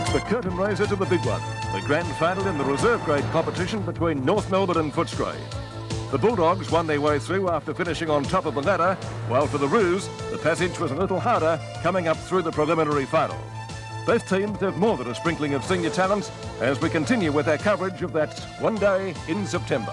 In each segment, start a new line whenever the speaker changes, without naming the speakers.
It's the curtain raiser to the big one, the grand final in the reserve grade competition between Nth Melbourne and Footscray. The Bulldogs won their way through after finishing on top of the ladder, while for the Roos, the passage was a little harder coming up through the preliminary final. Both teams have more than a sprinkling of senior talents as we continue with our coverage of that one day in September.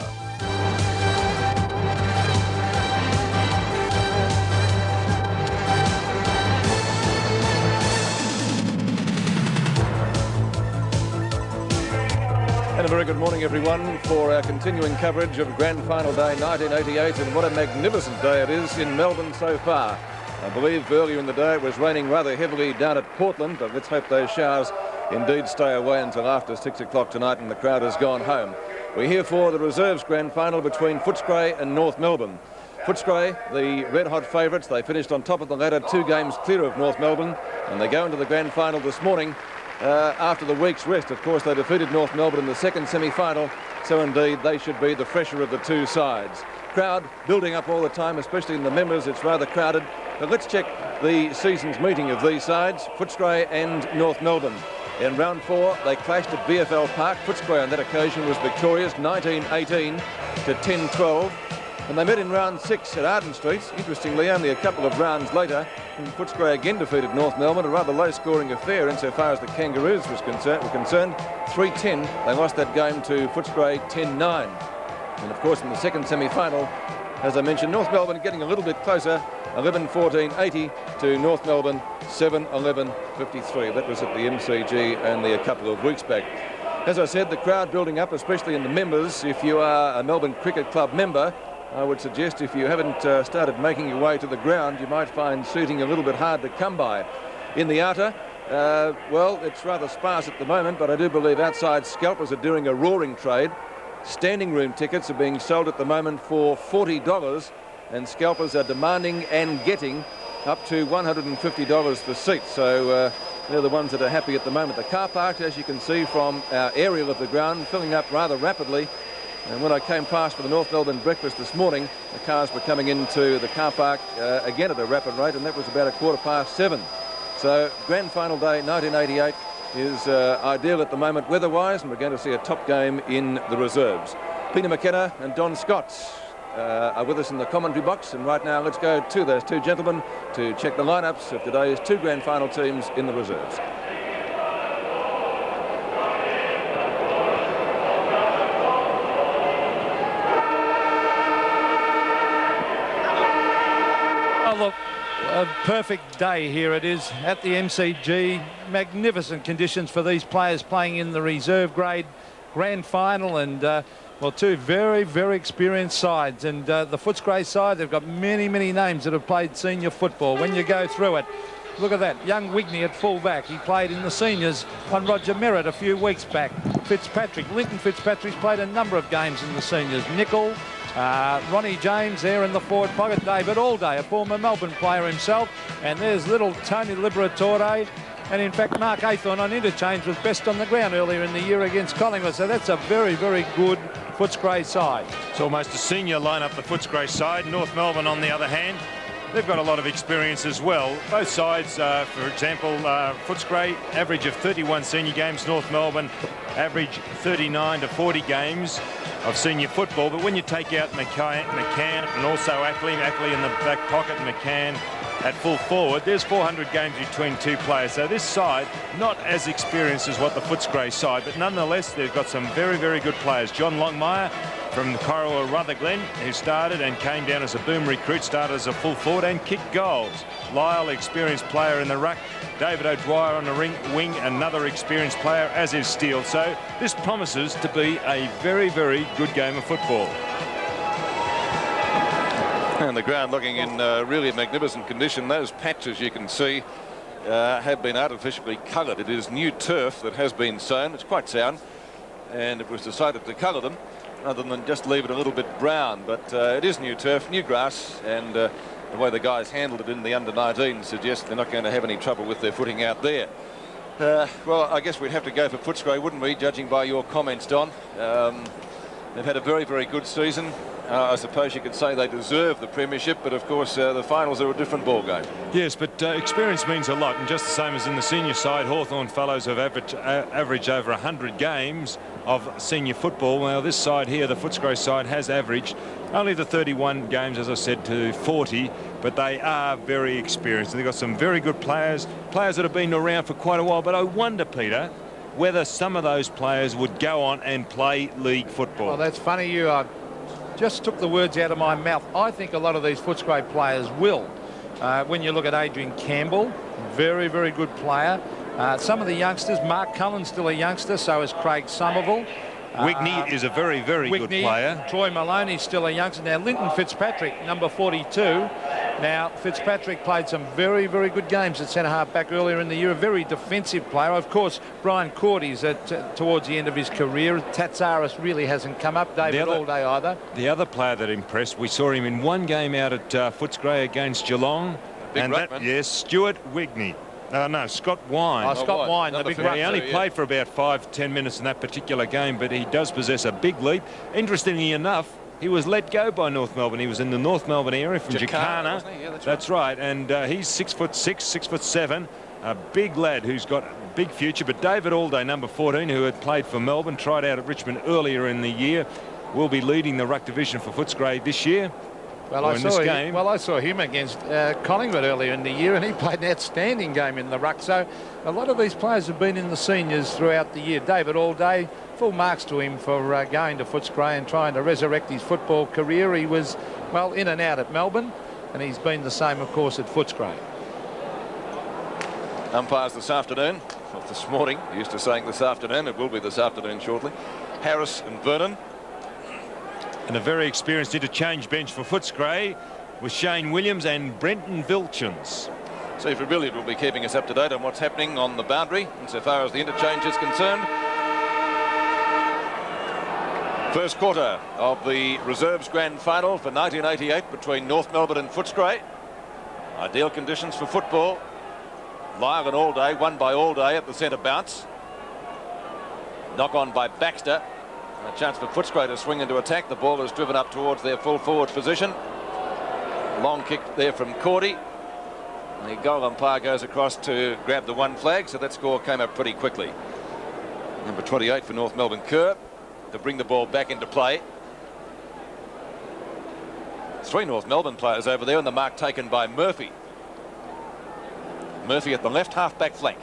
And a very good morning, everyone, for our continuing coverage of Grand Final Day 1988, and what a magnificent day it is in Melbourne so far. I believe earlier in the day it was raining rather heavily down at Portland, but let's hope those showers indeed stay away until after 6 o'clock tonight and the crowd has gone home. We're here for the Reserves Grand Final between Footscray and Nth Melbourne. Footscray, the red-hot favourites, they finished on top of the ladder 2 games clear of Nth Melbourne, and they go into the Grand Final this morning. After the week's rest, of course, they defeated Nth Melbourne in the second semi-final, so indeed they should be the fresher of the two sides. Crowd building up all the time, especially in the members. It's rather crowded. But let's check the season's meeting of these sides, Footscray and Nth Melbourne. In round 4, they clashed at VFL Park. Footscray on that occasion was victorious, 19-18 to 10-12. And they met in round 6 at Arden Street. Interestingly, only a couple of rounds later, Footscray again defeated Nth Melbourne, a rather low-scoring affair insofar as the Kangaroos were concerned. 3-10, they lost that game to Footscray 10-9. And of course, in the second semi-final, as I mentioned, Nth Melbourne getting a little bit closer, 11-14-80 to Nth Melbourne 7-11-53. That was at the MCG only a couple of weeks back. As I said, the crowd building up, especially in the members. If you are a Melbourne Cricket Club member, I would suggest if you haven't started making your way to the ground, you might find seating a little bit hard to come by. In the outer, well, it's rather sparse at the moment, but I do believe outside scalpers are doing a roaring trade. Standing room tickets are being sold at the moment for $40, and scalpers are demanding and getting up to $150 for seats. So they're the ones that are happy at the moment. The car park, as you can see from our aerial of the ground, filling up rather rapidly. And when I came past for the Nth Melbourne breakfast this morning, the cars were coming into the car park again at a rapid rate, and that was about 7:15. So Grand Final Day 1988 is ideal at the moment weather-wise, and we're going to see a top game in the reserves. Peter McKenna and Don Scott are with us in the commentary box, and right now let's go to those two gentlemen to check the lineups of today's 2 Grand Final teams in the reserves.
Look, a perfect day here it is at the MCG. Magnificent conditions for these players playing in the reserve grade grand final, and well, 2 very, very experienced sides. And the Footscray side, they've got many, many names that have played senior football. When you go through it, look at that. Young Wigney at full-back. He played in the seniors on Roger Merritt a few weeks back. Linton Fitzpatrick's played a number of games in the seniors. Nickel, Ronnie James there in the forward pocket. David Allday, a former Melbourne player himself. And there's little Tony Liberatore. And in fact, Mark Aythorne on interchange was best on the ground earlier in the year against Collingwood. So that's a very, very good Footscray side.
It's almost a senior lineup, the Footscray side. Nth Melbourne, on the other hand, they've got a lot of experience as well. Both sides, for example, Footscray, average of 31 senior games. Nth Melbourne, average 39 to 40 games of senior football. But when you take out McCann and also Ackley in the back pocket, McCann at full forward, there's 400 games between 2 players. So this side, not as experienced as what the Footscray side, but nonetheless, they've got some very, very good players. John Longmire from the Corowa Rutherglen, who started and came down as a boom recruit, started as a full forward and kicked goals. Lyle, experienced player in the ruck. David O'Dwyer on the wing, another experienced player, as is Steele. So this promises to be a very, very good game of football.
And the ground looking in really magnificent condition. Those patches you can see have been artificially coloured. It is new turf that has been sown. It's quite sound, and it was decided to colour them rather than just leave it a little bit brown. But it is new turf, new grass, and the way the guys handled it in the under-19 suggests they're not going to have any trouble with their footing out there. Well, I guess we'd have to go for Footscray, wouldn't we, judging by your comments, Don? They've had a very, very good season. I suppose you could say they deserve the premiership, but of course the finals are a different ballgame.
Yes, but experience means a lot, and just the same as in the senior side, Hawthorn fellows have averaged over 100 games of senior football. Now this side here, the Footscray side, has averaged only the 31 games, as I said, to 40, but they are very experienced. They've got some very good players that have been around for quite a while. But I wonder, Peter, whether some of those players would go on and play league football.
Well, that's funny. You just took the words out of my mouth. I think a lot of these Footscray players will. When you look at Adrian Campbell, very, very good player. Some of the youngsters, Mark Cullen's still a youngster, so is Craig Somerville.
Wigney is a very, very good player.
Troy Maloney's still a youngster. Now, Linton Fitzpatrick, number 42. Now, Fitzpatrick played some very, very good games at centre-half back earlier in the year. A very defensive player. Of course, Brian Cordy's towards the end of his career. Tatsaris really hasn't come up. David Allday either.
The other player that impressed, we saw him in one game out at Footscray against Geelong. Yes, Stuart Wigney. No, Scott Wine.
Oh, Scott Wine, the big
He only played for about 5-10 minutes in that particular game, but he does possess a big leap. Interestingly enough, he was let go by North Melbourne. He was in the North Melbourne area from Jacana.
Yeah,
that's right. And he's 6'6", 6'7", a big lad who's got a big future. But David Allday, number 14, who had played for Melbourne, tried out at Richmond earlier in the year, will be leading the ruck division for Footscray this year.
Well, I saw him against Collingwood earlier in the year, and he played an outstanding game in the ruck. So a lot of these players have been in the seniors throughout the year. David Allday, full marks to him for going to Footscray and trying to resurrect his football career. He was, well, in and out at Melbourne, and he's been the same, of course, at Footscray.
Umpires this afternoon, not this morning, used to saying this afternoon, it will be this afternoon shortly. Harris and Vernon.
And a very experienced interchange bench for Footscray with Shane Williams and Brenton Vilchens.
Steve Rebellion will be keeping us up to date on what's happening on the boundary insofar as the interchange is concerned. First quarter of the Reserves Grand Final for 1988 between North Melbourne and Footscray. Ideal conditions for football. Lyle and Allday, won by Allday at the centre bounce. Knock on by Baxter. A chance for Footscray to swing into attack. The ball is driven up towards their full forward position. Long kick there from Cordy. The goal umpire goes across to grab the one flag, so that score came up pretty quickly. Number 28 for North Melbourne, Kerr, to bring the ball back into play. 3 North Melbourne players over there, and the mark taken by Murphy. Murphy at the left half-back flank.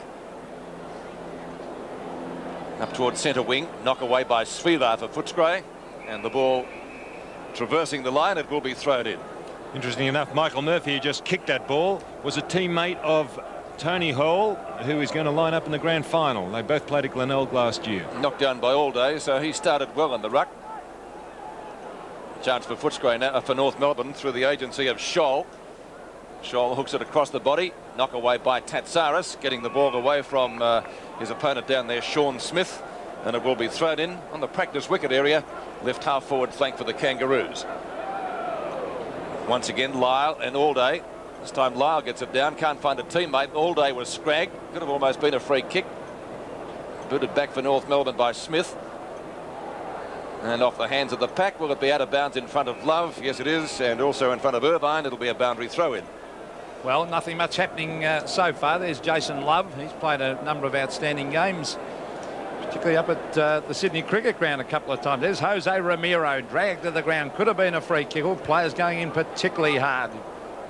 Up towards centre wing, knock away by Svila for Footscray, and the ball traversing the line, it will be thrown in.
Interesting enough, Michael Murphy, who just kicked that ball, was a teammate of Tony Hall, who is going to line up in the grand final. They both played at Glenelg last year.
Knocked down by Allday, so he started well in the ruck. Chance for Footscray now for North Melbourne through the agency of Scholl. Scholl hooks it across the body, knock away by Tatsaris, getting the ball away from his opponent down there, Sean Smith, and it will be thrown in on the practice wicket area, left half forward flank for the Kangaroos. Once again, Lyle and Allday. This time Lyle gets it down, can't find a teammate. Allday was scragged, could have almost been a free kick. Booted back for North Melbourne by Smith. And off the hands of the pack. Will it be out of bounds in front of Love? Yes, it is. And also in front of Irvine. It'll be a boundary throw-in.
Well, nothing much happening so far. There's Jason Love. He's played a number of outstanding games, particularly up at the Sydney Cricket Ground a couple of times. There's Jose Ramiro, dragged to the ground. Could have been a free kick. All players going in particularly hard.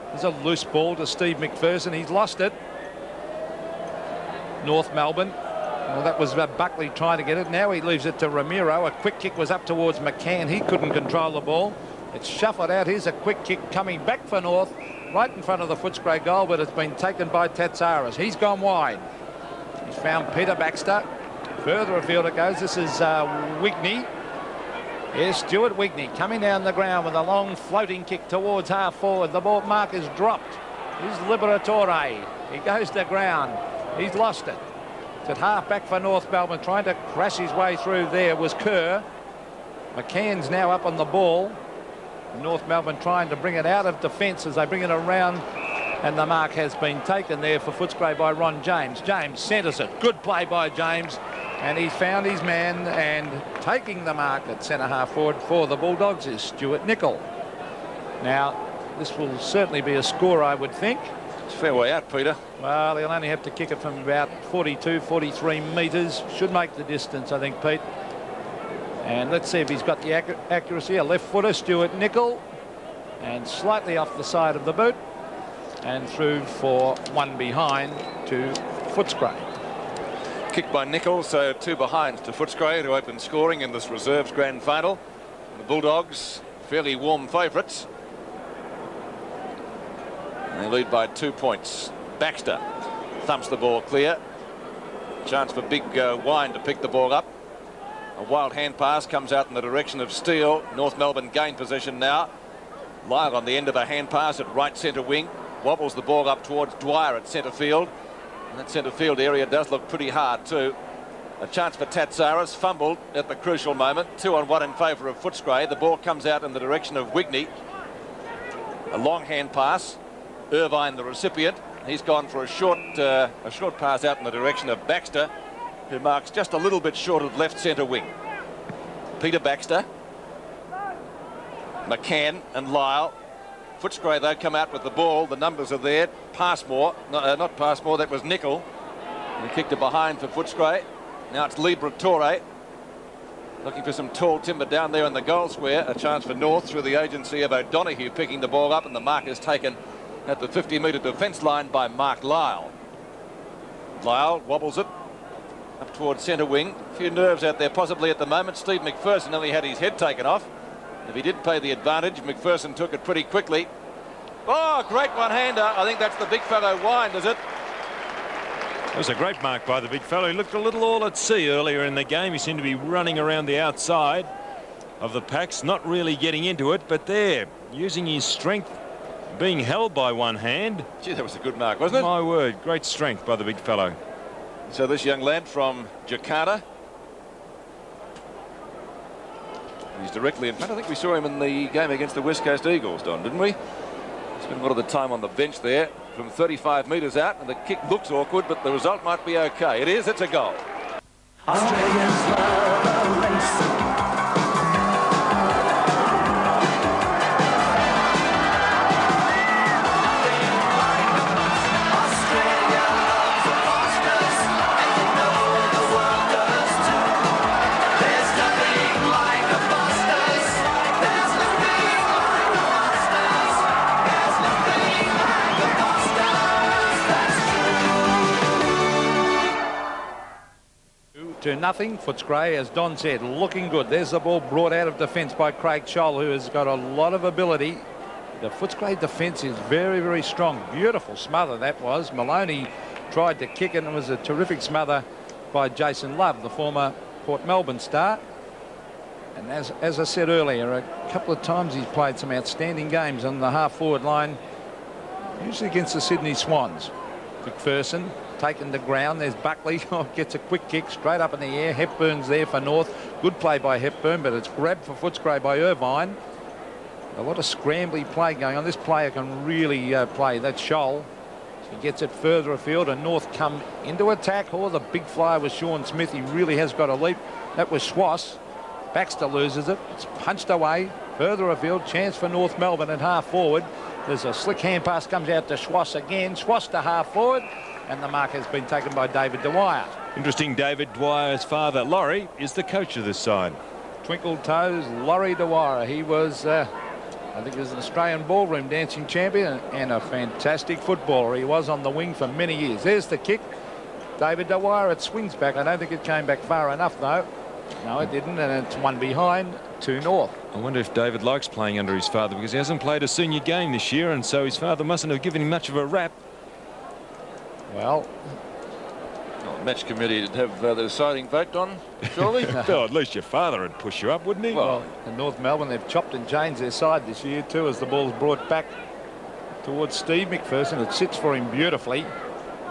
There's a loose ball to Steve McPherson. He's lost it. North Melbourne. Well, that was Buckley trying to get it. Now he leaves it to Ramiro. A quick kick was up towards McCann. He couldn't control the ball. It's shuffled out. Here's a quick kick coming back for North, right in front of the Footscray goal, but it's been taken by Tatsaris. He's gone wide. He's found Peter Baxter. Further afield it goes. This is Wigney. Here's Stuart Wigney coming down the ground with a long floating kick towards half forward. The ball mark is dropped. Here's Liberatore. He goes to ground. He's lost it. It's at half back for North Melbourne. Trying to crash his way through there was Kerr. McCann's now up on the ball. North Melbourne trying to bring it out of defence as they bring it around And the mark has been taken there for Footscray by Ron James. James centres it. Good play by James. And he's found his man, and taking the mark at centre half forward for the Bulldogs is Stuart Nicol. Now, this will certainly be a score, I would think.
It's a fair way out, Peter.
Well, he'll only have to kick it from about 42, 43 metres. Should make the distance, I think, Pete. And let's see if he's got the accuracy. A left footer, Stuart Nicol. And slightly off the side of the boot. And through for one behind to Footscray.
Kick by Nicol, so 2 behinds to Footscray to open scoring in this Reserves Grand Final. The Bulldogs, fairly warm favourites. They lead by 2 points. Baxter thumps the ball clear. Chance for big Wine to pick the ball up. A wild hand pass comes out in the direction of Steele. North Melbourne gain possession now. Lyle on the end of a hand pass at right centre wing. Wobbles the ball up towards Dwyer at centre field. And that centre field area does look pretty hard too. A chance for Tatsaris, fumbled at the crucial moment. 2-on-1 in favour of Footscray. The ball comes out in the direction of Wigney. A long hand pass. Irvine the recipient. He's gone for a short pass out in the direction of Baxter, who marks just a little bit short of left centre wing. Peter Baxter, McCann and Lyle. Footscray, though, come out with the ball. The numbers are there. Passmore, not Passmore, that was Nicol. He kicked it behind for Footscray. Now it's Libratore. Looking for some tall timber down there in the goal square. A chance for North through the agency of O'Donoghue picking the ball up, and the mark is taken at the 50-metre defence line by Mark Lyle. Lyle wobbles it up towards centre wing. A few nerves out there possibly at the moment. Steve McPherson only had his head taken off. If he did pay the advantage, McPherson took it pretty quickly. Oh, great one-hander. I think that's the big fellow Wine, does it?
It was a great mark by the big fellow. He looked a little all at sea earlier in the game. He seemed to be running around the outside of the packs, not really getting into it, but there, using his strength, being held by one hand.
Gee, that was a good mark, wasn't it?
My word, great strength by the big fellow.
So this young lad from Jakarta, he's directly in front. I think we saw him in the game against the West Coast Eagles, Don, didn't we? Spent a lot of the time on the bench there from 35 metres out, and the kick looks awkward, but the result might be okay. It is. It's a goal.
Australians love a race.
To nothing. Footscray, as Don said, looking good. There's the ball brought out of defence by Craig Scholl, who has got a lot of ability. The Footscray defence is very, very strong. Beautiful smother that was. Maloney tried to kick it, and it was a terrific smother by Jason Love, the former Port Melbourne star. And as I said earlier, a couple of times he's played some outstanding games on the half-forward line, usually against the Sydney Swans. McPherson taken the ground. There's Buckley. Gets a quick kick straight up in the air. Hepburn's there for North. Good play by Hepburn, but it's grabbed for Footscray by Irvine. A lot of scrambly play going on. This player can really play. That's Scholl. He gets it further afield, and North come into attack. Oh, the big flyer was Sean Smith. He really has got a leap. That was Schwass. Baxter loses it. It's punched away. Further afield. Chance for North Melbourne at half forward. There's a slick hand pass, comes out to Schwass again. Schwass to half forward. And the mark has been taken by David Dwyer.
Interesting, David Dwyer's father, Laurie, is the coach of this side.
Twinkle toes, Laurie Dwyer. He was, I think he was an Australian ballroom dancing champion and a fantastic footballer. He was on the wing for many years. There's the kick. David Dwyer, it swings back. I don't think it came back far enough, though. No, it didn't, and it's one behind to North.
I wonder if David likes playing under his father, because he hasn't played a senior game this year, and so his father mustn't have given him much of a rap.
Well,
match committee would have the deciding vote, Don, surely?
Well, at least your father would push you up, wouldn't he?
Well, in North Melbourne, they've chopped and changed their side this year too, as the ball's brought back towards Steve McPherson. It sits for him beautifully.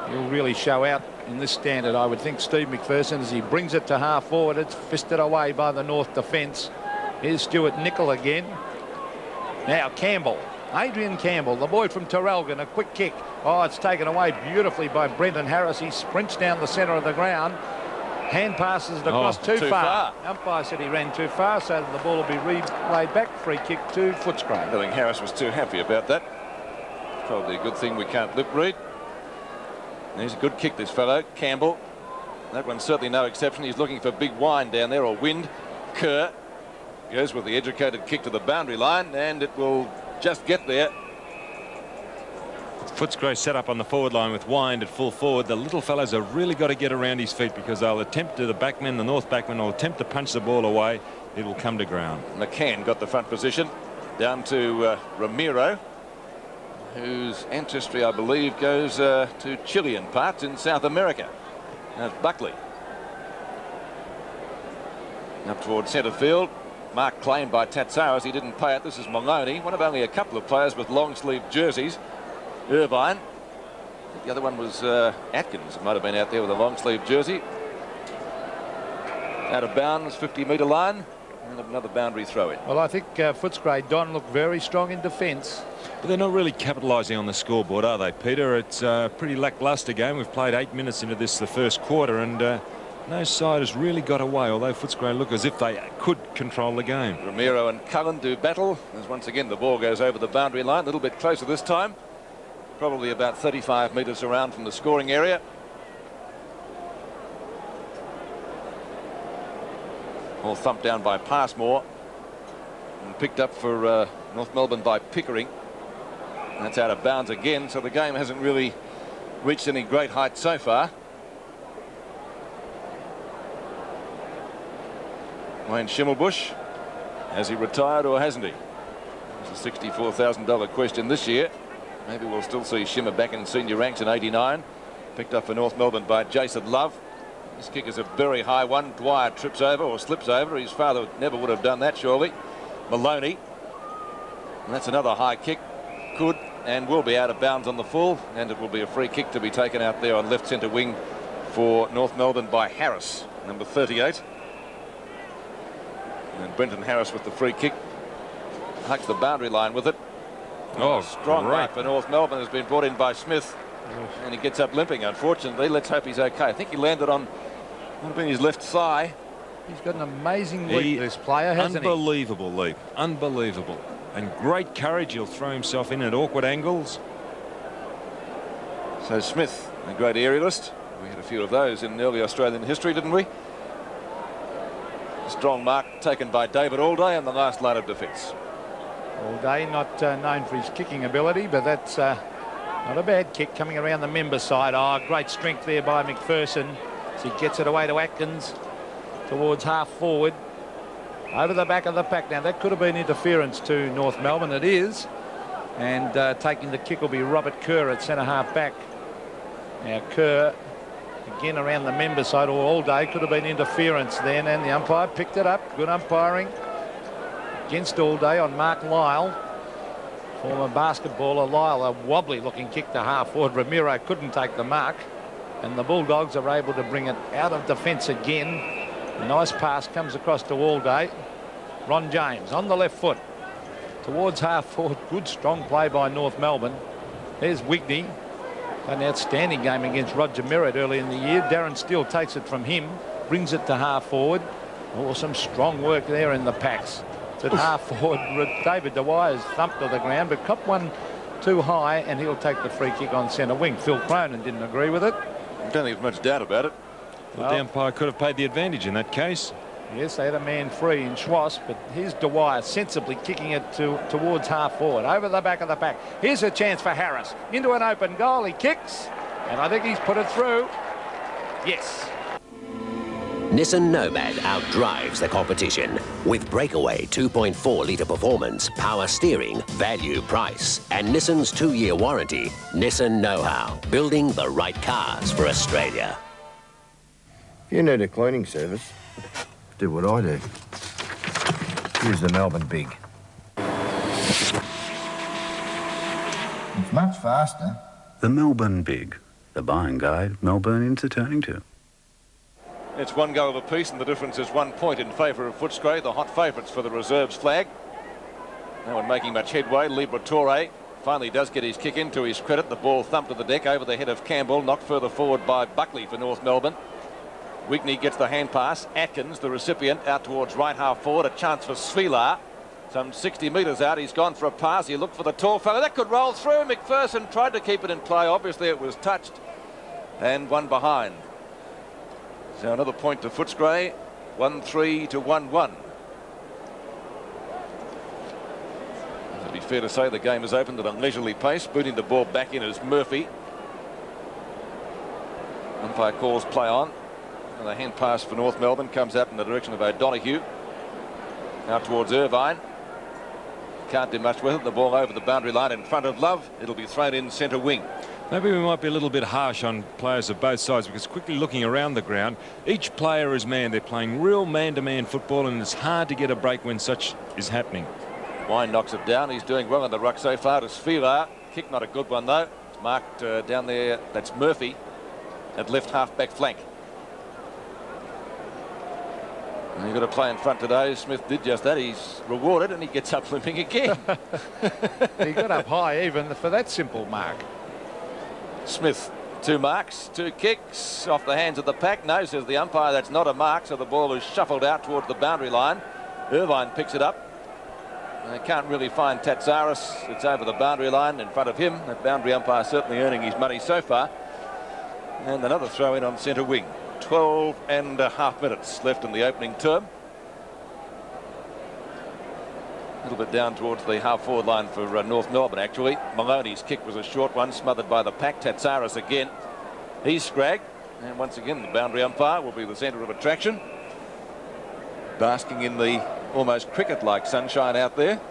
He'll really show out in this standard, I would think. Steve McPherson, as he brings it to half forward, it's fisted away by the North defence. Here's Stuart Nicol again. Now Campbell Adrian Campbell, the boy from Terrelgan, a quick kick. Oh, it's taken away beautifully by Brendan Harris. He sprints down the centre of the ground. Hand passes it across too far. Umpire said he ran too far, so the ball will be replayed back. Free kick to Footscray.
I think Harris was too happy about that. Probably a good thing we can't lip read. And he's a good kick, this fellow, Campbell. That one's certainly no exception. He's looking for big wind down there, or wind. Kerr goes with the educated kick to the boundary line, and it will just get there.
Footscray set up on the forward line with Wind at full forward. The little fellows have really got to get around his feet, because they'll attempt to, the backmen, the north backmen will attempt to punch the ball away. It will come to ground.
McCann got the front position down to Ramiro, whose ancestry, I believe, goes to Chilean parts in South America. That's Buckley. Up towards centre field. Mark claimed by Tatsaris. He didn't pay it. This is Maloney, one of only a couple of players with long sleeve jerseys. Irvine. The other one was Atkins. Might have been out there with a long sleeve jersey. Out of bounds, 50-metre line. And another boundary throw in.
Well, I think Footscray, Don, look very strong in defence.
But they're not really capitalising on the scoreboard, are they, Peter? It's a pretty lacklustre game. We've played 8 minutes into this, the first quarter, and no side has really got away, although Footscray look as if they could control the game.
Ramiro and Cullen do battle, as once again the ball goes over the boundary line, a little bit closer this time. Probably about 35 metres around from the scoring area. All thumped down by Passmore and picked up for North Melbourne by Pickering. That's out of bounds again, so the game hasn't really reached any great height so far. Wayne Schimmelbusch, has he retired or hasn't he? It's a $64,000 question this year. Maybe we'll still see Schimmer back in senior ranks in '89. Picked up for North Melbourne by Jason Love. This kick is a very high one. Dwyer trips over or slips over. His father never would have done that, surely. Maloney. And that's another high kick. Could and will be out of bounds on the full, and it will be a free kick to be taken out there on left centre wing for North Melbourne by Harris, number 38. And Brenton Harris with the free kick. Hugs the boundary line with it.
Oh,
strong mark for North Melbourne has been brought in by Smith, and he gets up limping, unfortunately. Let's hope he's okay. I think he landed on what have been his left thigh.
He's got an amazing leap, this player, hasn't he?
Unbelievable leap, unbelievable, and great courage. He'll throw himself in at awkward angles.
So Smith, a great aerialist. We had a few of those in early Australian history, didn't we? Strong mark taken by David Alday on the last line of defence.
Alday not known for his kicking ability, but that's not a bad kick coming around the member side. Oh, great strength there by McPherson as he gets it away to Atkins towards half forward. Over the back of the pack now. That could have been interference to North Melbourne. It is. And taking the kick will be Robert Kerr at centre half back. Now Kerr again around the member side, or all day. Could have been interference then, and the umpire picked it up. Good umpiring against all day on Mark Lyle, former basketballer. Lyle, a wobbly looking kick to half forward. Ramiro couldn't take the mark, and the Bulldogs are able to bring it out of defence again. A nice pass comes across to Allday. Ron James on the left foot towards half forward. Good strong play by North Melbourne. There's Wigney. An outstanding game against Roger Merritt early in the year. Darren Steele takes it from him, brings it to half forward. Oh, some strong work there in the packs. It's at half forward. David Dwyer's thumped to the ground, but copped one too high, and he'll take the free kick on centre wing. Phil Cronin didn't agree with it.
I don't think there's much doubt about it.
Well, the umpire could have paid the advantage in that case.
Yes, they had a man free in Schwass, but here's Dwyer sensibly kicking it towards half forward, over the back of the pack. Here's a chance for Harris into an open goal. He kicks, and I think he's put it through. Yes.
Nissan Nomad outdrives the competition with breakaway 2.4 litre performance, power steering, value price, and Nissan's 2-year warranty. Nissan know-how, building the right cars for Australia.
If you need a cleaning service, do what I do. Use the Melbourne Big. It's much faster.
The Melbourne Big, the buying guide Melburnians are turning to.
It's one goal apiece, and the difference is 1 point in favour of Footscray, the hot favourites for the reserves flag. No one making much headway. Liberatore finally does get his kick in to his credit. The ball thumped to the deck over the head of Campbell, knocked further forward by Buckley for North Melbourne. Wigney gets the hand pass. Atkins, the recipient, out towards right half forward. A chance for Svilar. Some 60 metres out. He's gone for a pass. He looked for the tall fellow. That could roll through. McPherson tried to keep it in play. Obviously it was touched. And one behind. So another point to Footscray. 1-3 to 1-1. It'd be fair to say the game has opened at a leisurely pace. Booting the ball back in as Murphy. Umpire calls play on. And the hand pass for North Melbourne comes out in the direction of O'Donoghue. Out towards Irvine. Can't do much with it. The ball over the boundary line in front of Love. It'll be thrown in centre wing.
Maybe we might be a little bit harsh on players of both sides, because quickly looking around the ground, each player is man. They're playing real man-to-man football, and it's hard to get a break when such is happening.
Wine knocks it down. He's doing well in the ruck so far to Svilar. Kick not a good one though. It's marked down there. That's Murphy at left half-back flank. And you've got to play in front today. Smith did just that. He's rewarded and he gets up limping again.
He got up high even for that simple mark.
Smith, 2 marks, 2 kicks off the hands of the pack. No, says the umpire, that's not a mark, so the ball is shuffled out towards the boundary line. Irvine picks it up. They can't really find Tatsaris. It's over the boundary line in front of him. That boundary umpire certainly earning his money so far. And another throw in on centre wing. 12.5 minutes left in the opening term. A little bit down towards the half-forward line for North Melbourne, actually. Maloney's kick was a short one, smothered by the pack. Tatsaris again. He's scragged. And once again, the boundary umpire will be the centre of attraction. Basking in the almost cricket-like sunshine out there.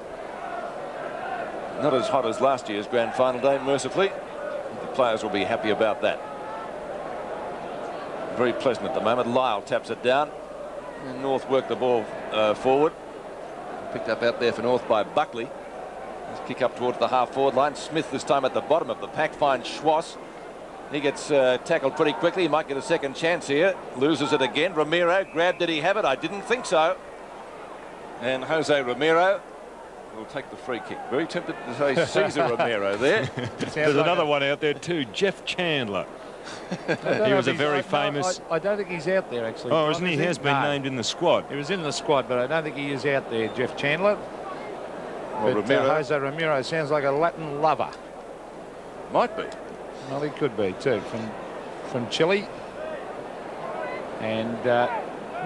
Not as hot as last year's grand final day, mercifully. The players will be happy about that. Very pleasant at the moment. Lyle taps it down. And North work the ball forward. Picked up out there for North by Buckley. Let's kick up towards the half-forward line. Smith this time at the bottom of the pack finds Schwass. He gets tackled pretty quickly. He might get a second chance here. Loses it again. Romero grabbed. Did he have it? I didn't think so. And Jose Romero will take the free kick. Very tempted to say Cesar Romero there.
There's another one out there too. Jeff Chandler. He was a very famous...
I don't think he's out there, actually.
Oh, isn't he? He has been named in the squad.
He was in the squad, but I don't think he is out there, Jeff Chandler.
Well,
but Jose Romero sounds like a Latin lover.
Might be.
Well, he could be, too, from Chile. And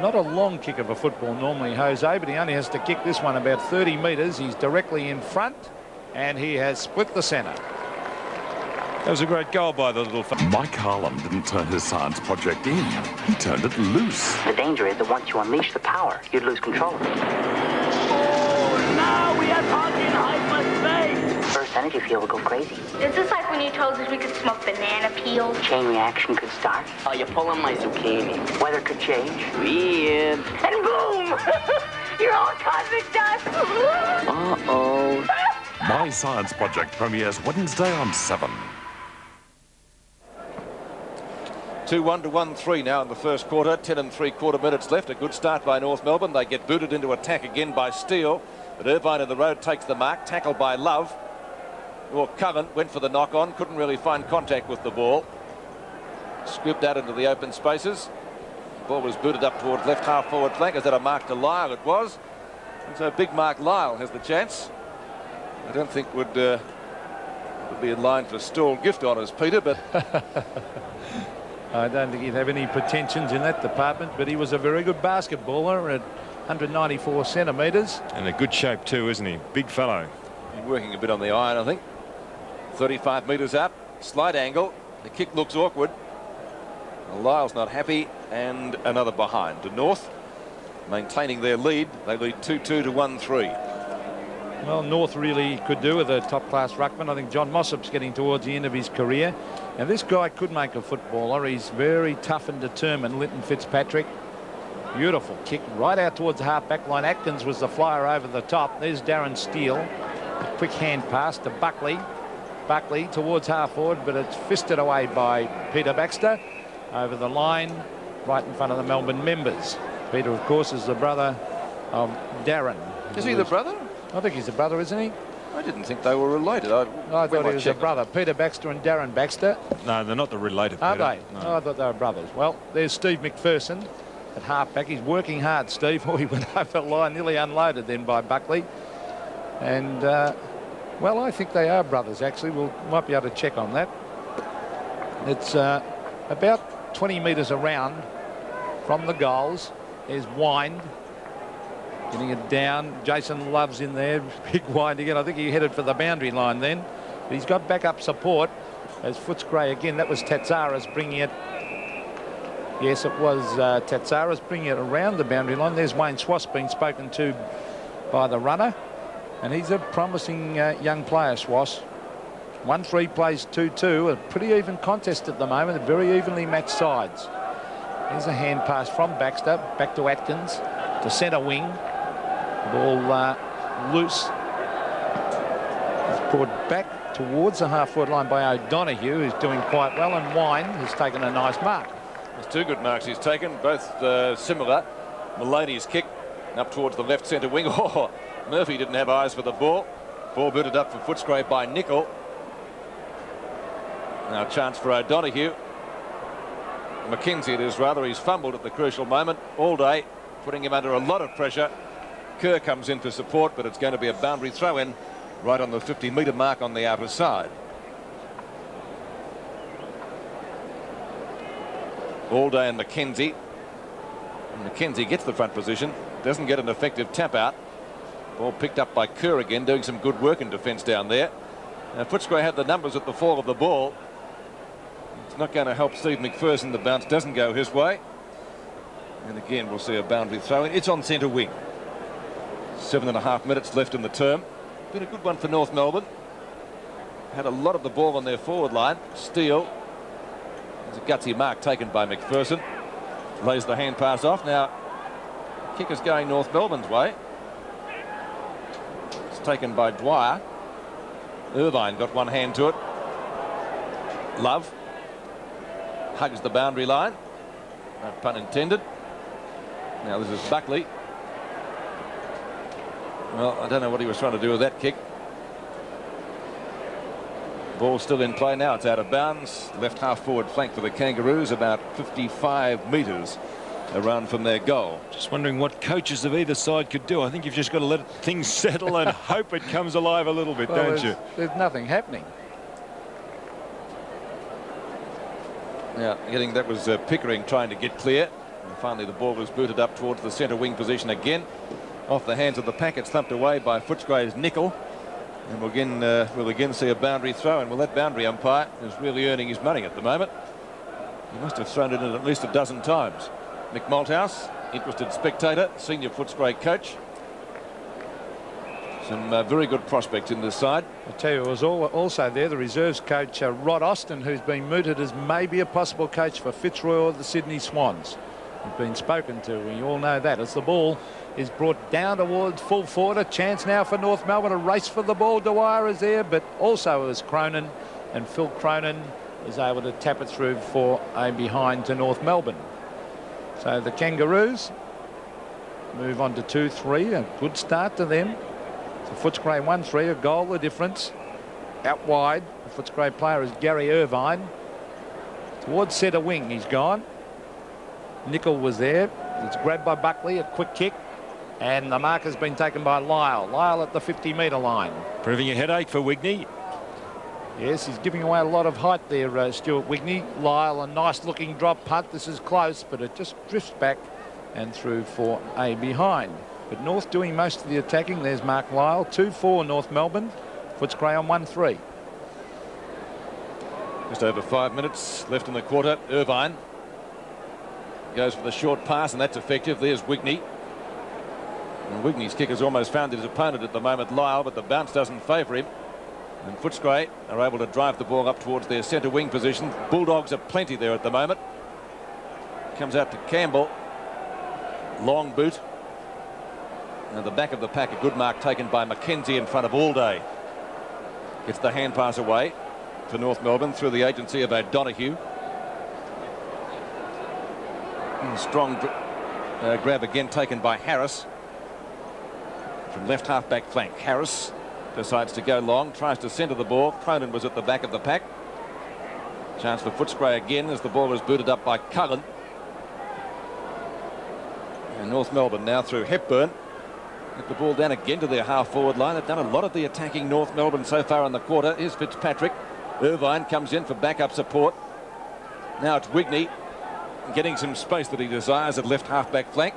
not a long kick of a football normally, Jose, but he only has to kick this one about 30 metres. He's directly in front, and he has split the centre.
That was a great goal by the little...
Mike Harlem didn't turn his science project in. He turned it loose.
The danger is that once you unleash the power, you'd lose control of it.
Oh, now we are talking hyperspace.
First energy field will go crazy.
Is this like when you told us we could smoke banana peels?
Chain reaction could start.
Oh, you're pulling my zucchini.
Weather could change.
Weird. And boom! You're all cosmic dust.
Uh-oh. My science project premieres Wednesday on 7.
2-1 to 1-3 now in the first quarter. 10 3/4 minutes left. A good start by North Melbourne. They get booted into attack again by Steele. But Irvine in the road takes the mark. Tackled by Love. Or Cullen went for the knock on. Couldn't really find contact with the ball. Scooped out into the open spaces. The ball was booted up towards left half forward flank. Is that a mark to Lyle? It was. And so big Mark Lyle has the chance. I don't think would be in line for stall gift honours, Peter, but...
I don't think he'd have any pretensions in that department, but he was a very good basketballer at 194 centimetres.
And a good shape too, isn't he? Big fellow.
He's working a bit on the iron, I think. 35 metres up, slight angle. The kick looks awkward. Lyle's not happy, and another behind. To North, maintaining their lead. They lead 2-2 to 1-3.
Well, North really could do with a top-class ruckman. I think John Mossop's getting towards the end of his career. Now, this guy could make a footballer. He's very tough and determined, Linton Fitzpatrick. Beautiful kick right out towards the half-back line. Atkins was the flyer over the top. There's Darren Steele. A quick hand pass to Buckley. Buckley towards half-forward, but it's fisted away by Peter Baxter over the line right in front of the Melbourne members. Peter, of course, is the brother of Darren.
Is he the brother?
I think he's a brother, isn't he?
I didn't think they were related.
I thought he was a brother. Peter Baxter and Darren Baxter.
No, they're not the related.
Are
Peter.
they?
No.
Oh, I thought they were brothers. Well, there's Steve McPherson at halfback. He's working hard, Steve. Oh, he went over the line, nearly unloaded then by Buckley. And, well, I think they are brothers, actually. We might be able to check on that. It's about 20 metres around from the goals. There's Wind. Getting it down. Jason Love's in there. Big Wind again. I think he headed for the boundary line then. But he's got backup support as Footscray again. That was Tatsaris bringing it. Yes, it was Tatsaris bringing it around the boundary line. There's Wayne Swass being spoken to by the runner. And he's a promising young player, Swass. 1-3 plays 2-2. A pretty even contest at the moment. Very evenly matched sides. Here's a hand pass from Baxter. Back to Atkins. To centre wing. Ball loose. It's brought back towards the half-forward line by O'Donoghue, who's doing quite well, and Wine has taken a nice mark.
There's two good marks he's taken, both similar. Maloney's kick up towards the left centre wing. Oh, Murphy didn't have eyes for the ball. Ball booted up for Footscray by Nicol. Now a chance for O'Donoghue. Mackenzie it is rather. He's fumbled at the crucial moment all day, putting him under a lot of pressure. Kerr comes in for support, but it's going to be a boundary throw-in right on the 50-metre mark on the outer side. Allday and Mackenzie. And Mackenzie gets the front position, doesn't get an effective tap out. Ball picked up by Kerr again, doing some good work in defence down there. Now Footscray had the numbers at the fall of the ball. It's not going to help Steve McPherson. The bounce doesn't go his way. And again, we'll see a boundary throw-in. It's on centre wing. 7.5 minutes left in the term. Been a good one for North Melbourne. Had a lot of the ball on their forward line. Steele. There's a gutsy mark taken by McPherson. Lays the hand pass off. Now, kick is going North Melbourne's way. It's taken by Dwyer. Irvine got one hand to it. Love hugs the boundary line. No pun intended. Now this is Buckley. Well, I don't know what he was trying to do with that kick. Ball still in play now. It's out of bounds. Left half forward flank for the Kangaroos, about 55 metres around from their goal.
Just wondering what coaches of either side could do. I think you've just got to let things settle and hope it comes alive a little bit,
well,
don't you?
There's nothing happening.
Yeah, that was Pickering trying to get clear. And finally the ball was booted up towards the centre wing position again. Off the hands of the pack, it's thumped away by Footscray's Nicol. And we'll again see a boundary throw. And well, that boundary umpire is really earning his money at the moment. He must have thrown it in at least a dozen times. Mick Malthouse, interested spectator, senior Footscray coach. Some very good prospects in this side.
I tell you, it was also there the reserves coach Rod Austin, who's been mooted as maybe a possible coach for Fitzroy or the Sydney Swans. He's been spoken to, and you all know that. As the ball is brought down towards full forward, a chance now for North Melbourne. A race for the ball. Dwyer is there, but also is Cronin, and Phil Cronin is able to tap it through for a behind to North Melbourne. So the Kangaroos move on to 2-3. A good start to them. So Footscray 1-3, a goal the difference. Out wide, the Footscray player is Gary Irvine. Towards centre wing, he's gone. Nicol was there. It's grabbed by Buckley, a quick kick. And the mark has been taken by Lyle. Lyle at the 50-metre line.
Proving a headache for Wigney.
Yes, he's giving away a lot of height there, Stuart Wigney. Lyle, a nice-looking drop punt. This is close, but it just drifts back and through for a behind. But North doing most of the attacking. There's Mark Lyle. 2-4 North Melbourne. Footscray on 1-3.
Just over 5 minutes left in the quarter. Irvine goes for the short pass, and that's effective. There's Wigney. And Wigney's kick has almost found his opponent at the moment, Lyle, but the bounce doesn't favour him. And Footscray are able to drive the ball up towards their centre wing position. Bulldogs are plenty there at the moment. Comes out to Campbell. Long boot. And the back of the pack, a good mark taken by Mackenzie in front of Allday. Gets the hand pass away for North Melbourne through the agency of O'Donoghue. Strong grab again taken by Harris. from left half-back flank. Harris decides to go long, tries to centre the ball. Cronin was at the back of the pack. Chance for Footscray again as the ball is booted up by Cullen. And North Melbourne now through Hepburn. Get the ball down again to their half-forward line. They've done a lot of the attacking North Melbourne so far in the quarter. Here's Fitzpatrick. Irvine comes in for backup support. Now it's Wigney getting some space that he desires at left half-back flank.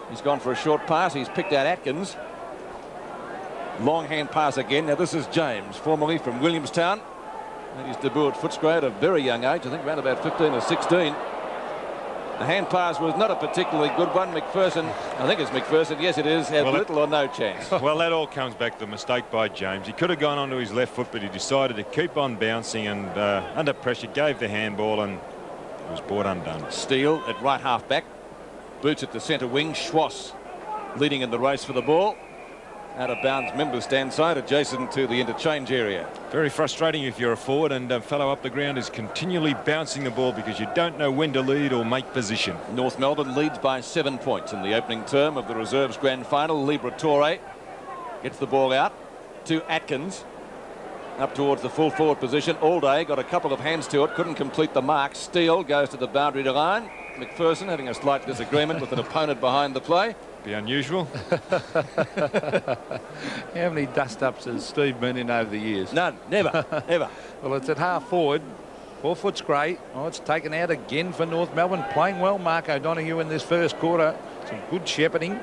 He's gone for a short pass. He's picked out Atkins. Long hand pass again. Now this is James, formerly from Williamstown. Made his debut at Footscray at a very young age, I think around about 15 or 16. The hand pass was not a particularly good one. McPherson, I think it's McPherson, yes it is, had little or no chance.
Well, that all comes back to the mistake by James. He could have gone onto his left foot, but he decided to keep on bouncing and under pressure gave the handball and it was brought undone.
Steele at right half back. Boots at the centre wing. Schwass leading in the race for the ball. Out of bounds, member stand side adjacent to the interchange area.
Very frustrating if you're a forward and a fellow up the ground is continually bouncing the ball because you don't know when to lead or make position.
North Melbourne leads by 7 points in the opening term of the Reserves Grand Final. Liberatore gets the ball out to Atkins. Up towards the full forward position. Allday got a couple of hands to it, couldn't complete the mark. Steele goes to the boundary line. McPherson having a slight disagreement with an opponent behind the play.
Be unusual.
How many dust-ups has Steve been in over the years?
None, never, ever.
Well, it's at half forward. 4 Footscray. Oh, it's taken out again for North Melbourne. Playing well, Mark O'Donoghue in this first quarter. Some good shepherding.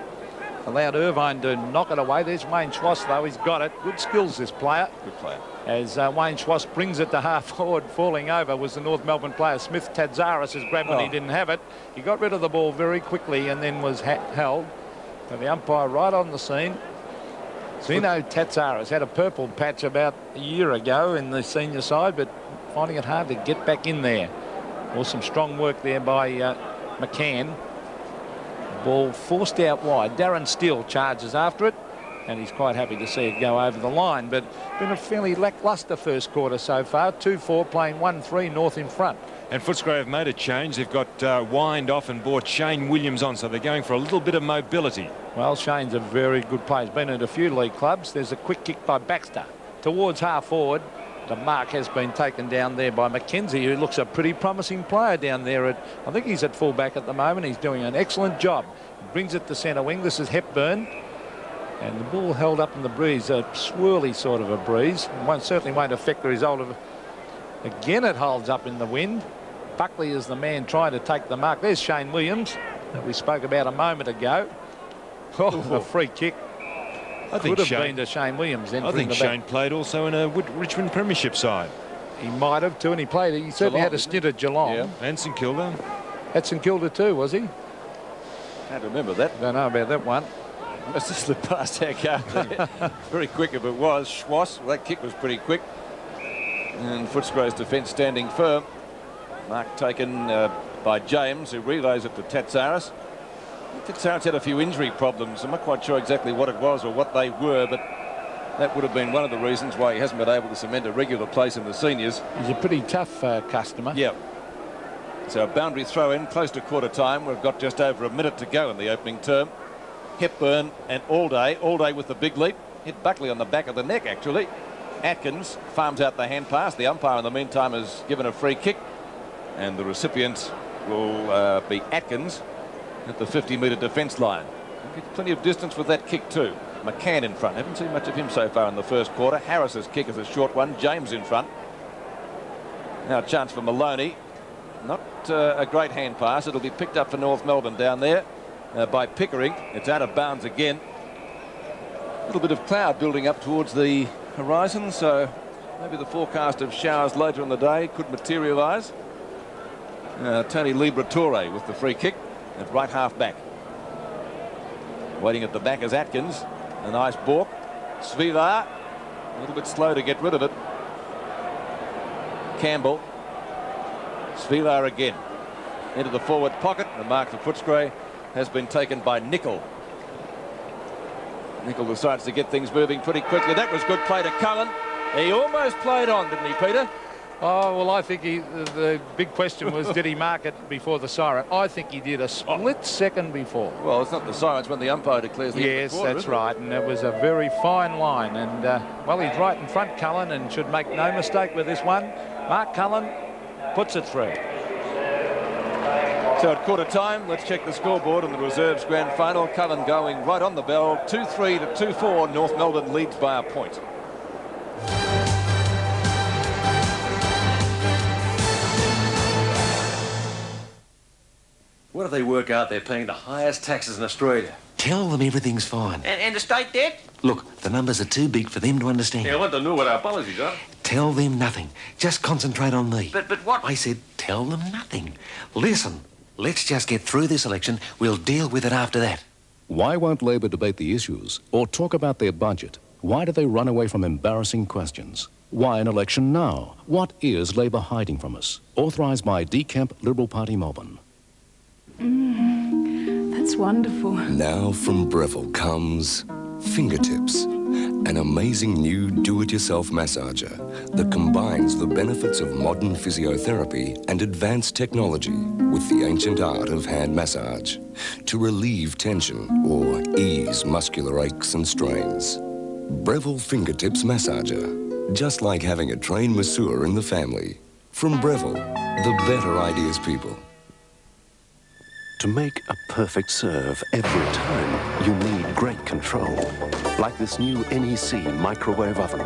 Allowed Irvine to knock it away. There's Wayne Schwass, though. He's got it. Good skills, this player.
Good player.
As Wayne Schwass brings it to half forward, falling over was the North Melbourne player. Smith Tadzaris has grabbed when he didn't have it. He got rid of the ball very quickly and then was held. And the umpire right on the scene. Zeno Tatsaris had a purple patch about a year ago in the senior side, but finding it hard to get back in there. Some strong work there by McCann. Ball forced out wide. Darren Steele charges after it, and he's quite happy to see it go over the line. But been a fairly lacklustre first quarter so far. 2-4 playing 1-3 North in front.
And Footscray have made a change. They've got Wind off and brought Shane Williams on, so they're going for a little bit of mobility.
Well, Shane's a very good player. He's been at a few league clubs. There's a quick kick by Baxter towards half forward. The mark has been taken down there by McKenzie, who looks a pretty promising player down there. I think he's at fullback at the moment. He's doing an excellent job. He brings it to centre wing. This is Hepburn. And the ball held up in the breeze, a swirly sort of a breeze. Certainly won't affect the result of it. Again, it holds up in the wind. Buckley is the man trying to take the mark. There's Shane Williams that we spoke about a moment ago. A free kick.
I think
could have been to Shane Williams.
I think Shane played also in a Richmond Premiership side.
He might have too, and he played. He certainly had a stint at Geelong.
Yeah. And St Kilda.
At St Kilda too, was he?
Can't remember that.
Don't know about that one.
Must have slipped past our car there. Very quick if it was. Schwass, well, that kick was pretty quick. And Footscray's defence standing firm. Mark taken by James, who relays it to Tatsaris. Tatsaris had a few injury problems. I'm not quite sure exactly what it was or what they were, but that would have been one of the reasons why he hasn't been able to cement a regular place in the seniors.
He's a pretty tough customer.
Yeah. So a boundary throw in, close to quarter time. We've got just over a minute to go in the opening term. Hepburn and Allday. Allday with the big leap. Hit Buckley on the back of the neck, actually. Atkins farms out the hand pass. The umpire, in the meantime, has given a free kick. And the recipient will be Atkins at the 50-metre defence line. Plenty of distance with that kick too. McCann in front. Haven't seen much of him so far in the first quarter. Harris's kick is a short one. James in front. Now a chance for Maloney. Not a great hand pass. It'll be picked up for North Melbourne down there by Pickering. It's out of bounds again. A little bit of cloud building up towards the horizon, so maybe the forecast of showers later in the day could materialise. Tony Liberatore with the free kick at right half back. Waiting at the back is Atkins. A nice balk. Svilar a little bit slow to get rid of it. Campbell. Svilar again into the forward pocket. The mark for Footscray has been taken by Nicol. Nicol decides to get things moving pretty quickly. That was good play to Cullen. He almost played on, didn't he, Peter?
Oh, well, I think the big question was, did he mark it before the siren? I think he did a split second before.
Well, it's not the siren, it's when the umpire declares the end of the quarter,
Yes, that's right, and it was a very fine line. And, well, he's right in front, Cullen, and should make no mistake with this one. Mark Cullen puts it through.
So at quarter time, let's check the scoreboard in the Reserves Grand Final. Cullen going right on the bell, 2-3 to 2-4. North Melbourne leads by a point.
What do they work out they're paying the highest taxes in Australia?
Tell them everything's fine.
And the state debt?
Look, the numbers are too big for them to understand.
Yeah, I want to know what our policies are.
Tell them nothing. Just concentrate on me.
But what?
I said tell them nothing. Listen, let's just get through this election. We'll deal with it after that.
Why won't Labor debate the issues or talk about their budget? Why do they run away from embarrassing questions? Why an election now? What is Labor hiding from us? Authorised by D Camp Liberal Party Melbourne.
That's wonderful.
Now from Breville comes Fingertips, an amazing new do-it-yourself massager that combines the benefits of modern physiotherapy and advanced technology with the ancient art of hand massage to relieve tension or ease muscular aches and strains. Breville Fingertips Massager, just like having a trained masseur in the family. From Breville, the better ideas people.
To make a perfect serve every time, you need great control. Like this new NEC microwave oven.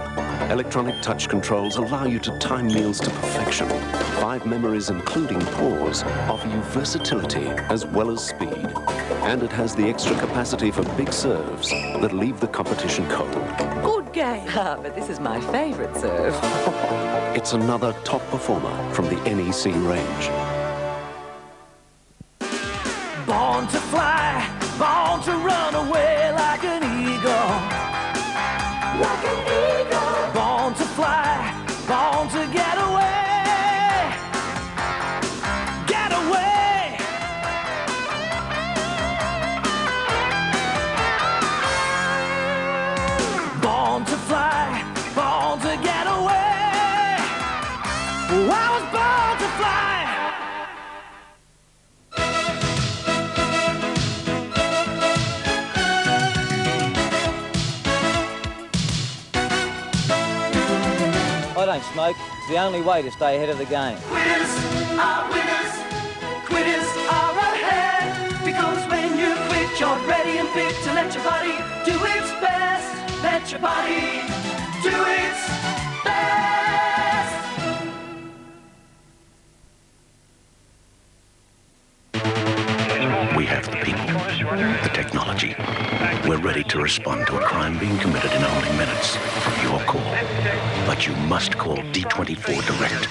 Electronic touch controls allow you to time meals to perfection. 5 memories, including pause, offer you versatility as well as speed. And it has the extra capacity for big serves that leave the competition cold.
Good game. But this is my favourite serve.
It's another top performer from the NEC range.
Born to fly, born to run away like an eagle. Like an eagle. Born to fly, born to get away. Get away. Born to fly, born to get away. I was born to fly.
I don't smoke. It's the only way to stay ahead of the game.
Winners are winners. Quitters are ahead. Because when you quit, you're ready and fit to let your body do its best. Let your body do its best.
We have the people, the technology. We're ready to respond to a crime being committed in only minutes. Your call. But you must call D24 direct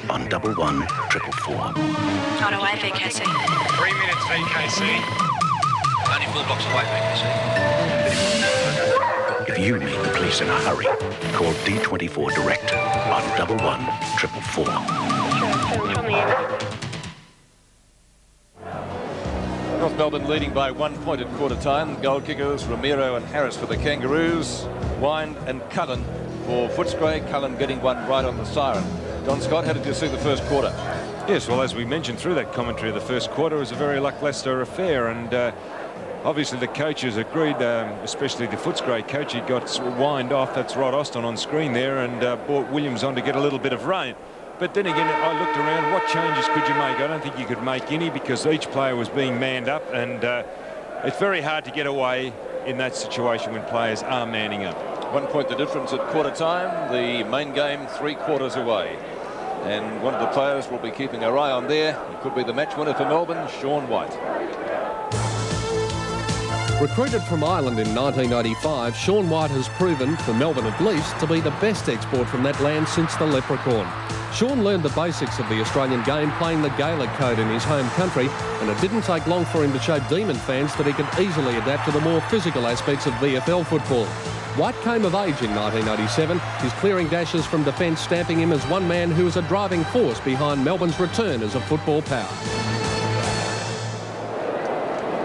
on 11444.
On away, VKC.
3 minutes, VKC. Only 4 blocks away, VKC.
If you need the police in a hurry, call D24 direct on 11444.
North Melbourne leading by 1 point at quarter time. Goal kickers Romero and Harris for the Kangaroos. Wind and Cullen for Footscray. Cullen getting one right on the siren. Don Scott, how did you see the first quarter?
Yes, well, as we mentioned through that commentary, the first quarter was a very lacklustre affair, and obviously the coaches agreed, especially the Footscray coach. He got Wind off, that's Rod Austin on screen there, and brought Williams on to get a little bit of rain. But then again, I looked around, what changes could you make? I don't think you could make any because each player was being manned up, and it's very hard to get away in that situation when players are manning up.
1 point the difference at quarter time. The main game 3 quarters away. And one of the players we'll be keeping our eye on there. He could be the match winner for Melbourne, Sean White.
Recruited from Ireland in 1995, Sean White has proven, for Melbourne at least, to be the best export from that land since the Leprechaun. Sean learned the basics of the Australian game playing the Gaelic code in his home country, and it didn't take long for him to show Demon fans that he could easily adapt to the more physical aspects of VFL football. White came of age in 1987, his clearing dashes from defence stamping him as one man who is a driving force behind Melbourne's return as a football power.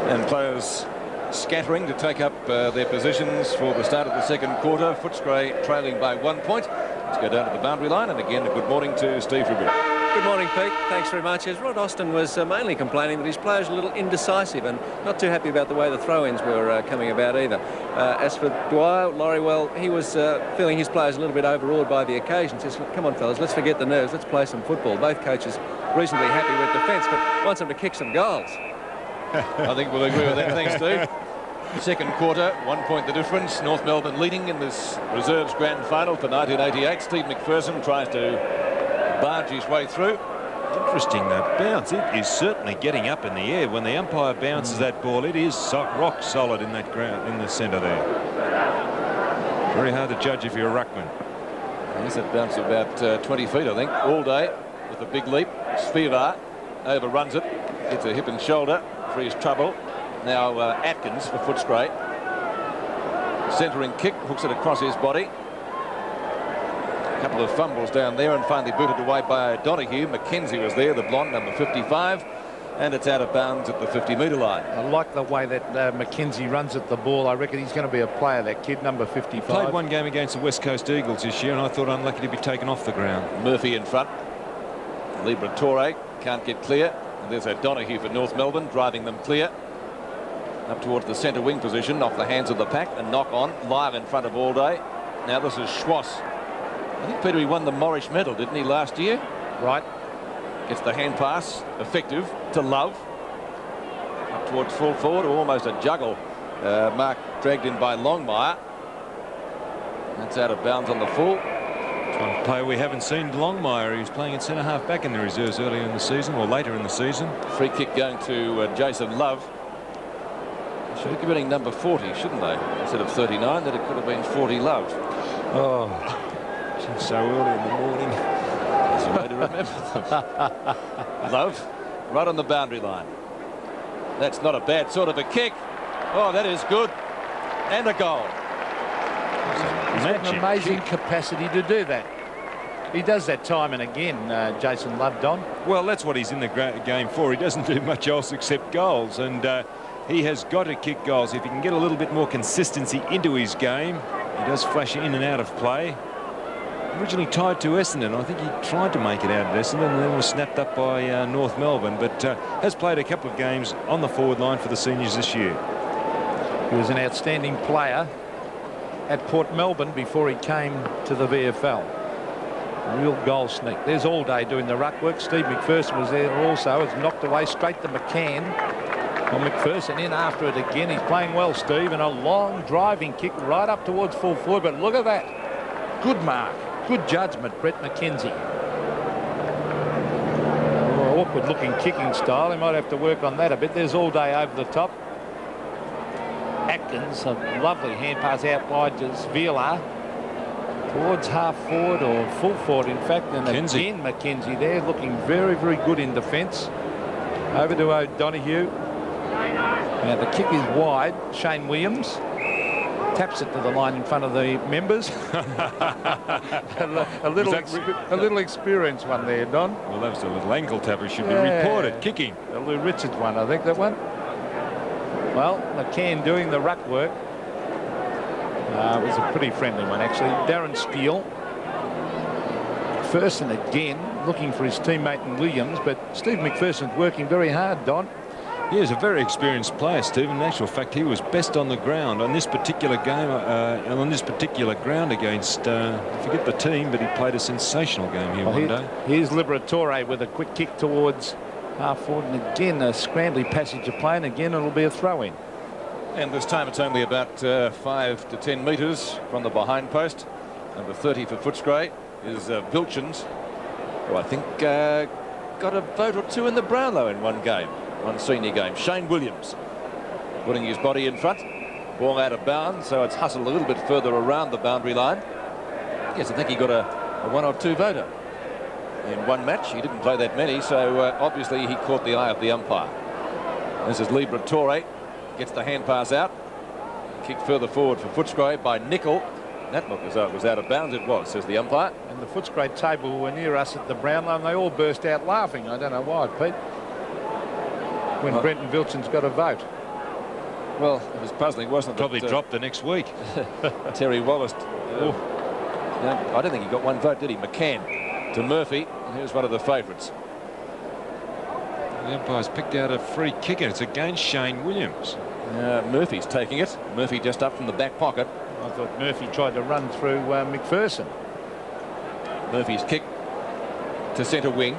And players scattering to take up their positions for the start of the second quarter. Footscray trailing by 1 point. Let's go down to the boundary line, and again, a good morning to Steve Ribble.
Good morning, Pete. Thanks very much. As Rod Austin was mainly complaining that his players were a little indecisive and not too happy about the way the throw-ins were coming about either. As for Dwyer, Laurie, well, he was feeling his players a little bit overawed by the occasion. Says, come on, fellas, let's forget the nerves. Let's play some football. Both coaches reasonably happy with defence, but wants them to kick some goals.
I think we'll agree with that. Thanks, Steve. Second quarter, 1 point the difference. North Melbourne leading in this Reserves Grand Final for 1988. Steve McPherson tries to barge his way through.
Interesting, that bounce. It is certainly getting up in the air. When the umpire bounces that ball, it is rock solid in that ground, in the centre there. Very hard to judge if you're a ruckman.
Yes, it bounced about 20 feet, I think, all day with a big leap. Spivak overruns it, gets a hip and shoulder for his trouble. Now Atkins for Footscray. Centering kick, hooks it across his body. A couple of fumbles down there and finally booted away by O'Donoghue. Mackenzie was there, the blonde, number 55. And it's out of bounds at the 50-metre line.
I like the way that Mackenzie runs at the ball. I reckon he's going to be a player, that kid, number 55.
Played one game against the West Coast Eagles this year, and I thought unlucky to be taken off the ground.
Murphy in front. Liberatore can't get clear. And there's O'Donoghue for North Melbourne, driving them clear. Up towards the centre wing position, off the hands of the pack, and knock on. Live in front of all day. Now this is Schwass. I think, Peter, he won the Morrish medal, didn't he, last year?
Right.
Gets the hand pass, effective, to Love. Up towards full forward, almost a juggle. Mark dragged in by Longmire. That's out of bounds on the full.
Trying to play we haven't seen Longmire. He was playing at centre-half back in the reserves earlier in the season, or later in the season.
Free kick going to Jason Love. Should have given him number 40, shouldn't they? Instead of 39, that it could have been 40 Love.
Oh, so early in the morning.
That's a way to remember them. Love, right on the boundary line. That's not a bad sort of a kick. Oh, that is good. And a goal.
He's got an amazing capacity to do that. He does that time and again, Jason Love, Don.
Well, that's what he's in the game for. He doesn't do much else except goals, and he has got to kick goals. If he can get a little bit more consistency into his game, he does flash in and out of play. Originally tied to Essendon. I think he tried to make it out at Essendon and then was snapped up by North Melbourne, but has played a couple of games on the forward line for the seniors this year.
He was an outstanding player at Port Melbourne before he came to the VFL. Real goal sneak. There's all day doing the ruck work. Steve McPherson was there also. It's knocked away straight to McCann. Well, McPherson in after it again. He's playing well, Steve, and a long driving kick right up towards full forward. But look at that. Good mark. Good judgment, Brett McKenzie. Oh, awkward looking kicking style. He might have to work on that a bit. There's all day over the top. Atkins, a lovely hand pass out wide to Vila. Towards half forward or full forward, in fact. And again, McKenzie there looking very, very good in defence. Over to O'Donoghue. Now the kick is wide. Shane Williams taps it to the line in front of the members. a little experienced one there, Don.
Well, that was a little ankle tapper. Should be reported. Kicking.
The Lou Richards one, I think, that one. Well, McCann doing the ruck work. It was a pretty friendly one, actually. Darren Steele. McPherson again looking for his teammate in Williams, but Steve McPherson's working very hard, Don.
He is a very experienced player, Steve. In actual fact, he was best on the ground on this particular game and on this particular ground against, I forget the team, but he played a sensational game here one day.
Here's Liberatore with a quick kick towards half forward, and again a scrambly passage of play, and again it'll be a throw-in.
And this time it's only about 5 to 10 metres from the behind post. Number 30 for Footscray is Vilchens, who I think got a vote or two in the Brownlow in one game. One senior game. Shane Williams putting his body in front. Ball out of bounds, so it's hustled a little bit further around the boundary line. Yes, I think he got a 1 or 2 voter in one match. He didn't play that many, so obviously he caught the eye of the umpire. This is Liberatore. Gets the hand pass out. Kicked further forward for Footscray by Nickel. That looked as though it was out of bounds. It was, says the umpire.
And the Footscray table were near us at the Brownlow, and they all burst out laughing. I don't know why, Pete. When Brenton Vilchens got a vote.
Well, it was puzzling, wasn't it?
Probably dropped the next week.
Terry Wallace I don't think he got one vote, did he? McCann to Murphy. And here's one of the favourites.
The umpire's picked out a free kick, and it's against Shane Williams.
Murphy's taking it. Murphy just up from the back pocket.
I thought Murphy tried to run through McPherson.
Murphy's kick to centre wing.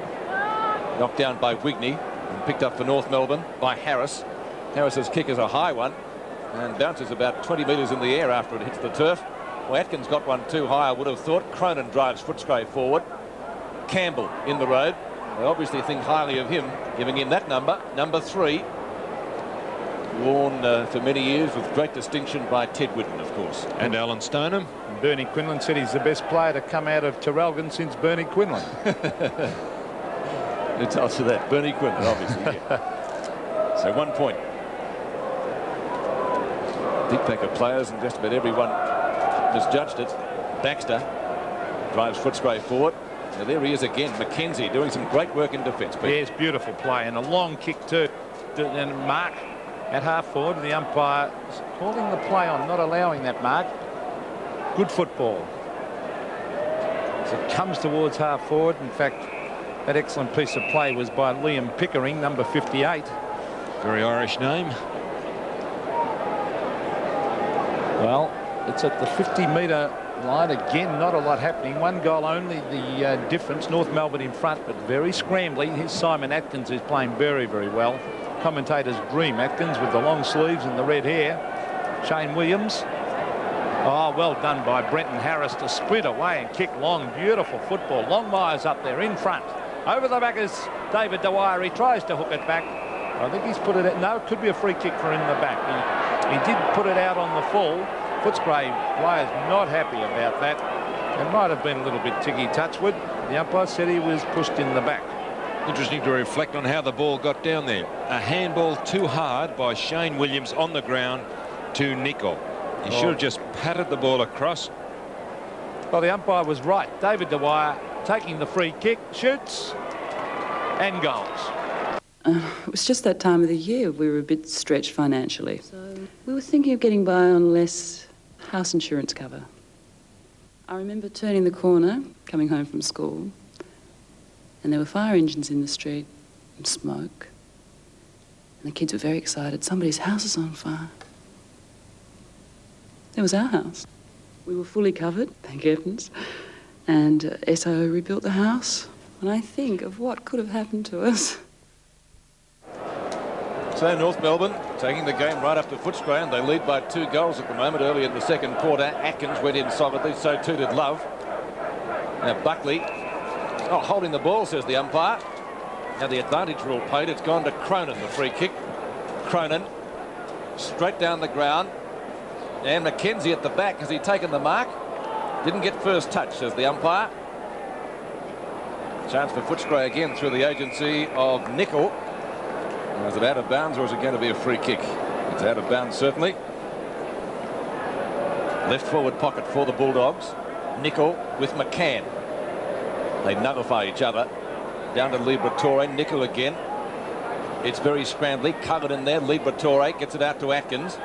Knocked down by Wigney and picked up for North Melbourne by Harris. Harris's kick is a high one and bounces about 20 metres in the air after it hits the turf. Well, Atkins got one too high, I would have thought. Cronin drives Footscray forward. Campbell in the road. They obviously think highly of him, giving him that number, number 3. Worn for many years with great distinction by Ted Whitten, of course.
And Alan Stoneham.
Bernie Quinlan said he's the best player to come out of Traralgon since Bernie Quinlan.
Who tells you that? Bernie Quinlan, obviously. Yeah. So 1 point. Deep pack of players, and just about everyone misjudged it. Baxter drives Footscray forward. Now there he is again. Mackenzie doing some great work in defence.
Yes, beautiful play and a long kick too. And mark at half forward. The umpire is calling the play on, not allowing that mark. Good football. As it comes towards half forward. In fact, that excellent piece of play was by Liam Pickering, number 58.
Very Irish name.
Well, it's at the 50-metre line again. Not a lot happening. 1 goal only the difference. North Melbourne in front, but very scrambly. Here's Simon Atkins, who's playing very, very well. Commentators dream Atkins with the long sleeves and the red hair. Shane Williams. Oh, well done by Brenton Harris to sprint away and kick long. Beautiful football. Longmire's up there in front. Over the back is David Dwyer. He tries to hook it back. I think he's put it out. No, it could be a free kick for in the back. He did put it out on the full. Footscray players not happy about that. It might have been a little bit ticky touchwood. The umpire said he was pushed in the back.
Interesting to reflect on how the ball got down there. A handball too hard by Shane Williams on the ground to Nichol. He should have just patted the ball across.
Well, the umpire was right. David Dwyer taking the free kick, shoots and goals.
It was just that time of the year. We were a bit stretched financially. So we were thinking of getting by on less house insurance cover. I remember turning the corner, coming home from school, and there were fire engines in the street and smoke. And the kids were very excited. Somebody's house is on fire. It was our house. We were fully covered, thank heavens, and SO rebuilt the house. When I think of what could have happened to us.
So North Melbourne taking the game right up to Footscray, and they lead by 2 goals at the moment. Early in the second quarter, Atkins went in solidly, so too did Love. Now Buckley, holding the ball, says the umpire. Now the advantage rule played. It's gone to Cronin, the free kick. Cronin straight down the ground. And Mackenzie at the back. Has he taken the mark? Didn't get first touch, says the umpire. Chance for Footscray again through the agency of Nichol. Is it out of bounds, or is it going to be a free kick? It's out of bounds, certainly. Left forward pocket for the Bulldogs. Nichol with McCann. They nullify each other. Down to Liberatore. Nichol again. It's very scrambly. Covered in there. Liberatore gets it out to Atkins.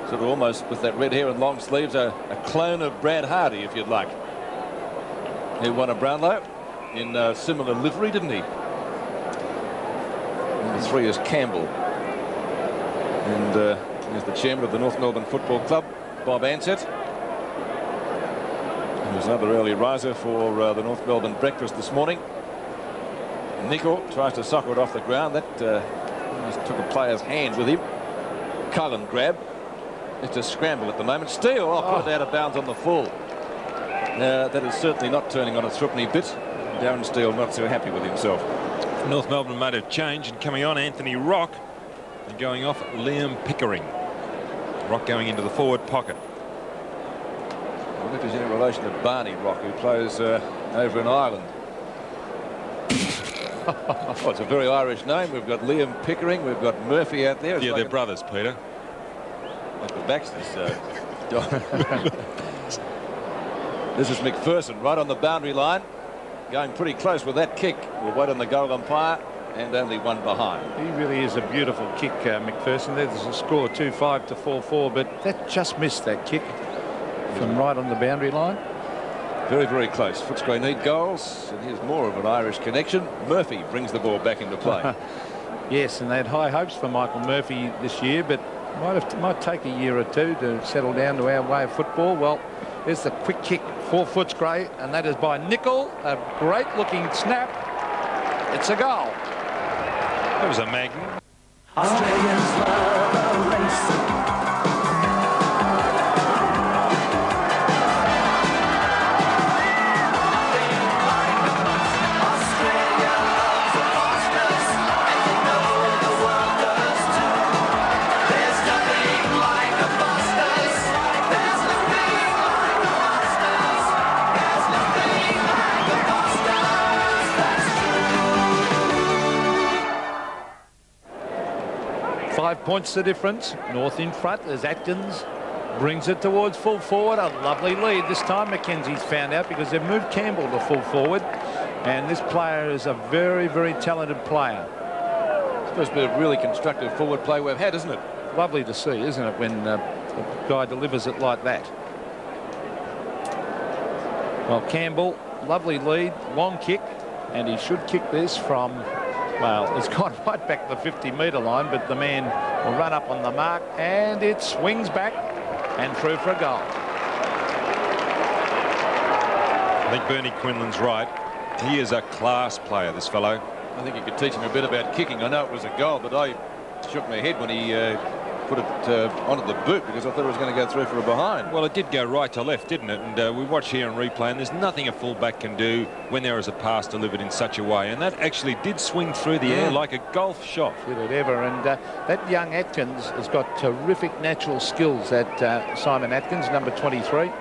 Sort of almost with that red hair and long sleeves, a clone of Brad Hardy, if you'd like. He won a Brownlow in similar livery, didn't he? Number 3 is Campbell. And here's the chairman of the North Melbourne Football Club, Bob Ansett. There's another early riser for the North Melbourne breakfast this morning. Nichol tries to soccer it off the ground. That almost took a player's hand with him. Cullen grab. It's a scramble at the moment. Steele, put it out of bounds on the full. That is certainly not turning on a threepenny bit. Darren Steele not so happy with himself.
North Melbourne made a change, and coming on Anthony Rock, and going off Liam Pickering. Rock going into the forward pocket.
I wonder if he's in relation to Barney Rock, who plays over in Ireland. It's a very Irish name. We've got Liam Pickering, we've got Murphy out there.
Yeah, they're brothers, Peter.
Like the Baxters. This is McPherson right on the boundary line. Going pretty close with that kick. We'll wait on the goal umpire, and only one behind.
He really is a beautiful kick, McPherson. There's a score 2-5 to 4-4, but that just missed that kick from right on the boundary line.
Very, very close. Footscray need goals, and here's more of an Irish connection. Murphy brings the ball back into play.
Yes, and they had high hopes for Michael Murphy this year, but might take a year or two to settle down to our way of football. Well, there's the quick kick for Footscray, and that is by Nicol. A great-looking snap. It's a goal.
That was a magnet.
Australians love a race.
Points the difference. North in front as Atkins brings it towards full forward. A lovely lead. This time Mackenzie's found out because they've moved Campbell to full forward, and this player is a very, very talented player.
First bit of really constructive forward play we've had, isn't it?
Lovely to see, isn't it, when the guy delivers it like that. Well, Campbell, lovely lead, long kick, and he should kick this from, well, it's gone right back to the 50-metre line, but the man will run up on the mark, and it swings back and through for a goal.
I think Bernie Quinlan's right. He is a class player, this fellow.
I think you could teach him a bit about kicking. I know it was a goal, but I shook my head when he put it onto the boot because I thought it was going to go through for a behind.
Well, it did go right to left, didn't it? And we watch here on replay, and there's nothing a fullback can do when there is a pass delivered in such a way. And that actually did swing through the air like a golf shot.
Did it ever. And that young Atkins has got terrific natural skills, that Simon Atkins, number 23.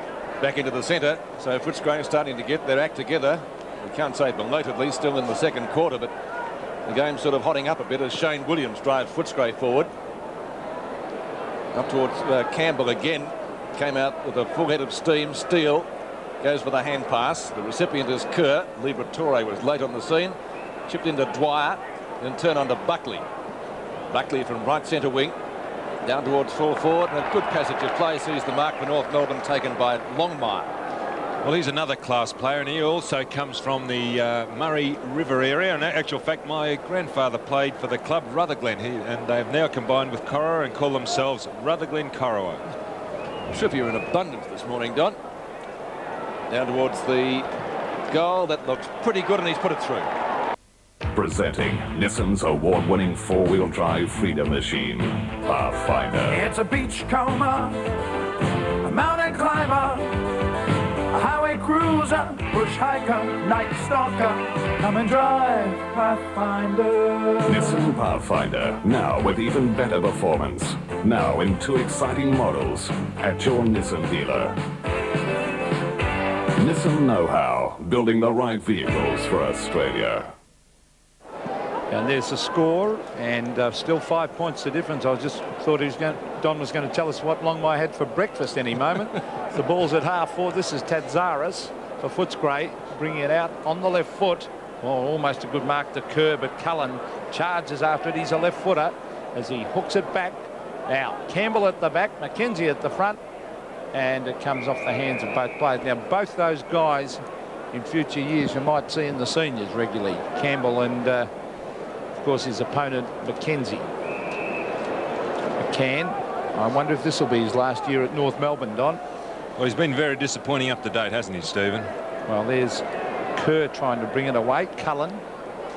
Back into the centre, so Footscray is starting to get their act together. We can't say belatedly, still in the second quarter, but the game's sort of hotting up a bit as Shane Williams drives Footscray forward. Up towards Campbell again. Came out with a full head of steam. Steele goes for the hand pass. The recipient is Kerr. Liberatore was late on the scene. Chipped into Dwyer. Then turn on to Buckley. Buckley from right centre wing. Down towards full forward. And a good passage of play sees the mark for North Melbourne taken by Longmire.
Well, he's another class player, and he also comes from the Murray River area. And in actual fact, my grandfather played for the club Rutherglen, and they have now combined with Corowa and call themselves Rutherglen Corowa.
Trivia in abundance this morning, Don. Down towards the goal. That looks pretty good, and he's put it through.
Presenting Nissan's award-winning four-wheel drive freedom machine, Pathfinder.
It's a beachcomber, a mountain climber, a highway cruiser, bush hiker, night stalker. Come and drive Pathfinder.
Nissan Pathfinder, now with even better performance. Now in 2 exciting models at your Nissan dealer. Nissan know-how, building the right vehicles for Australia.
And there's the score, and still 5 points the difference. I just thought Don was going to tell us what Longmire had for breakfast any moment. The ball's at half-forward. This is Tadzaris for Footscray, bringing it out on the left foot. Oh, almost a good mark to Kerr, but Cullen charges after it. He's a left footer as he hooks it back. Now, Campbell at the back, Mackenzie at the front, and it comes off the hands of both players. Now, both those guys in future years you might see in the seniors regularly, Campbell and of course his opponent Mackenzie. McCann, I wonder if this will be his last year at North Melbourne, Don.
Well, he's been very disappointing up to date, hasn't he, Stephen?
Well, there's Kerr trying to bring it away. Cullen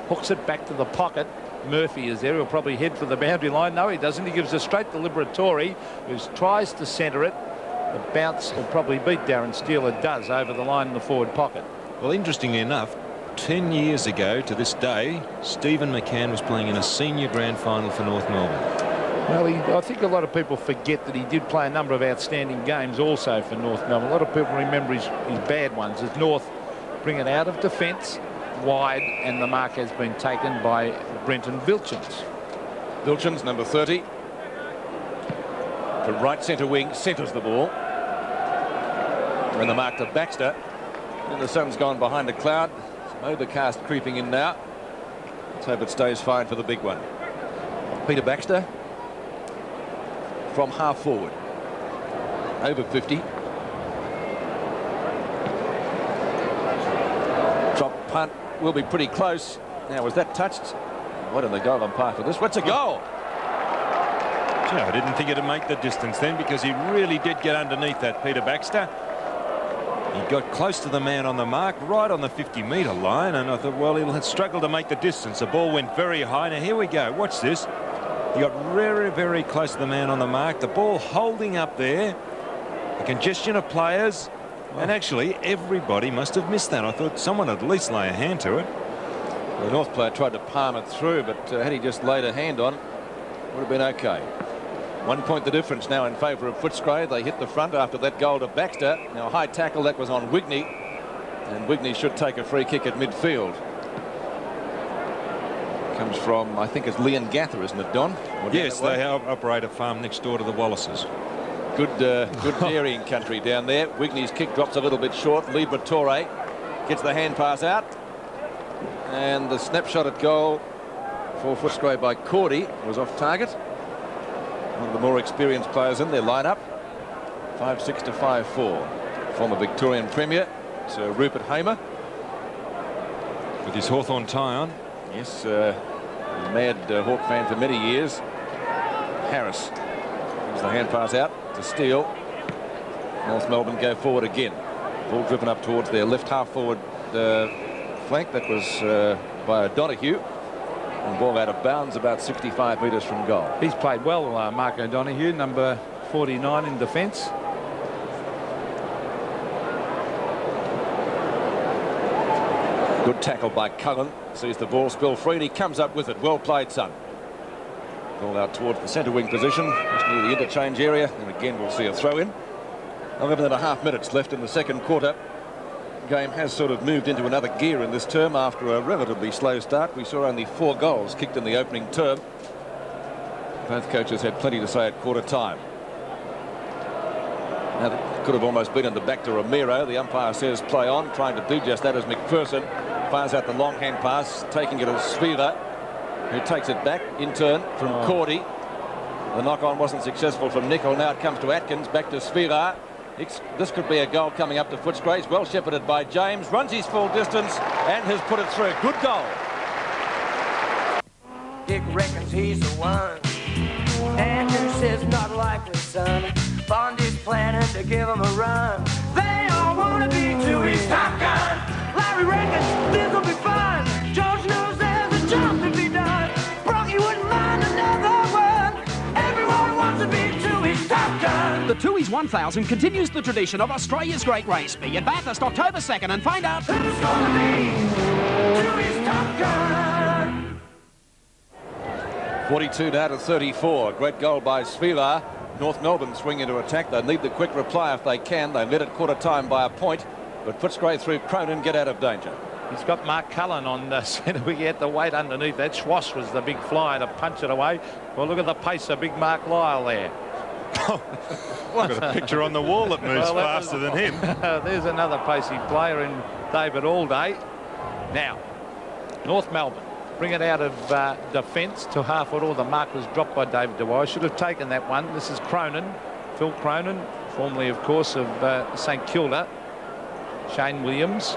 hooks it back to the pocket. Murphy is there. He'll probably head for the boundary line. No, he doesn't. He gives it straight to Liberatore, who tries to centre it. The bounce will probably beat Darren Steele. It does over the line in the forward pocket.
Well, interestingly enough, 10 years ago to this day, Stephen McCann was playing in a senior grand final for North Melbourne.
Well, I think a lot of people forget that he did play a number of outstanding games also for North Melbourne. A lot of people remember his bad ones as North bring it out of defence wide, and the mark has been taken by Brenton Vilchins.
Vilchins, number 30. From right centre wing, centres the ball. And the mark to Baxter. And the sun's gone behind a cloud. Overcast creeping in now. Let's hope it stays fine for the big one. Peter Baxter from half forward. Over 50. punt will be pretty close. Now, was that touched? What in the goal umpire for this? What's a goal?
Gee, I didn't think it'd make the distance then, because he really did get underneath that, Peter Baxter. He got close to the man on the mark, right on the 50-metre line, and I thought, well, he'll struggle to make the distance. The ball went very high. Now, here we go. Watch this. He got very, very close to the man on the mark. The ball holding up there. The congestion of players. And actually, everybody must have missed that. I thought someone would at least lay a hand to it.
The North player tried to palm it through, but had he just laid a hand on it, would have been okay. 1 point the difference now in favour of Footscray. They hit the front after that goal to Baxter. Now, high tackle, that was on Wigney. And Wigney should take a free kick at midfield. Comes from, I think it's Leon Gather, isn't it, Don?
Yes, they operate a farm next door to the Wallaces.
Good dairying country down there. Wigney's kick drops a little bit short. Liberatore gets the hand pass out. And the snapshot at goal for Footscray by Cordy was off target. One of the more experienced players in their lineup. 5-6 to 5-4. Former Victorian Premier, Sir Rupert Hamer.
With his Hawthorn tie on.
Yes, mad Hawk fan for many years. Harris gives the hand pass out to Steele. North Melbourne go forward again. Ball driven up towards their left half forward flank. That was by O'Donoghue. And ball out of bounds about 65 metres from goal.
He's played well, Mark O'Donoghue, number 49 in defence.
Good tackle by Cullen. Sees the ball spill free and he comes up with it. Well played, son. Ball out towards the centre wing position, just near the interchange area. And again, we'll see a throw in. 11.5 minutes left in the second quarter. Game has sort of moved into another gear in this term after a relatively slow start. We saw only 4 goals kicked in the opening term. Both coaches had plenty to say at quarter time. Now, that could have almost been in the back to Ramiro. The umpire says play on, trying to do just that as McPherson fires out the long hand pass, taking it as Svila, who takes it back in turn from Cordy. The knock-on wasn't successful from Nicol. Now it comes to Atkins, back to Svila. This could be a goal coming up to Footscray. It's well shepherded by James, runs his full distance and has put it through. Good goal.
Dick reckons he's the one. Andrew says not likely, son. Bond is planning to give him a run. They all want to be Dewey's top gun. Larry reckons this will be fun. George knows there's a job to be done. Brocky wouldn't mind another one. Everyone wants to be Dewey's top gun.
The Tooheys 1000 continues the tradition of Australia's great race. Be at Bathurst October 2nd and find out
who's going to be Dewey's top gun.
42 now to 34. Great goal by Svila. North Melbourne swing into attack. They need the quick reply if they can. They led at quarter time by a point. But Footscray through Cronin get out of danger.
He's got Mark Cullen on centre wing. He had to wait underneath that. Schwass was the big flyer to punch it away. Well, look at the pace of big Mark Lyle there.
Got a picture on the wall that moves faster than him.
There's another pacey player in David Allday. Now, North Melbourne bring it out of defence to half-foot. The mark was dropped by David Dwyer. Should have taken that one. This is Cronin, Phil Cronin, formerly, of course, of St Kilda. Shane Williams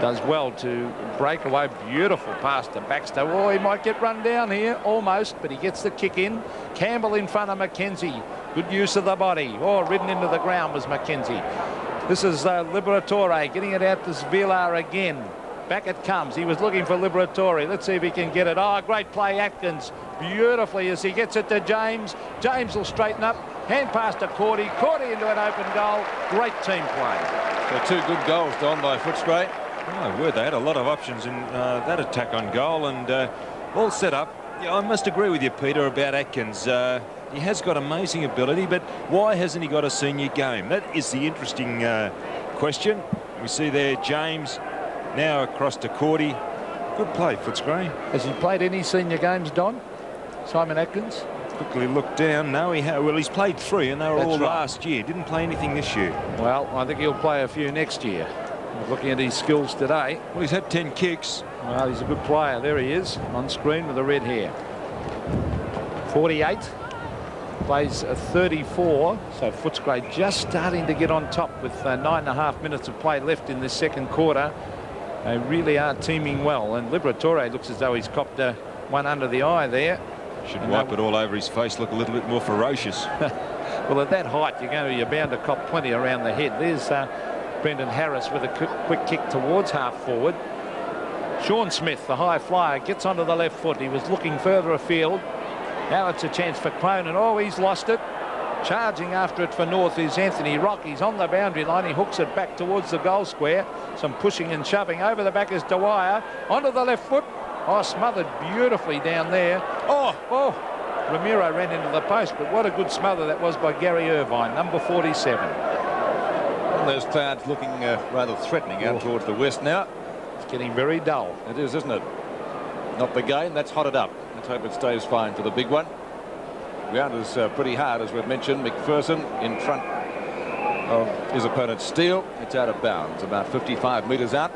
does well to break away. Beautiful pass to Baxter. Oh, he might get run down here, almost, but he gets the kick in. Campbell in front of Mackenzie. Good use of the body. Oh, ridden into the ground was Mackenzie. This is Liberatore getting it out to Villar again. Back it comes. He was looking for Liberatore. Let's see if he can get it. Oh, great play, Atkins. Beautifully as he gets it to James. James will straighten up. Hand pass to Cordy. Cordy into an open goal. Great team play.
So 2 good goals done by Footscray.
Oh, word, they had a lot of options in that attack on goal and all set up. Yeah, I must agree with you, Peter, about Atkins. He has got amazing ability, but why hasn't he got a senior game? That is the interesting question. We see there James now across to Cordy. Good play, Footscray.
Has he played any senior games, Don? Simon Atkins?
Quickly look down. No, well, he's played 3 and they were all last year. Didn't play anything this year.
Well, I think he'll play a few next year. Looking at his skills today.
Well, he's had 10 kicks.
Well, he's a good player. There he is on screen with the red hair. 48. Plays 34. So Footscray just starting to get on top with 9.5 minutes of play left in this second quarter. They really are teaming well, and Liberatore looks as though he's copped one under the eye there.
Should wipe it all over his face, look a little bit more ferocious.
Well, at that height, you're bound to cop plenty around the head. There's Brendan Harris with a quick kick towards half forward. Sean Smith, the high flyer, gets onto the left foot. He was looking further afield. Now it's a chance for Cronin. Oh, he's lost it. Charging after it for North is Anthony Rock. He's on the boundary line. He hooks it back towards the goal square. Some pushing and shoving. Over the back is Dwyer. Onto the left foot. Oh, smothered beautifully down there. Oh, Ramiro ran into the post, but what a good smother that was by Gary Irvine, number 47.
And those clouds looking rather threatening out towards the west now.
It's getting very dull.
It is, isn't it? Not the game. That's hotted up. Let's hope it stays fine for the big one. Ground is pretty hard, as we've mentioned. McPherson in front of his opponent's Steele. It's out of bounds, about 55 metres out.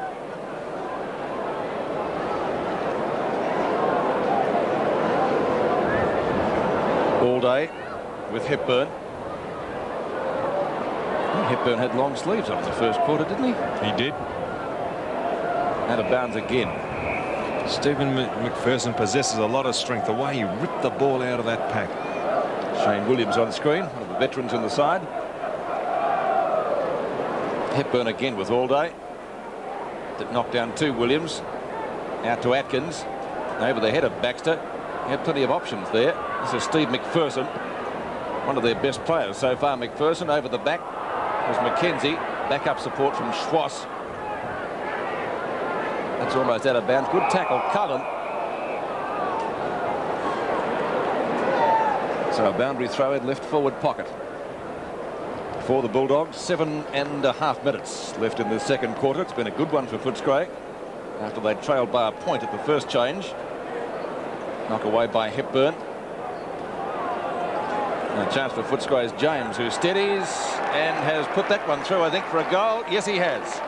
All day with Hepburn. Hepburn had long sleeves on in the first quarter, didn't he?
He did.
Out of bounds again.
Stephen McPherson possesses a lot of strength. The way he ripped the ball out of that pack.
Shane Williams on screen, one of the veterans on the side. Hepburn again with All Day. That knocked down to Williams. Out to Atkins. Over the head of Baxter. He had plenty of options there. This is Steve McPherson, one of their best players so far. McPherson over the back was McKenzie. Backup support from Schwass. That's almost out of bounds. Good tackle, Cullen. So a boundary throw in left forward pocket for the Bulldogs. 7.5 minutes left in the second quarter. It's been a good one for Footscray after they trailed by a point at the first change. Knock away by Hepburn. And a chance for Footscray's James, who steadies and has put that one through, I think, for a goal. Yes, he has.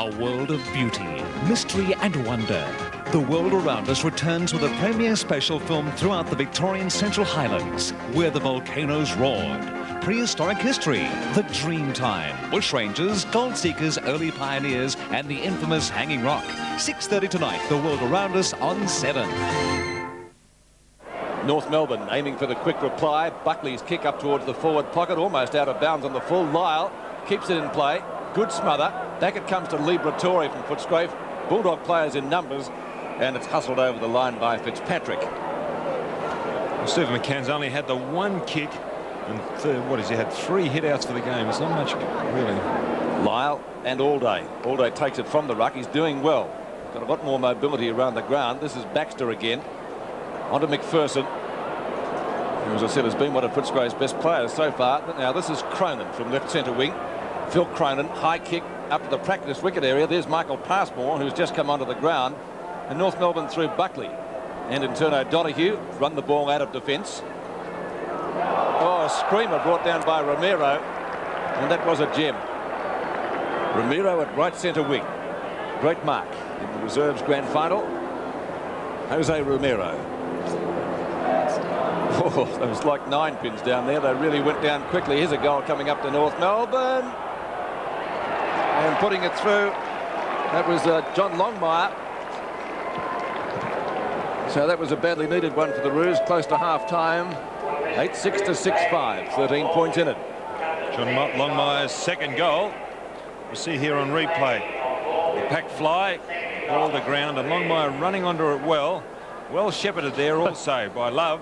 A world of beauty, mystery and wonder. The world around us returns with a premiere special film throughout the Victorian Central Highlands, where the volcanoes roared. Prehistoric history, the dream time, bushrangers, gold seekers, early pioneers, and the infamous Hanging Rock. 6:30 tonight, the world around us on 7.
North Melbourne aiming for the quick reply. Buckley's kick up towards the forward pocket, almost out of bounds on the full. Lyle keeps it in play. Good smother. Back it comes to Liberatore from Footscray. Bulldog players in numbers, and it's hustled over the line by Fitzpatrick.
Well, Stephen McCann's only had the one kick. And what has he had? 3 hit-outs for the game. It's not much, really.
Lyle and All Day. All Day takes it from the ruck. He's doing well. Got a lot more mobility around the ground. This is Baxter again. Onto McPherson, who, as I said, has been one of Footscray's best players so far. But now this is Cronin from left centre wing. Phil Cronin, high kick up to the practice wicket area. There's Michael Passmore, who's just come onto the ground. And North Melbourne through Buckley. And in turn, O'Donoghue run the ball out of defence. Oh, a screamer brought down by Ramiro, and that was a gem. Ramiro at right centre wing. Great mark in the Reserves Grand Final. Jose Ramiro. Oh, there was like 9 pins down there. They really went down quickly. Here's a goal coming up to North Melbourne. And putting it through, that was John Longmire. So that was a badly needed one for the Roos, close to half-time. 8-6 to 6-5, 13 points in it.
John Longmire's second goal. We see here on replay. The pack fly, all the ground, and Longmire running onto it well. Well shepherded there also by Love.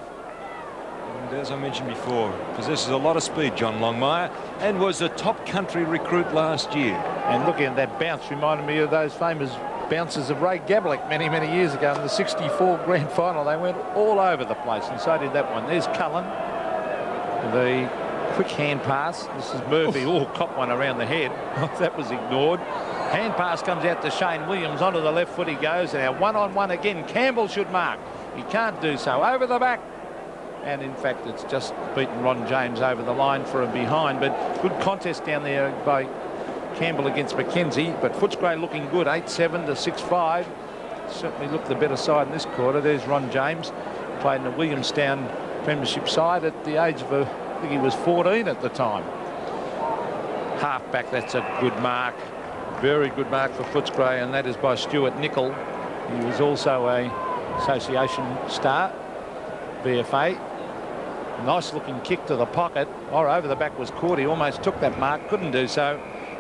And as I mentioned before, possesses a lot of speed, John Longmire, and was a top country recruit last year.
And looking at that bounce reminded me of those famous bounces of Ray Gabelick many years ago in the 64 Grand Final. They went all over the place, and so did that one. There's Cullen, the quick hand pass. This is Murphy. Oh, caught one around the head. That was ignored. Hand pass comes out to Shane Williams. Onto the left foot he goes. And now one-on-one again. Campbell should mark. He can't do so. Over the back. And in fact, it's just beaten Ron James over the line for a behind. But good contest down there by Campbell against McKenzie, but Footscray looking good. 8-7 to 6-5. Certainly looked the better side in this quarter. There's Ron James. Played in the Williamstown Premiership side at the age of, I think he was 14 at the time. Half-back, that's a good mark. Very good mark for Footscray, and that is by Stuart Nicol. He was also a association star, VFA. Nice looking kick to the pocket. Or over the back was Cordy. Almost took that mark, couldn't do so.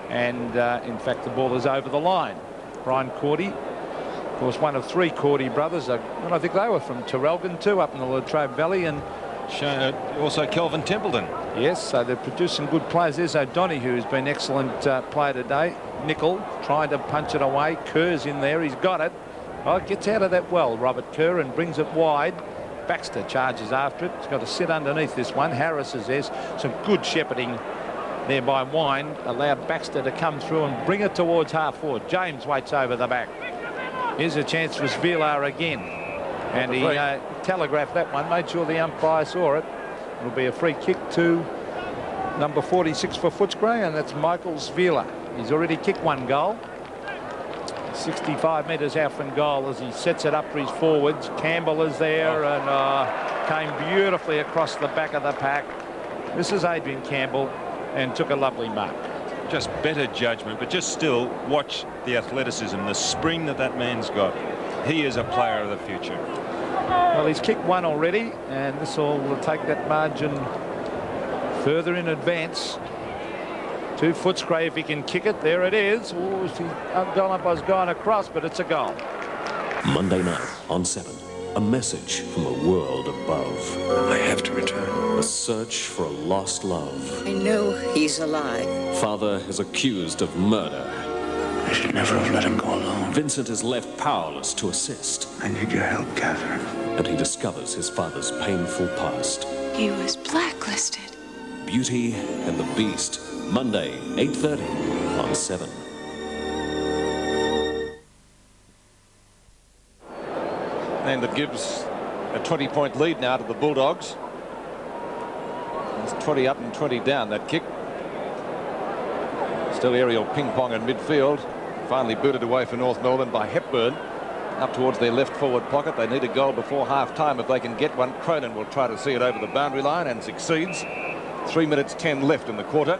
And in fact, the ball is over the line. Brian Cordy, of course, one of 3 Cordy brothers. And I think they were from Terrelgan too, up in the Latrobe Valley. And
also Kelvin Templeton.
Yes, so they've produced some good players. There's O'Donoghue, who's been excellent player today. Nicol trying to punch it away. Kerr's in there. He's got it. Oh, gets out of that well, Robert Kerr, and brings it wide. Baxter charges after it. He's got to sit underneath this one. Harris is there. Some good shepherding there by Wine. Allowed Baxter to come through and bring it towards half forward. James waits over the back. Here's a chance for Svilar again. And he telegraphed that one, made sure the umpire saw it. It'll be a free kick to number 46 for Footscray, and that's Michael Svilar. He's already kicked 1 goal. 65 metres out from goal as he sets it up for his forwards. Campbell is there and came beautifully across the back of the pack. This is Adrian Campbell and took a lovely mark.
Just better judgment, but just still watch the athleticism, the spring that man's got. He is a player of the future.
Well, he's kicked 1 already, and this will take that margin further in advance to Footscray if he can kick it. There it is. Oh, Donop's gone across, but it's a goal.
Monday night on 7. A message from a world above.
I have to return.
A search for a lost love.
I know he's alive.
Father is accused of murder.
I should never have let him go alone.
Vincent is left powerless to assist.
I need your help, Catherine.
And he discovers his father's painful past.
He was blacklisted.
Beauty and the Beast. Monday, 8:30 on 7.
And it gives a 20-point lead now to the Bulldogs. It's 20 up and 20 down, that kick. Still aerial ping-pong in midfield. Finally booted away for North Melbourne by Hepburn. Up towards their left forward pocket. They need a goal before half-time if they can get one. Cronin will try to see it over the boundary line and succeeds. 3 minutes 10 left in the quarter.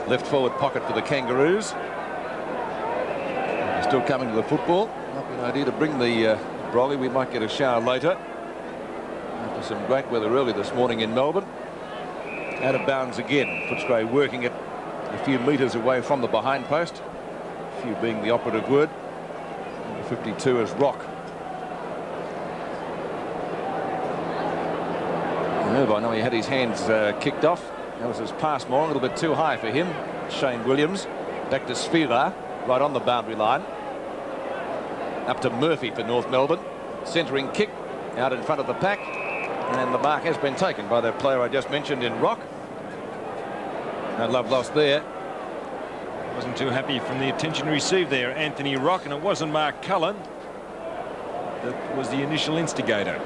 Left forward pocket for the Kangaroos. They're still coming to the football. Might be an idea to bring the brolly. We might get a shower later. After some great weather early this morning in Melbourne. Out of bounds again. Footscray working it a few metres away from the behind post. A few being the operative word. Number 52 is Rock. I know he had his hands kicked off. That was his pass more, a little bit too high for him. Shane Williams. Back to Svilar, right on the boundary line. Up to Murphy for North Melbourne. Centering kick out in front of the pack. And the mark has been taken by the player I just mentioned in Rock. No love lost there.
Wasn't too happy from the attention received there, Anthony Rock, and it wasn't Mark Cullen that was the initial instigator.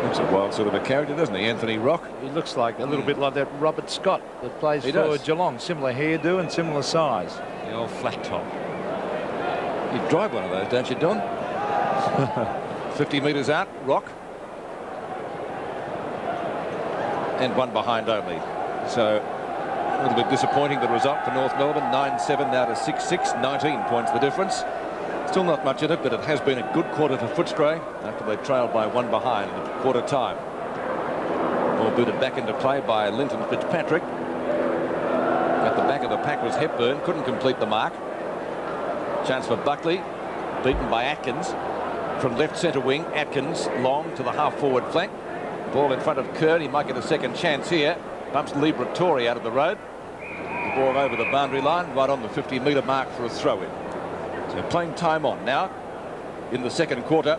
Looks a wild sort of a character, doesn't he, Anthony Rock?
He looks like a little bit like that Robert Scott that plays for Geelong. Similar hairdo and similar size.
The old flat top.
You'd drive one of those, don't you, Don? 50 metres out, Rock. And one behind only. So a little bit disappointing, the result for North Melbourne. 9-7 now to 6-6. 19 points the difference. Still not much in it, but it has been a good quarter for Footscray after they trailed by 1 behind at quarter time. Ball booted back into play by Linton Fitzpatrick. At the back of the pack was Hepburn, couldn't complete the mark. Chance for Buckley, beaten by Atkins. From left centre wing, Atkins long to the half-forward flank. Ball in front of Kern, he might get a second chance here. Bumps Liberatori out of the road. The ball over the boundary line, right on the 50-metre mark for a throw-in. So playing time on now in the second quarter.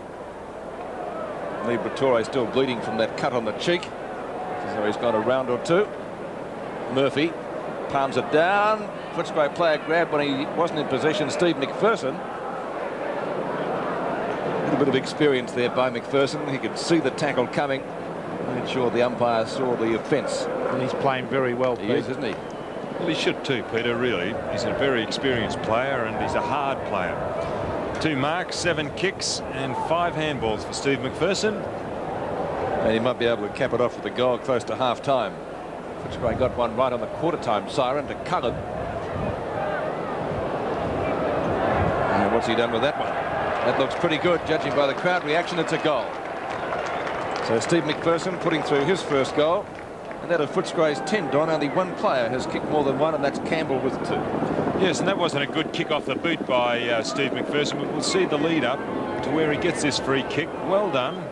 Liberatori still bleeding from that cut on the cheek. So he's got a round or two. Murphy palms it down. Footscray player grabbed when he wasn't in possession. Steve McPherson. A little bit of experience there by McPherson. He could see the tackle coming. Made sure the umpire saw the offence.
And he's playing very well,
He
Pete.
is, isn't he?
Well, he should too, Peter, really. He's a very experienced player and he's a hard player. 2 marks, 7 kicks and 5 handballs for Steve McPherson.
And he might be able to cap it off with a goal close to half-time. Footscray got one right on the quarter-time siren to Cullen. And what's he done with that one? That looks pretty good, judging by the crowd reaction. It's a goal. So Steve McPherson putting through his first goal. And that of Footscray's 10, Don. Only one player has kicked more than one, and that's Campbell with 2.
Yes, and that wasn't a good kick off the boot by Steve McPherson, but we'll see the lead up to where he gets this free kick. Well done.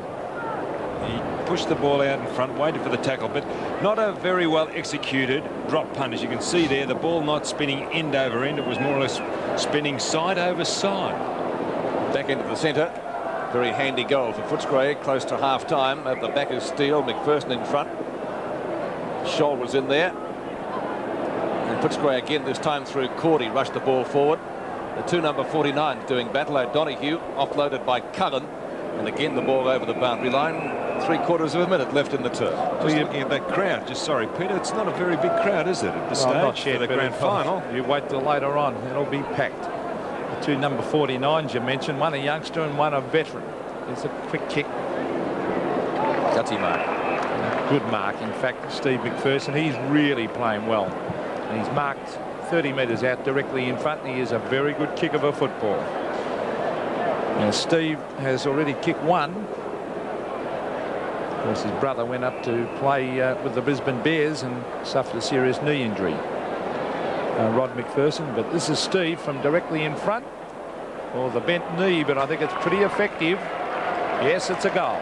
He pushed the ball out in front, waited for the tackle, but not a very well executed drop punt. As you can see there, the ball not spinning end over end. It was more or less spinning side over side.
Back into the centre. Very handy goal for Footscray, close to half-time. At the back is Steele, McPherson in front. Scholl was in there. And Footscray again, this time through Cordy, rushed the ball forward. The 2 number 49 doing battle. O'Donoghue offloaded by Cullen. And again the ball over the boundary line. 3/4 of a minute left in the term.
Just looking at that crowd, just sorry, Peter, it's not a very big crowd, is it, at the stage
not yet,
for the grand final?
You wait till later on, it'll be packed. The 2 number 49s you mentioned, one a youngster and one a veteran. It's a quick kick.
Gutsy mark.
Good mark. In fact, Steve McPherson, he's really playing well. And he's marked 30 metres out directly in front. And he is a very good kick of a football. And Steve has already kicked one. Of course, his brother went up to play with the Brisbane Bears and suffered a serious knee injury. Rod McPherson, but this is Steve from directly in front. Or the bent knee, but I think it's pretty effective. Yes, it's a goal.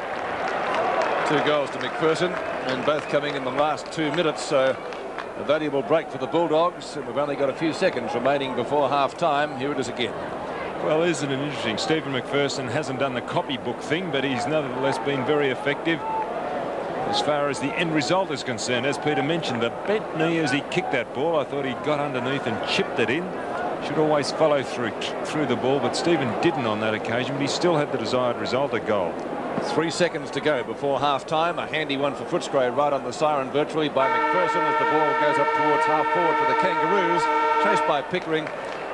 2 goals to McPherson, and both coming in the last 2 minutes. So a valuable break for the Bulldogs. And we've only got a few seconds remaining before half-time. Here it is again.
Well, isn't it interesting? Stephen McPherson hasn't done the copybook thing, but he's nevertheless been very effective as far as the end result is concerned. As Peter mentioned, the bent knee as he kicked that ball, I thought he got underneath and chipped it in. Should always follow through the ball, but Stephen didn't on that occasion, but he still had the desired result, a goal.
3 seconds to go before half-time. A handy one for Footscray right on the siren virtually by McPherson as the ball goes up towards half-forward for the Kangaroos, chased by Pickering.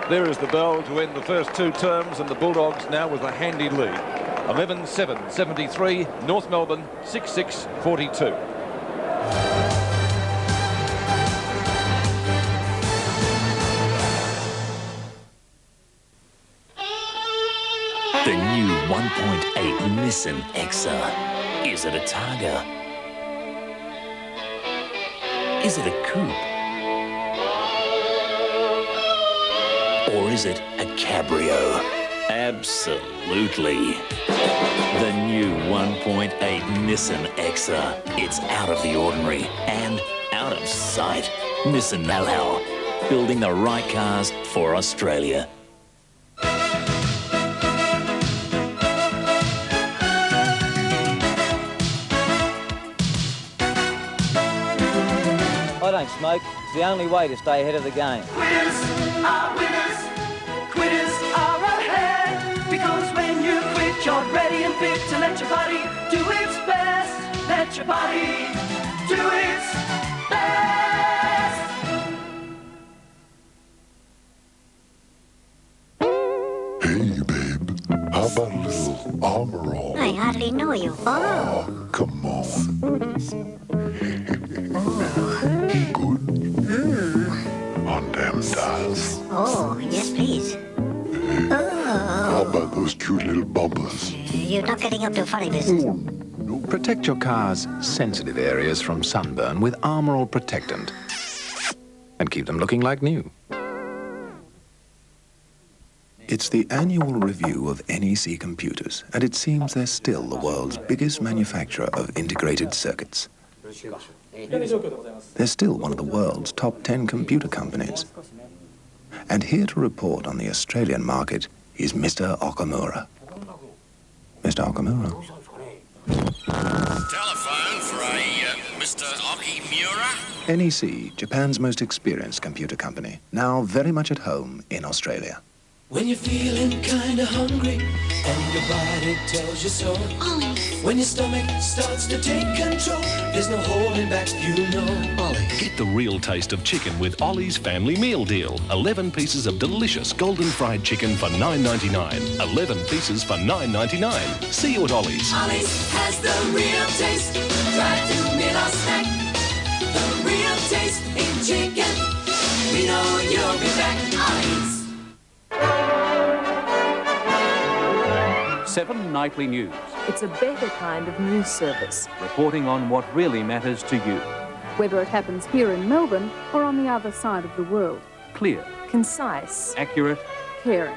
There is the bell to end the first 2 terms, and the Bulldogs now with a handy lead. 11-7, 73, North Melbourne 6-6, 42.
The new 1.8 Nissan Exa. Is it a Targa? Is it a coupe? Or is it a cabrio? Absolutely. The new 1.8 Nissan Exa. It's out of the ordinary and out of sight. Nissan know how. Building the right cars for Australia.
I don't smoke. It's the only way to stay ahead of the game.
Quitters are winners. Quitters are ahead. Because when you quit, you're ready and fit to let your body do its best. Let your body do its best.
Hey, babe. How about a little armor all?
I hardly know you.
Oh, come on. On them dials.
Oh, yes, please.
How about those cute little bumpers?
You're not getting up to funny business.
Protect your car's sensitive areas from sunburn with Armor All Protectant. And keep them looking like new. It's the annual review of NEC computers, and it seems they're still the world's biggest manufacturer of integrated circuits. They're still one of the world's top 10 computer companies. And here to report on the Australian market is Mr. Okamura. Mr. Okamura.
Telephone for a Mr. Okimura?
NEC, Japan's most experienced computer company, now very much at home in Australia.
When you're feeling kinda hungry and your body tells you so.
Oh,
When your stomach starts to take control, there's no holding back, you know.
Ollie. Get the real taste of chicken with Ollie's Family Meal Deal. 11 pieces of delicious golden fried chicken for $9.99. 11 pieces for $9.99. See you at Ollie's.
Ollie's has the real taste. Drive-through meal or snack. The real taste in chicken. We know you'll be back. Ollie's.
7 Nightly News.
It's a better kind of news service.
Reporting on what really matters to you.
Whether it happens here in Melbourne or on the other side of the world.
Clear.
Concise.
Accurate.
Caring.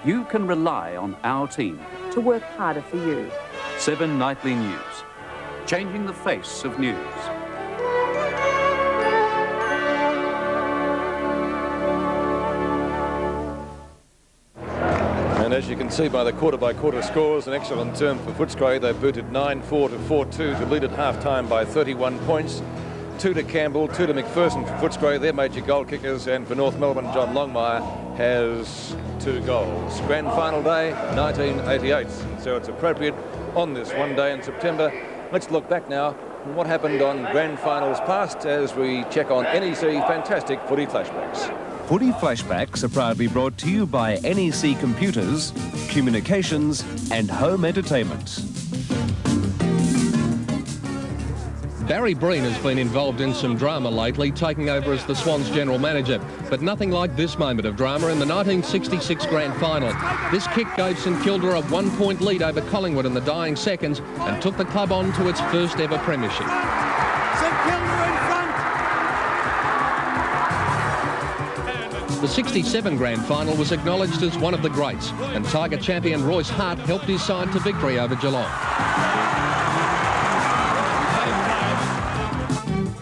You can rely on our team.
To work harder for you.
7 Nightly News. Changing the face of news.
And as you can see by the quarter-by-quarter scores, an excellent term for Footscray. They booted 9-4 to 4-2 to lead at half-time by 31 points. 2 to Campbell, 2 to McPherson for Footscray, their major goal kickers, and for North Melbourne, John Longmire has 2 goals. Grand Final day, 1988. So it's appropriate on this one day in September. Let's look back now on what happened on Grand Finals past as we check on NEC Fantastic Footy Flashbacks.
Footy Flashbacks are proudly brought to you by NEC Computers, Communications and Home Entertainment.
Barry Breen has been involved in some drama lately, taking over as the Swans general manager. But nothing like this moment of drama in the 1966 Grand Final. This kick gave St Kilda a 1-point lead over Collingwood in the dying seconds and took the club on to its first ever premiership.
St Kilda in front.
The 67 Grand Final was acknowledged as one of the greats, and Tiger champion Royce Hart helped his side to victory over Geelong.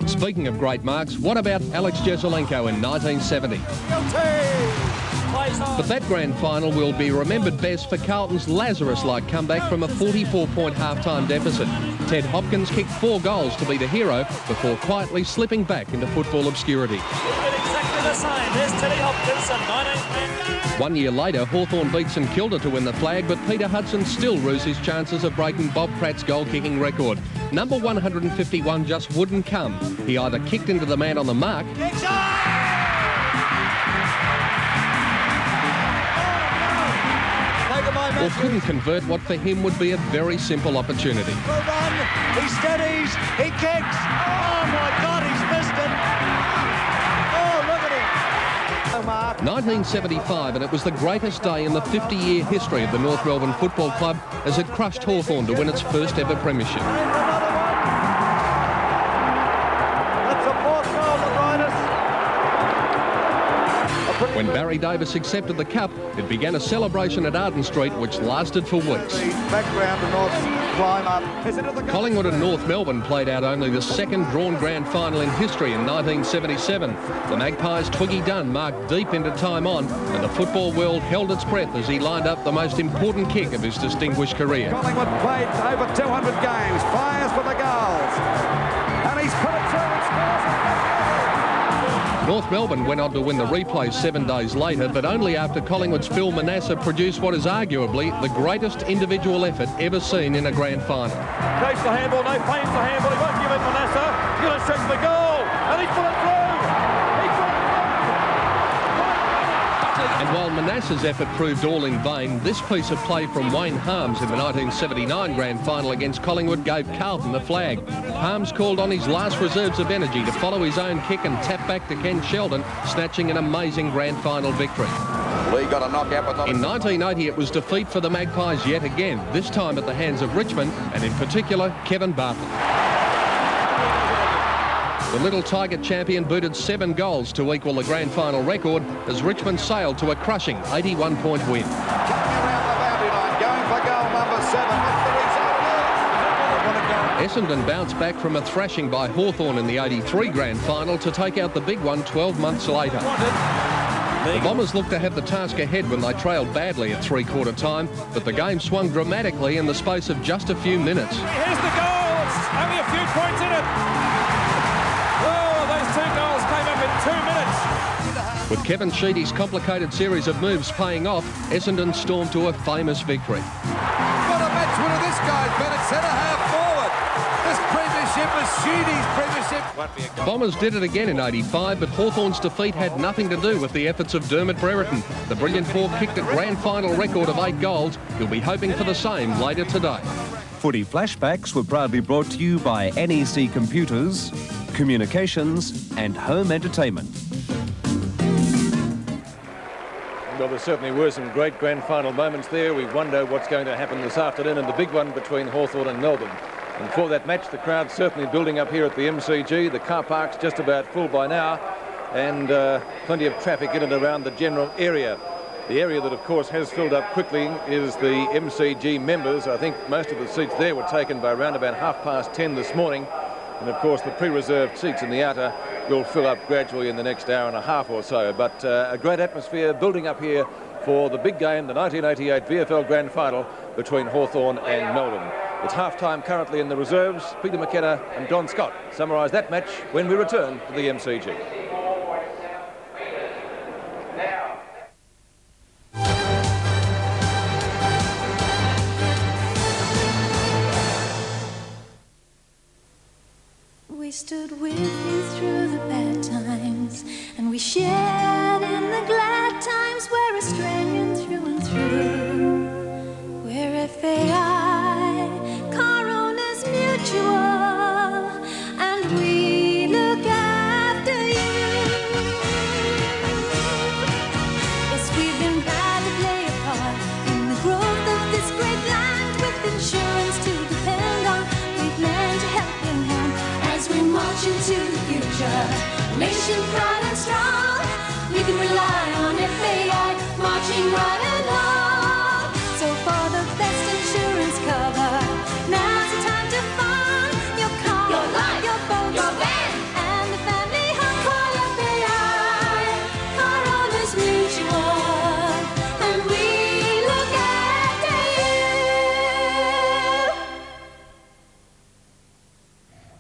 Speaking of great marks, what about Alex Jesaulenko in 1970? But that Grand Final will be remembered best for Carlton's Lazarus-like comeback from a 44-point half-time deficit. Ted Hopkins kicked 4 goals to be the hero before quietly slipping back into football obscurity.
Exactly the same. There's Teddy Hopkins and
1 year later, Hawthorn beat St Kilda to win the flag, but Peter Hudson still rues his chances of breaking Bob Pratt's goal-kicking record. Number 151 just wouldn't come. He either kicked into the man on the mark or couldn't convert what for him would be a very simple opportunity.
Well done. He steadies. He kicks. Oh, my God, he's missed it. Oh, look at him.
1975, and it was the greatest day in the 50-year history of the North Melbourne Football Club as it crushed Hawthorn to win its first ever premiership.
That's a 4th goal, the brightest.
When Barry Davis accepted the cup, it began a celebration at Arden Street which lasted for weeks.
Background to North climb up.
Collingwood and North Melbourne played out only the second drawn Grand Final in history in 1977. The Magpies' Twiggy Dunn marked deep into time on, and the football world held its breath as he lined up the most important kick of his distinguished career.
Collingwood played over 200 games, fires for the goals. And he's put it through and scores.
North Melbourne went on to win the replay 7 days later, but only after Collingwood's Phil Manasseh produced what is arguably the greatest individual effort ever seen in a grand final.
Takes the handball, no pain for handball. He won't give it Manasseh. He's going to shoot the goal. And he's put it through.
And while Manasseh's effort proved all in vain, this piece of play from Wayne Harms in the 1979 Grand Final against Collingwood gave Carlton the flag. Harms called on his last reserves of energy to follow his own kick and tap back to Ken Sheldon, snatching an amazing Grand Final victory.
Lee got a knockout.
In 1980, it was defeat for the Magpies yet again, this time at the hands of Richmond, and in particular, Kevin Bartlett. The Little Tiger champion booted 7 goals to equal the Grand Final record as Richmond sailed to a crushing 81-point win. Essendon bounced back from a thrashing by Hawthorn in the 83 Grand Final to take out the big one 12 months later. The Bombers looked to have the task ahead when they trailed badly at three-quarter time, but the game swung dramatically in the space of just a few minutes.
Here's the goal. It's only a few points in it.
With Kevin Sheedy's complicated series of moves paying off, Essendon stormed to a famous victory.
What a match winner
this guy's been at centre-half forward. This premiership is Sheedy's premiership.
Bombers did it again in '85, but Hawthorn's defeat had nothing to do with the efforts of Dermot Brereton. The brilliant forward kicked a grand final record of 8 goals. He'll be hoping for the same later today.
Footy flashbacks were proudly brought to you by NEC Computers, Communications and Home Entertainment.
Well, there certainly were some great grand final moments there. We wonder what's going to happen this afternoon in the big one between Hawthorn and Melbourne. And for that match, the crowd certainly building up here at the MCG. The car park's just about full by now, and plenty of traffic in and around the general area. The area that, of course, has filled up quickly is the MCG members. I think most of the seats there were taken by around about 10:30 this morning. And, of course, the pre-reserved seats in the outer will fill up gradually in the next hour and a half or so. But a great atmosphere building up here for the big game, the 1988 VFL Grand Final between Hawthorn and Melbourne. It's half-time currently in the reserves. Peter McKenna and Don Scott summarise that match when we return to the MCG.
We stood with you through the bad times, and we shared in the glad times. We're Australian through and through. We're FAI, car owners mutual, and we look after you. Yes, we've been proud to play a part in the growth of this great land, with insurance to depend on. We've learned to help young hand as we march into the future. Nation proud and strong, we can rely on FAI, marching right along. So for the best insurance cover, now's the time to fund your car, your life, your boat, your van, and the family home. Call FAI, car owners mutual, and we look after you.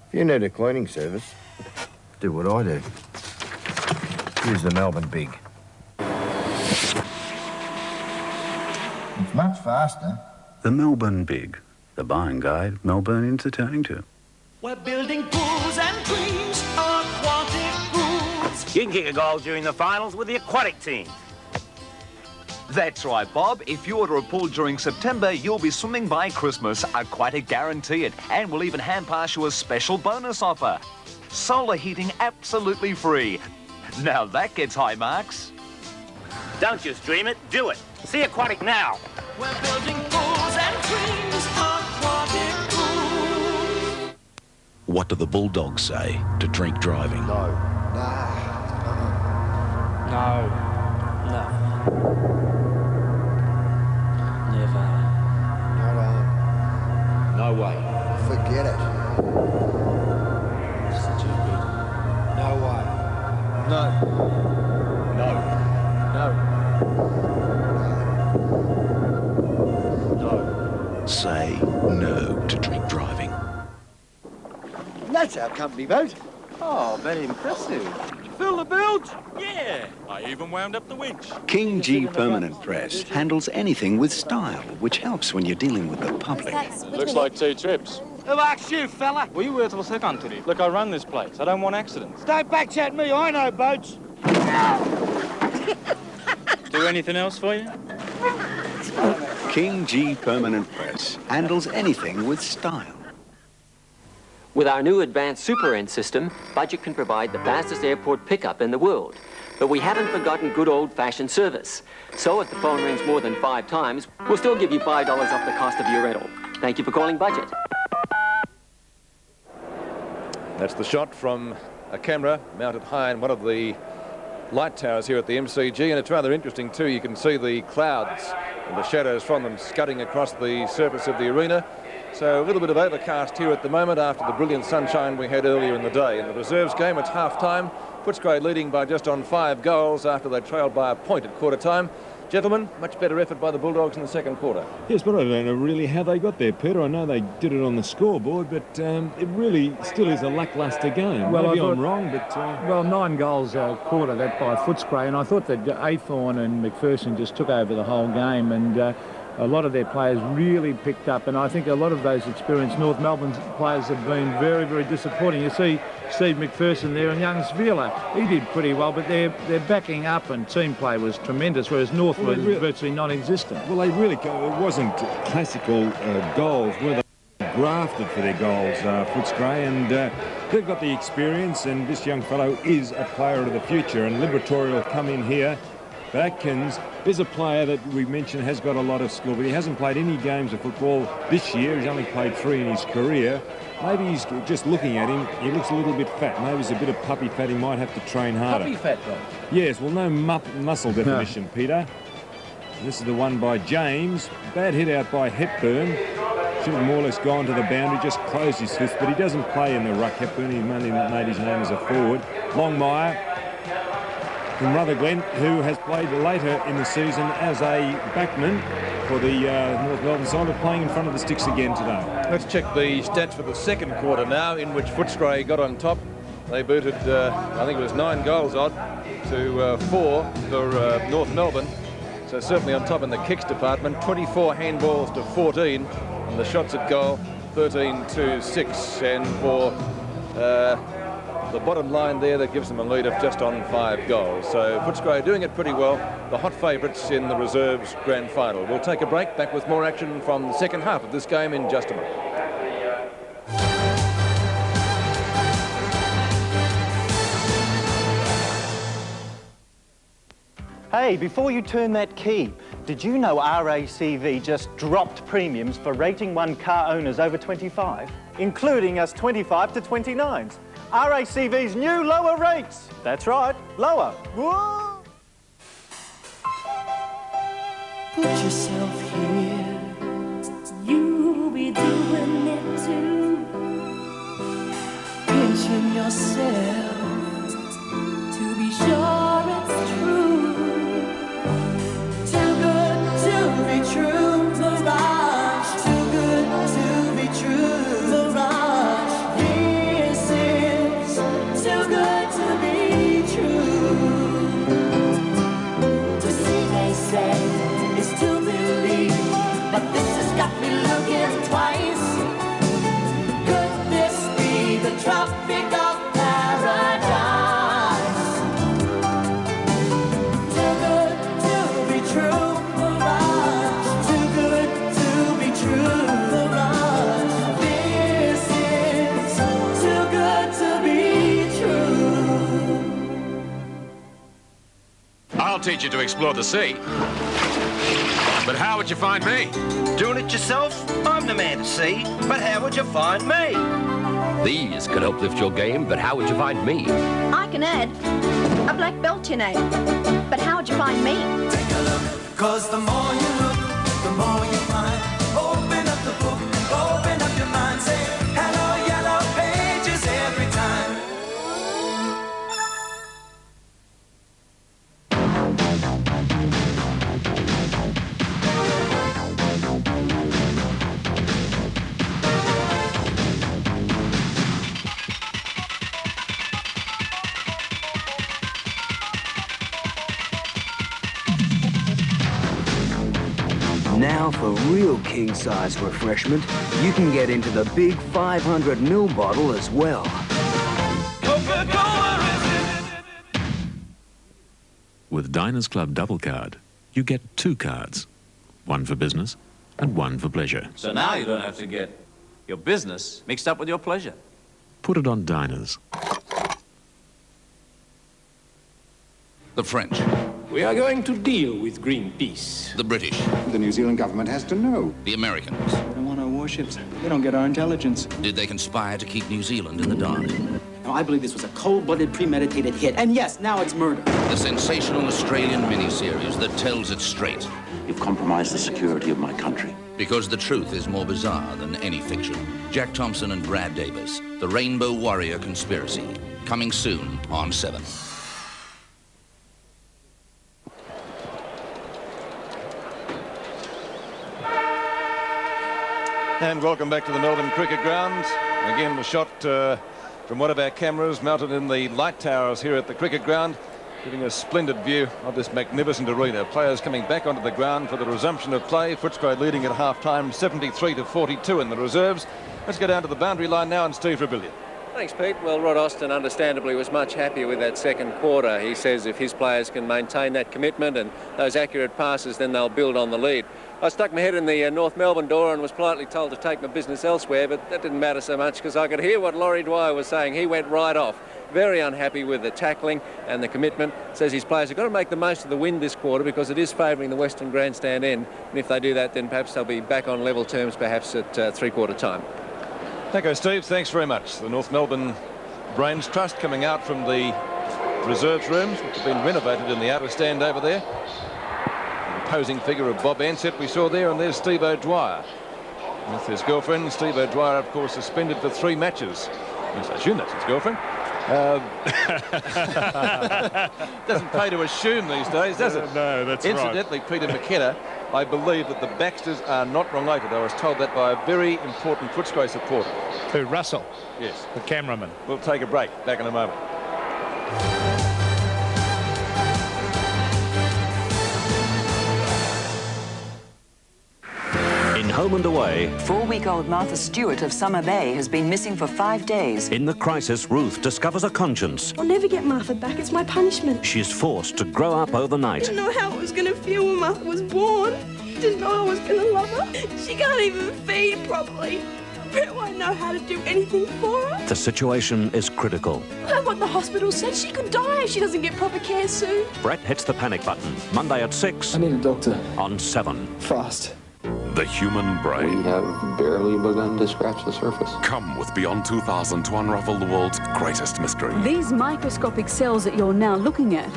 If you need a cleaning service, do what I do. Use the Melbourne Big. It's much faster.
The Melbourne Big, the buying guide Melbournians are turning to.
We're building pools and dreams, aquatic pools.
You can kick a goal during the finals with the aquatic team.
That's right, Bob. If you order a pool during September, you'll be swimming by Christmas. Aquatic guaranteed. And we'll even hand pass you a special bonus offer. Solar heating absolutely free. Now that gets high marks.
Don't just dream it, do it. See Aquatic now.
We're building pools and dreams, aquatic pools.
What do the Bulldogs say to drink driving?
No.
No. Never.
No way. Forget it.
Stupid.
No way.
No.
Say no to drink driving.
That's our company boat.
Oh, very impressive. Fill the bilge? Yeah. I even wound up the winch.
King G Permanent Press handles anything with style, which helps when you're dealing with the public.
Looks like 2 trips.
Who asked you, fella?
Were you worth a second today? Look, I run this place. I don't want accidents.
Don't backchat me, I know boats.
Do anything else for you?
King G Permanent Press handles anything with style.
With our new advanced Super N system, Budget can provide the fastest airport pickup in the world. But we haven't forgotten good old-fashioned service. So if the phone rings more than 5 times, we'll still give you $5 off the cost of your rental. Thank you for calling Budget.
That's the shot from a camera mounted high in one of the light towers here at the MCG, and it's rather interesting too. You can see the clouds and the shadows from them scudding across the surface of the arena. So a little bit of overcast here at the moment after the brilliant sunshine we had earlier in the day. In the reserves game, it's half-time. Footscray leading by just on 5 goals after they trailed by a point at quarter time. Gentlemen, much better effort by the Bulldogs in the second quarter.
Yes, but I don't know really how they got there, Peter. I know they did it on the scoreboard, but it really still is a lacklustre game.
Well,
maybe I'm wrong, but...
Well, 9 goals a quarter, that by Footscray, and I thought that Hawthorn and McPherson just took over the whole game, and a lot of their players really picked up, and I think a lot of those experienced North Melbourne players have been very, very disappointing. You see Steve McPherson there and young Svila, he did pretty well, but their backing up and team play was tremendous, whereas North was virtually non-existent.
Well, they really, it wasn't classical goals, were they? Grafted for their goals, Footscray, and they've got the experience, and this young fellow is a player of the future, and Liberatory will come in here. But Atkins is a player that we mentioned has got a lot of skill, but he hasn't played any games of football this year. He's only played 3 in his career. Maybe he's just looking at him, he looks a little bit fat. Maybe he's a bit of puppy fat. He might have to train harder.
Puppy fat, though?
Yes, well, no muscle definition, no. Peter. This is the one by James. Bad hit out by Hepburn. Should have more or less gone to the boundary, just closed his fist, but he doesn't play in the ruck. Hepburn, he mainly made his name as a forward. Longmire from Rutherglen, who has played later in the season as a backman for the North Melbourne side, but playing in front of the sticks again today.
Let's check the stats for the second quarter now, in which Footscray got on top. They booted, I think it was 9 goals odd to 4 for North Melbourne. So certainly on top in the kicks department, 24 handballs to 14, and the shots at goal, 13 to 6. And for the bottom line there, that gives them a lead of just on 5 goals. So Footscray doing it pretty well, the hot favourites in the Reserves Grand Final. We'll take a break, back with more action from the second half of this game in just a moment.
Hey, before you turn that key, did you know RACV just dropped premiums for rating 1 car owners over 25, including us 25 to 29s? RACV's new lower rates. That's right, lower. Whoa!
Put yourself here. You'll be doing it too. Pinching yourself to be sure it's true. Too good to be true, Mirage. Too good to be true, Mirage. This is too good to be true. To see, they say, is to believe, but this has got me looking twice. Could this be the Tropic of Paradise? Too good to be true, Mirage. Too good to be true, Mirage. This is too good to be true.
I'll teach you to explore the sea. But how would you find me?
Doing it yourself? I'm the man to see. But how would you find me?
These could help lift your game, but how would you find me?
I can add a black belt to your name. But how would you find me?
Take a look, 'cause the more you look, the more you find. Open up the book, open up your mind. Say hello, yellow pages every time.
Now for real king-size refreshment, you can get into the big 500 ml bottle as well.
With Diners Club Double Card, you get 2 cards. One for business and one for pleasure.
So now you don't have to get your business mixed up with your pleasure.
Put it on Diners.
The French.
We are going to deal with Greenpeace.
The British.
The New Zealand government has to know.
The Americans.
They don't want our warships. They don't get our intelligence.
Did they conspire to keep New Zealand in the dark?
Now, I believe this was a cold-blooded, premeditated hit. And yes, now it's murder.
The sensational Australian miniseries that tells it straight.
You've compromised the security of my country.
Because the truth is more bizarre than any fiction. Jack Thompson and Brad Davis. The Rainbow Warrior Conspiracy. Coming soon on 7.
And welcome back to the Melbourne Cricket Ground. Again, a shot from one of our cameras mounted in the light towers here at the Cricket Ground. giving a splendid view of this magnificent arena. Players coming back onto the ground for the resumption of play. Footscray leading at half-time, 73-42 in the reserves. Let's go down to the boundary line now, and Steve Rebellion.
Thanks, Pete. Well, Rod Austin understandably was much happier with that second quarter. He says if his players can maintain that commitment and those accurate passes, then they'll build on the lead. I stuck my head in the North Melbourne door and was politely told to take my business elsewhere, but that didn't matter so much because I could hear what Laurie Dwyer was saying. He went right off. Very unhappy with the tackling and the commitment. Says his players have got to make the most of the wind this quarter because it is favouring the Western Grandstand end. And if they do that, then perhaps they'll be back on level terms perhaps at three-quarter time.
Thank you, Steve. Thanks very much. The North Melbourne Brains Trust coming out from the reserves rooms, which have been renovated in the outer stand over there. The imposing figure of Bob Ansett we saw there, and there's Steve O'Dwyer with his girlfriend. Steve O'Dwyer, of course, suspended for 3 matches. Yes, I assume that's his girlfriend. Doesn't pay to assume these days, does it?
No, that's right.
Incidentally, Peter McKenna, I believe that the Baxters are not related. I was told that by a very important Footscray supporter.
Who, Russell?
Yes.
The cameraman.
We'll take a break. Back in a moment.
In Home and Away,
4-week-old Martha Stewart of Summer Bay has been missing for 5 days.
in the crisis, Ruth discovers a conscience.
I'll never get Martha back. It's my punishment.
She is forced to grow up overnight.
Didn't know how it was going to feel when Martha was born. Didn't know I was going to love her. She can't even feed properly. Brett won't know how to do anything for her.
The situation is critical.
I heard what the hospital said. She could die if she doesn't get proper care soon.
Brett hits the panic button. Monday at 6.
I need a doctor.
On 7.
Fast.
The human brain.
We have barely begun to scratch the surface.
Come with Beyond 2000 to unravel the world's greatest mystery.
These microscopic cells that you're now looking at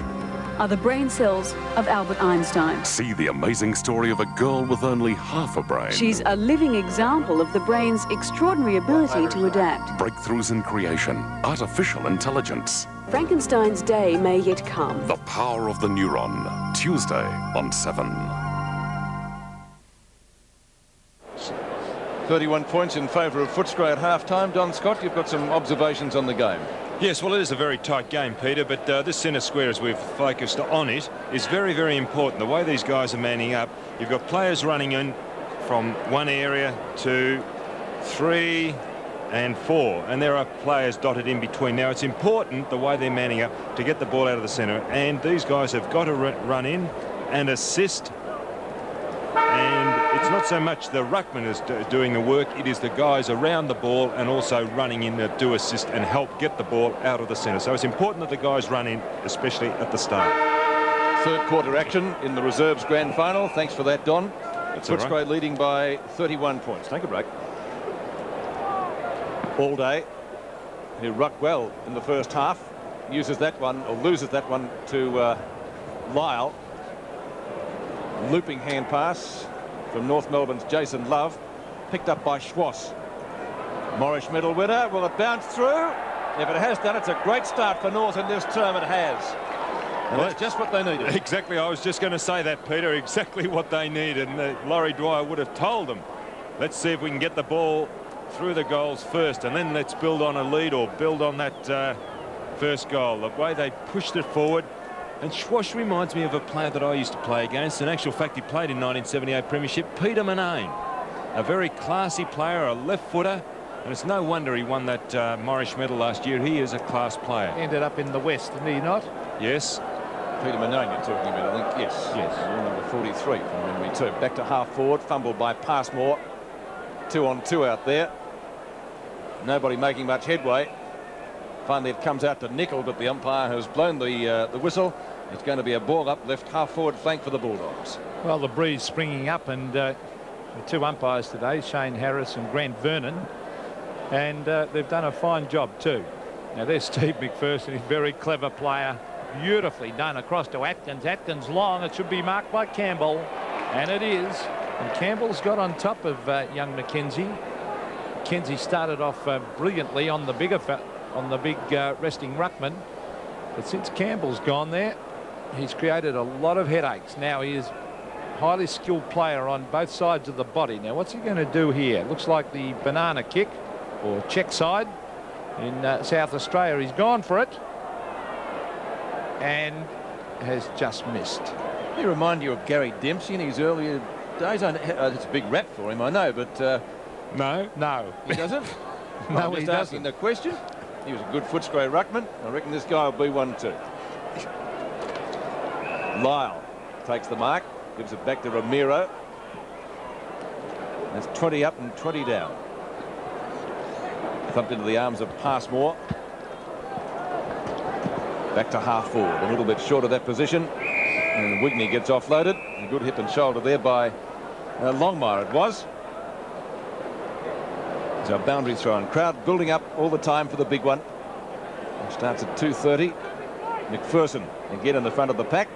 are the brain cells of Albert Einstein.
See the amazing story of a girl with only half a brain.
She's a living example of the brain's extraordinary ability to adapt.
Breakthroughs in creation, artificial intelligence.
Frankenstein's day may yet come.
The power of the neuron. Tuesday on 7.
31 points in favour of Footscray at half-time. Don Scott, you've got some observations on the game.
Yes, well, it is a very tight game, Peter, but this centre square, as we've focused on it, is very, very important. The way these guys are manning up, you've got players running in from one area, 2, 3 and 4, and there are players dotted in between. Now, it's important, the way they're manning up, to get the ball out of the centre, and these guys have got to run in and assist. And it's not so much the ruckman is doing the work, it is the guys around the ball and also running in that do assist and help get the ball out of the centre. So it's important that the guys run in, especially at the start.
Third quarter action in the Reserves Grand Final. Thanks for that, Don. Footscray
right.
leading by 31 points. Take a break. All day. He rucked well in the first half. Uses that one, or loses that one to Lyle. Looping hand pass from North Melbourne's Jason Love, picked up by Schwass. Morris medal winner. Will it bounce through? If it has done, it's a great start for North in this term. It has. And that's just what they needed.
Exactly. I was just going to say that, Peter. Exactly what they needed. And Laurie Dwyer would have told them, let's see if we can get the ball through the goals first, and then let's build on a lead or build on that first goal. The way they pushed it forward. And Schwass reminds me of a player that I used to play against. In actual fact, he played in 1978 Premiership, Peter Manane. A very classy player, a left footer. And it's no wonder he won that Morris medal last year. He is a class player.
Ended up in the West, didn't he not?
Yes.
Peter Manane you're talking about, I think. Yes.
Yes.
Number 43 from memory too. Back to half forward, fumbled by Passmore. 2-on-2 out there. Nobody making much headway. Finally it comes out to Nickel, but the umpire has blown the whistle. It's going to be a ball up left half forward flank for the Bulldogs.
Well, the breeze springing up, and the 2 umpires today, Shane Harris and Grant Vernon, and they've done a fine job too. Now there's Steve McPherson, he's a very clever player, beautifully done across to Atkins. Atkins long, it should be marked by Campbell, and it is. And Campbell's got on top of young McKenzie. McKenzie started off brilliantly on the big resting ruckman, but since Campbell's gone there, he's created a lot of headaches. Now he is a highly skilled player on both sides of the body. Now what's he going to do here? Looks like the banana kick or check side in South Australia. He's gone for it, and has just missed.
He remind you of Gary Dempsey in his earlier days. It's a big rap for him, I know, but
No.
he doesn't.
No,
I'm
he
just
doesn't.
asking the question. He was a good Footscray ruckman. I reckon this guy will be one too. Lyle takes the mark, gives it back to Ramiro. That's 20 up and 20 down. Thumped into the arms of Passmore. Back to half forward, a little bit short of that position. And Wigney gets offloaded. A good hip and shoulder there by Longmire, it was. So a boundary throw, and crowd building up all the time for the big one. It starts at 2:30. McPherson again in the front of the pack.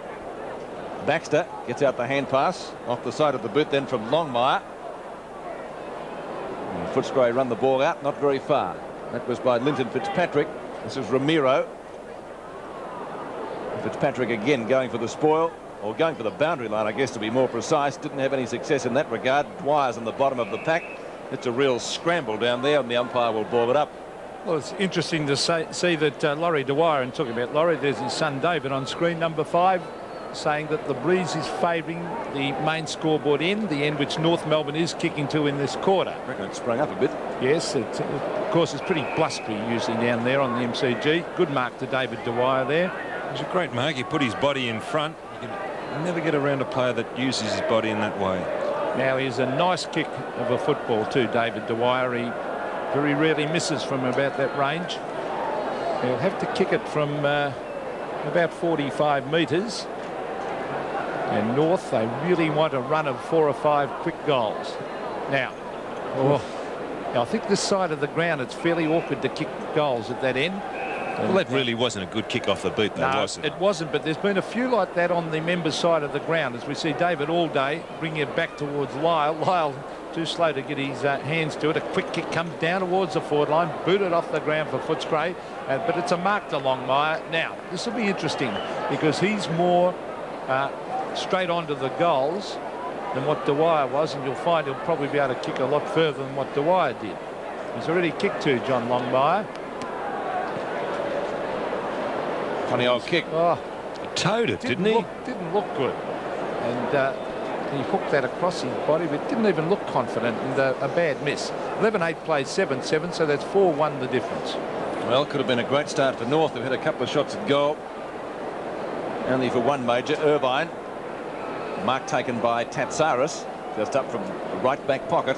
Baxter gets out the hand pass off the side of the boot, then from Longmire. And Footscray run the ball out, not very far. That was by Linton Fitzpatrick. This is Ramiro. Fitzpatrick again going for the spoil, or going for the boundary line, I guess, to be more precise. Didn't have any success in that regard. Dwyer's on the bottom of the pack. It's a real scramble down there, and the umpire will ball it up.
Well, it's interesting to see that Laurie Dwyer, and talking about Laurie, there's his son David on screen, number 5, saying that the breeze is favouring the main scoreboard end, the end which North Melbourne is kicking to in this quarter.
I reckon it sprung up a bit.
Yes, of course, it's pretty blustery usually down there on the MCG. Good mark to David Dwyer there.
It was a great mark. He put his body in front. You can never get around a player that uses his body in that way.
Now, he's a nice kick of a football too, David Dwyer. He very rarely misses from about that range. He'll have to kick it from about 45 metres. And North, they really want a run of 4 or 5 quick goals. Now, I think this side of the ground, it's fairly awkward to kick goals at that end.
Well, that really wasn't a good kick off the boot, though, was it?
It wasn't, but there's been a few like that on the members' side of the ground, as we see David all day bringing it back towards Lyle. Lyle too slow to get his hands to it. A quick kick comes down towards the forward line, booted off the ground for Footscray, but it's a mark to Longmire. Now, this will be interesting because he's more straight onto the goals than what Dwyer was, and you'll find he'll probably be able to kick a lot further than what Dwyer did. He's already kicked to John Longmire.
Funny old kick.
Oh,
he towed it, didn't he?
Didn't look good. And he hooked that across his body, but didn't even look confident, and a bad miss. 11-8 plays 7-7, so that's 4-1 the difference.
Well, could have been a great start for North. They've had a couple of shots at goal. Only for one major, Irvine. Mark taken by Tatsaris, just up from the right back pocket.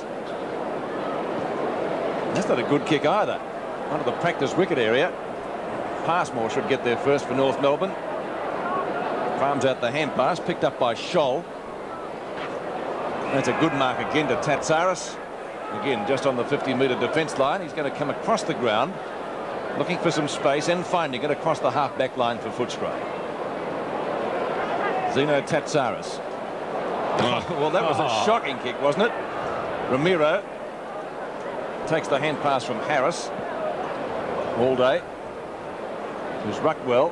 That's not a good kick either. Onto the practice wicket area. Passmore should get there first for North Melbourne. Farms out the hand pass, picked up by Scholl. That's a good mark again to Tatsaris. Again, just on the 50-metre defence line. He's going to come across the ground, looking for some space and finding it across the half-back line for Footscray. Zeno Tatsaris. Well, that was a shocking kick, wasn't it? Ramiro takes the hand pass from Harris. All day. Who's rucked well.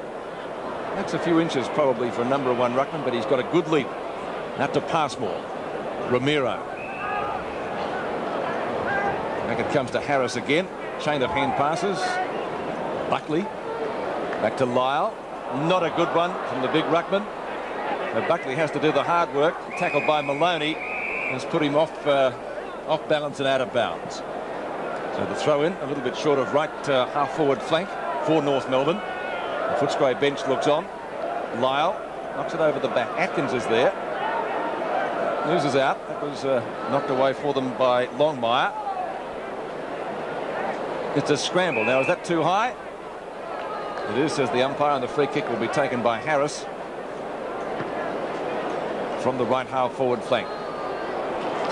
That's a few inches probably for a number 1 ruckman, but he's got a good leap. Out to Passmore. Ramiro. Back it comes to Harris again. Chain of hand passes. Buckley. Back to Lyle. Not a good one from the big ruckman. So Buckley has to do the hard work. Tackled by Maloney. Has put him off balance and out of bounds. So the throw in a little bit short of right half forward flank for North Melbourne. The Footscray bench looks on. Lyle knocks it over the back. Atkins is there. Loses out. That was knocked away for them by Longmire. It's a scramble. Now, is that too high? It is, says the umpire, and the free kick will be taken by Harris from the right half forward flank.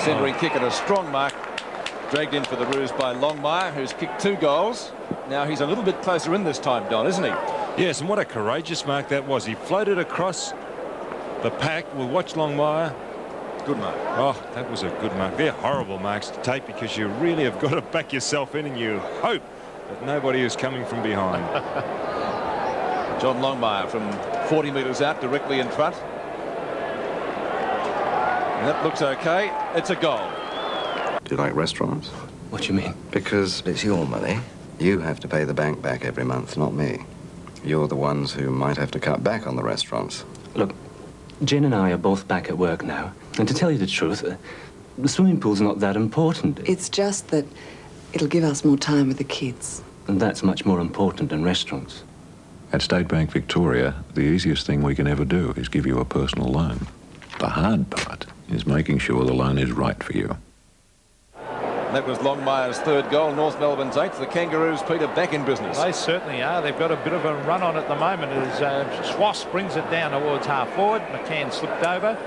Centering kick and a strong mark. Dragged in for the ruse by Longmire, who's kicked 2 goals. Now he's a little bit closer in this time, Don, isn't he?
Yes, and what a courageous mark that was. He floated across the pack. We'll watch Longmire.
Good mark.
Oh, that was a good mark. They're horrible marks to take because you really have got to back yourself in and you hope that nobody is coming from behind.
John Longmire from 40 metres out, directly in front. And that looks okay. It's a goal.
Do you like restaurants?
What do you mean?
Because it's your money. You have to pay the bank back every month, not me. you're the ones who might have to cut back on the restaurants.
Look, Jen and I are both back at work now. And to tell you the truth, the swimming pool's not that important.
It's just that it'll give us more time with the kids.
And that's much more important than restaurants.
At State Bank Victoria, the easiest thing we can ever do is give you a personal loan. The hard part is making sure the loan is right for you.
That was Longmire's third goal, North Melbourne's 8th. The Kangaroos, Peter, back in business.
They certainly are. They've got a bit of a run on at the moment as Schwass brings it down towards half forward. McCann slipped over,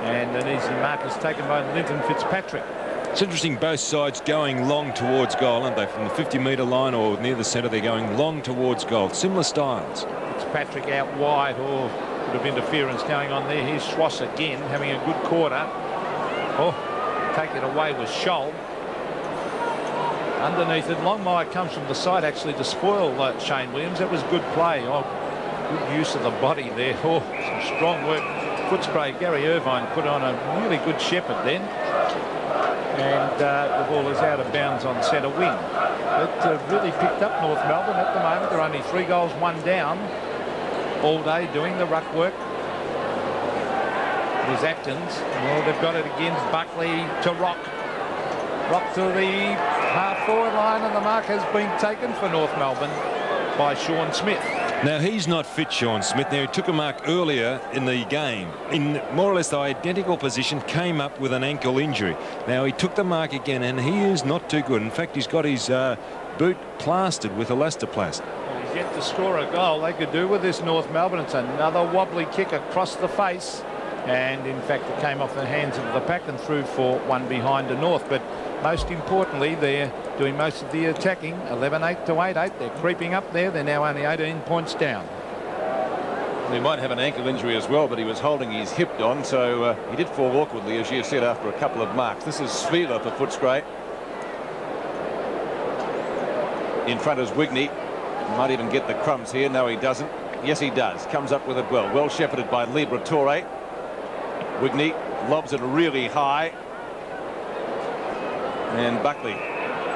and an easy mark is taken by Linton Fitzpatrick.
It's interesting, both sides going long towards goal, aren't they? From the 50-metre line or near the centre, they're going long towards goal. Similar styles.
Fitzpatrick out wide, or bit of interference going on there. Here's Schwass again, having a good quarter. Oh, take it away with Scholl. Underneath it, Longmire comes from the side actually to spoil Shane Williams. That was good play. Oh, good use of the body there. Oh, some strong work. Footscray, Gary Irvine put on a really good shepherd then. And the ball is out of bounds on centre wing. It really picked up North Melbourne at the moment. They're only 3 goals, 1 down all day doing the ruck work. There's Atkins. Well, they've got it again. Buckley to Rock. Rock to the half-forward line, and the mark has been taken for North Melbourne by Sean Smith.
Now, he's not fit, Sean Smith. Now, he took a mark earlier in the game in more or less the identical position, came up with an ankle injury. Now, he took the mark again, and he is not too good. In fact, he's got his boot plastered with elastoplast.
Well, he's yet to score a goal. They could do with this North Melbourne. It's another wobbly kick across the face. And, in fact, it came off the hands of the pack and through for one behind the North. But most importantly, they're doing most of the attacking. 11-8 to 8-8. They're creeping up there. They're now only 18 points down.
He might have an ankle injury as well, but he was holding his hip on, so he did fall awkwardly, as you said, after a couple of marks. This is Svila for Footscray. In front is Wigney. Might even get the crumbs here. No, he doesn't. Yes, he does. Comes up with it well. Well shepherded by Liberatore. Wigney lobs it really high. And Buckley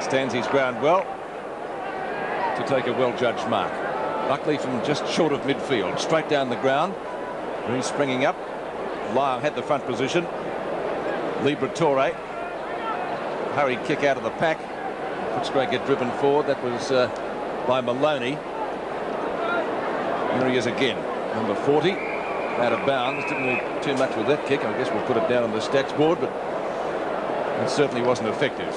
stands his ground well to take a well-judged mark. Buckley from just short of midfield, straight down the ground. He's springing up. Lyle had the front position. Liberatore. Hurried kick out of the pack. Footscray get driven forward. That was by Maloney. Here he is again. Number 40. Out of bounds. Didn't do too much with that kick. I guess we'll put it down on the stats board, but it certainly wasn't effective.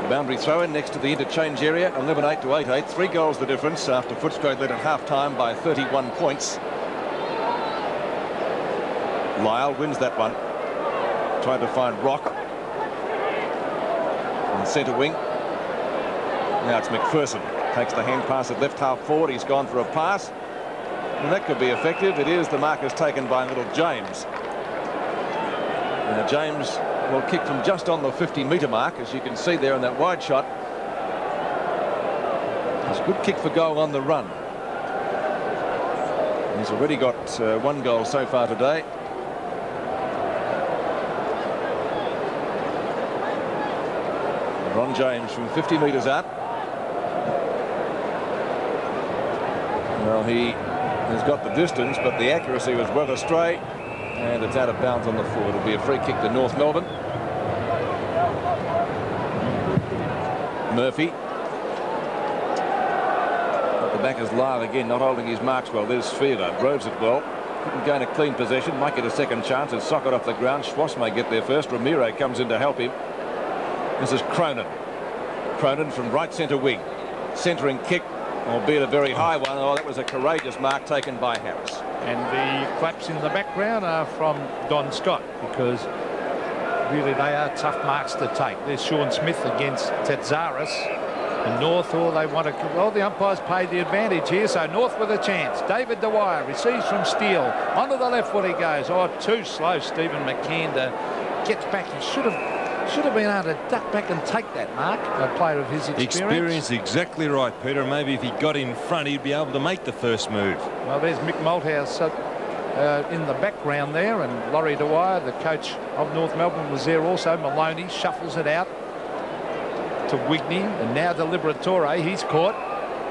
Boundary throw in next to the interchange area. 11-8 to 8-8. 3 goals the difference after Footscray led at half-time by 31 points. Lyle wins that one. Trying to find Rock on centre wing. Now it's McPherson. Takes the hand pass at left half forward. He's gone for a pass. And that could be effective. It is. The mark is taken by little James. Now James will kick from just on the 50-metre mark, as you can see there in that wide shot. It's a good kick for goal on the run. He's already got 1 goal so far today. Ron James from 50 metres out. Well, he has got the distance, but the accuracy was well astray, and it's out of bounds on the full. It'll be a free kick to North Melbourne. Murphy. At the back is Lyle again, not holding his marks well. There's Spheler, droves it well. Couldn't gain a clean possession, might get a second chance and sock it off the ground. Schwass may get there first. Ramiro comes in to help him. This is Cronin. Cronin from right centre wing. Centering kick, albeit a very high one. Oh, that was a courageous mark taken by Harris.
And the claps in the background are from Don Scott, because really they are tough marks to take. There's Sean Smith against Tetzaris. And North, all they want to... Well, the umpires paid the advantage here, so North with a chance. David Dwyer receives from Steele. Onto the left foot he goes. Oh, too slow, Stephen McCann gets back. He should have been able to duck back and take that mark. A player of his experience.
Exactly right, Peter. Maybe if he got in front, he'd be able to make the first move.
Well, there's Mick Malthouse in the background there, and Laurie Dwyer, the coach of North Melbourne, was there also. Maloney shuffles it out to Wigney, and now to Liberatore. He's caught.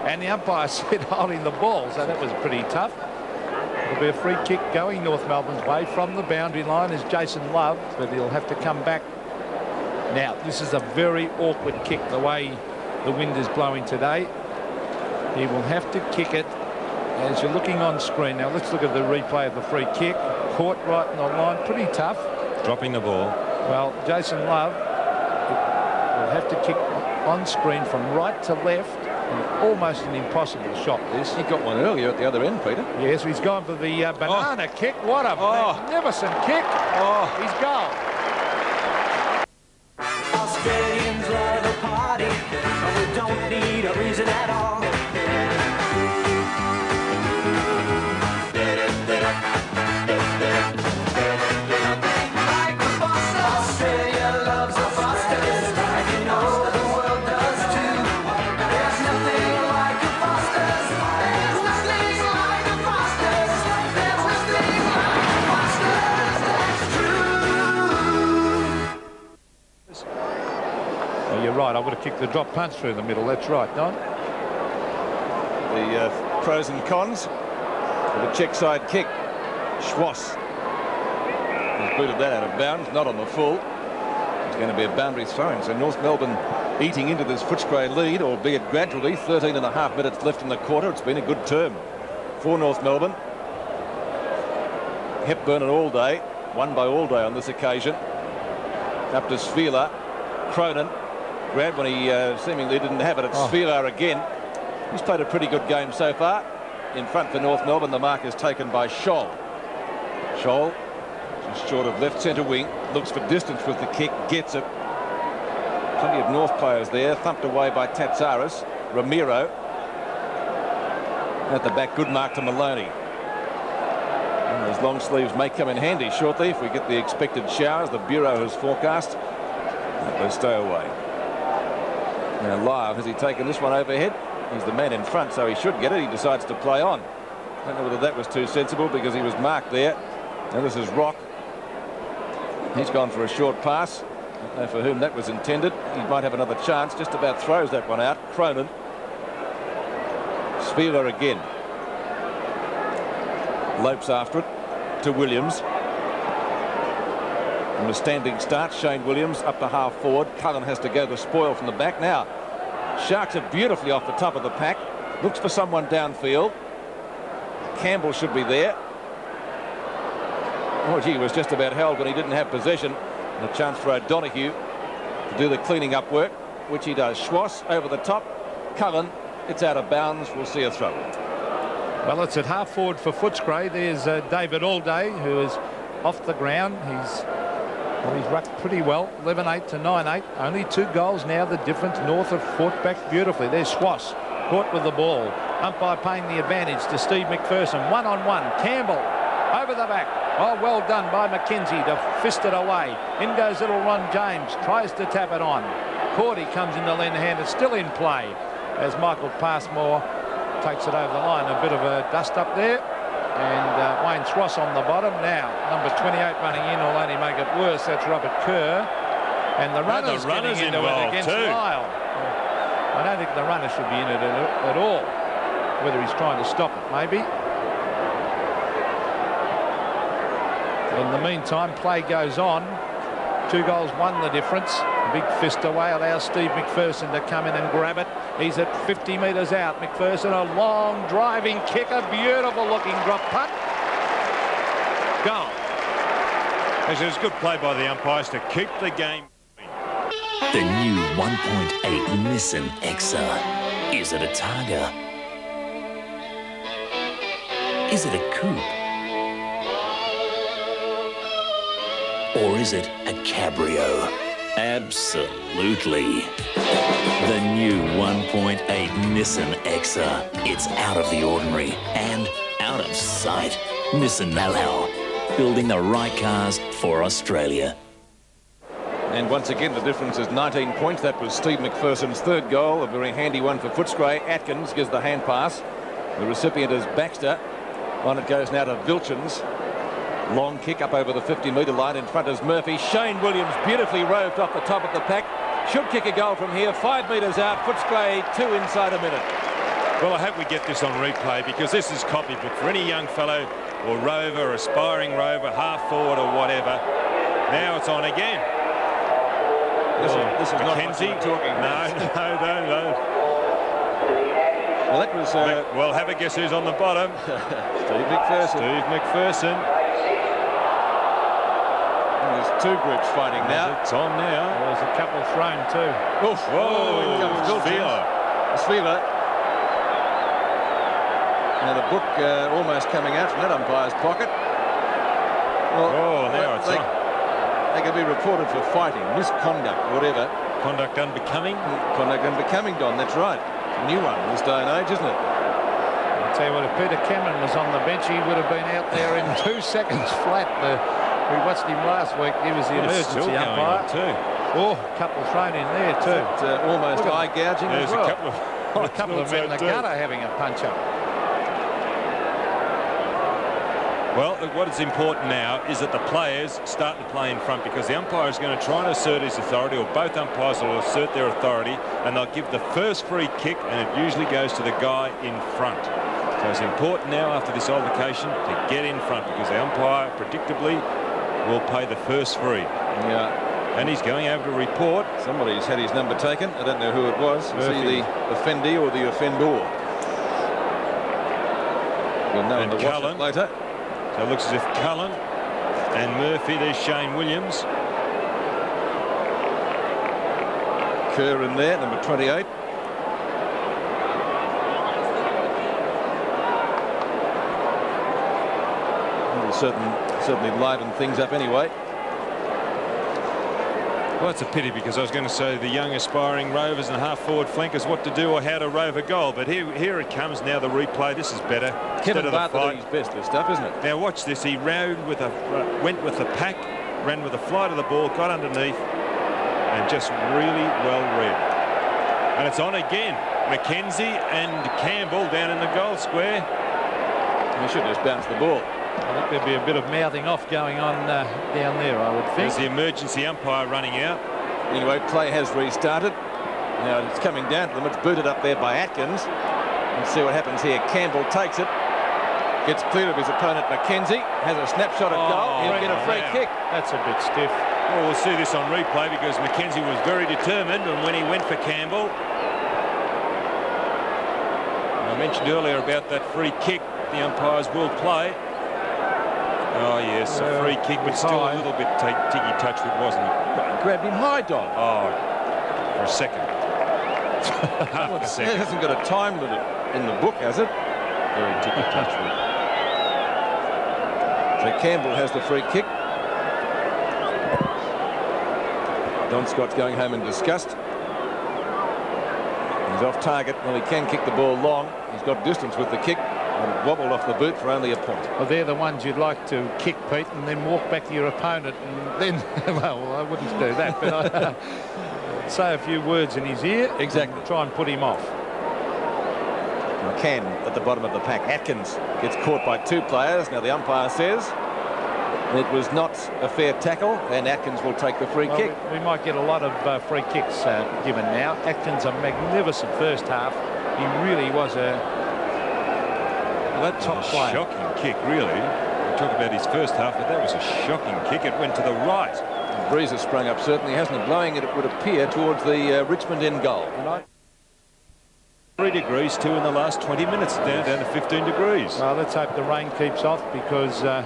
and the umpire said holding the ball, so that was pretty tough. It'll be a free kick going North Melbourne's way. From the boundary line is Jason Love, but he'll have to come back. Now, this is a very awkward kick, the way the wind is blowing today. He will have to kick it as you're looking on screen. Now, let's look at the replay of the free kick. Caught right in the line, pretty tough.
Dropping the ball.
Well, Jason Love will have to kick on screen from right to left. Almost an impossible shot, this.
He got one earlier at the other end, Peter.
Yes, he's gone for the banana kick. What a magnificent kick. He's gone.
Australians love a party, and we don't need a reason at all. Australia loves a Foster's, and you know the world does too. There's nothing like a Foster's. There's nothing like a Foster's. There's nothing like a Foster's. That's true.
Oh, you're right. I would have kicked the drop punch through the middle. That's right, Don.
The pros and cons of the check side kick. Schwass has booted that out of bounds, not on the full. It's going to be a boundary throw-in. So North Melbourne eating into this Footscray lead, albeit gradually. 13.5 minutes left in the quarter. It's been a good term for North Melbourne. Hepburn and Allday, won by Allday on this occasion. Up to Svilar. Cronin grabbed when he seemingly didn't have it. It's Svilar again. He's played a pretty good game so far. In front for North Melbourne, the mark is taken by Scholl. Scholl, just short of left centre wing, looks for distance with the kick, gets it. Plenty of North players there, thumped away by Tatsaris. Ramiro at the back, good mark to Maloney. And those long sleeves may come in handy shortly if we get the expected showers the Bureau has forecast. They stay away. Now Lyle, has he taken this one overhead? He's the man in front, so he should get it. He decides to play on. I don't know whether that was too sensible because he was marked there. Now this is Rock. He's gone for a short pass. I don't know for whom that was intended. He might have another chance. Just about throws that one out. Cronin. Spieler again. Lopes after it to Williams. From a standing start, Shane Williams up to half forward. Cullen has to go the spoil from the back. Now, Sharks are beautifully off the top of the pack. Looks for someone downfield. Campbell should be there. Oh, gee, he was just about held when he didn't have possession. And a chance for O'Donoghue to do the cleaning up work, which he does. Schwass over the top. Cullen, it's out of bounds. We'll see a throw.
Well, it's at half forward for Footscray. There's David Allday, who is off the ground. He's rucked pretty well. 11-8 to 9-8. Only 2 goals now. The difference. North have fought back beautifully. There's Schwass caught with the ball. Umpire paying the advantage to Steve McPherson. 1-on-1. Campbell over the back. Oh, well done by McKenzie to fist it away. In goes little Ron James. Tries to tap it on. Cordy comes in the left-handed. Still in play as Michael Passmore takes it over the line. A bit of a dust up there. And Wayne Schwass on the bottom. Now, number 28 running in will only make it worse. That's Robert Kerr. And the runner's getting into it against Lyle. I don't think the runner should be in it at all. Whether he's trying to stop it, maybe. In the meantime, play goes on. 2 goals, 1 the difference. Big fist away allows Steve McPherson to come in and grab it. He's at 50 metres out. McPherson, a long driving kick, a beautiful looking drop punt. Goal.
This is good play by the umpires to keep the game.
The new 1.8 Nissan Exa. Is it a Targa? Is it a coupe? Or is it a cabrio? Absolutely. The new 1.8 Nissan Exa. It's out of the ordinary and out of sight. Nissan know how. Building the right cars for Australia.
And once again, the difference is 19 points. That was Steve McPherson's 3rd goal. A very handy one for Footscray. Atkins gives the hand pass. The recipient is Baxter. On it goes now to Vilchins. Long kick up over the 50-metre line. In front is Murphy. Shane Williams beautifully roved off the top of the pack. Should kick a goal from here. 5 metres out. Footscray 2 inside a minute.
Well, I hope we get this on replay, because this is copybook for any young fellow or rover, aspiring rover, half forward or whatever. Now it's on again.
This is not
Mackenzie.
talking.
No.
Well, that was...
well, have a guess who's on the bottom.
Steve McPherson.
Steve McPherson.
There's two groups fighting now.
It's on now.
There's a couple thrown too.
Oof.
Whoa,
Here comes Svila. Now the book almost coming out from that umpire's pocket. Well,
now it's on.
They could be reported for fighting, misconduct, whatever.
Conduct unbecoming?
Conduct unbecoming, Don, that's right. A new one in this day and age, isn't it?
I'll tell you what, if Peter Cameron was on the bench, he would have been out there in 2 seconds flat. We watched him last week. He was the emergency umpire. Oh, a couple thrown in there too.
Almost eye gouging as well.
A couple of men in the gutter having a punch-up.
Well, look, what is important now is that the players start to play in front, because the umpire is going to try and assert his authority, or both umpires will assert their authority, and they'll give the first free kick, and it usually goes to the guy in front. So it's important now, after this altercation, to get in front, because the umpire predictably will pay the first free.
Yeah.
And he's going over to report.
Somebody's had his number taken. I don't know who it was. Is he the offendee or the offendor? We'll know in the watch later.
So it looks as if Cullen and Murphy, there's Shane Williams.
Kerr in there, number 28. It'll certainly liven things up anyway.
Well, that's a pity, because I was going to say the young aspiring rovers and half-forward flankers what to do or how to rove a goal. But here it comes now, the replay. This is better.
Kevin Bartlett doing his best, this stuff, isn't it?
Now watch this. He went with the pack, ran with the flight of the ball, got underneath, and just really well read. And it's on again. Mackenzie and Campbell down in the goal square.
He should just bounce the ball.
I think there'd be a bit of mouthing off going on down there, I would think.
There's the emergency umpire running out.
Anyway, play has restarted. Now it's coming down to them. It's booted up there by Atkins. Let's see what happens here. Campbell takes it. Gets clear of his opponent, Mackenzie. Has a snapshot at goal. He'll get a free kick.
That's a bit stiff.
Well, we'll see this on replay, because Mackenzie was very determined, and when he went for Campbell, I mentioned earlier about that free kick the umpires will play. Oh, yes, a free kick, but still a little bit ticky-touch, wasn't it?
Grabbed him high, Don.
Oh, for a second. Half a second.
It hasn't got a time limit in the book, has it? Very ticky-touch. So Campbell has the free kick. Don Scott's going home in disgust. He's off target. Well, he can kick the ball long. He's got distance with the kick. And wobbled off the boot for only a point.
Well, they're the ones you'd like to kick, Pete, and then walk back to your opponent, and then, well, I wouldn't do that, but I'd say a few words in his ear.
Exactly.
Try and put him off.
McCann at the bottom of the pack. Atkins gets caught by two players. Now the umpire says it was not a fair tackle, and Atkins will take the free kick.
We might get a lot of free kicks given now. Atkins, a magnificent first half. He really was that top player.
Shocking kick, really. We talk about his first half, but that was a shocking kick. It went to the right.
The breeze has sprung up, certainly, hasn't it? Blowing it would appear towards the Richmond end goal.
3 degrees, 2 in the last 20 minutes, down to 15 degrees.
Well, let's hope the rain keeps off, because we'll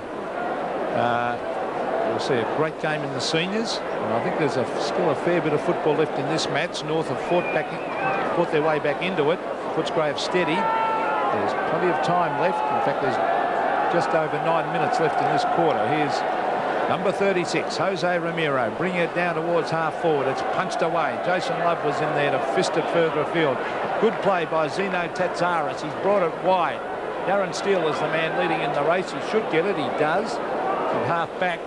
see a great game in the seniors. And I think there's still a fair bit of football left in this match. North have fought their way back into it. Footscray have steady. There's plenty of time left. In fact, there's just over 9 minutes left in this quarter. Here's number 36, Jose Ramiro, bringing it down towards half forward. It's punched away. Jason Love was in there to fist it further afield. Good play by Zeno Tatsaris. He's brought it wide. Darren Steele is the man leading in the race. He should get it. He does. From half back.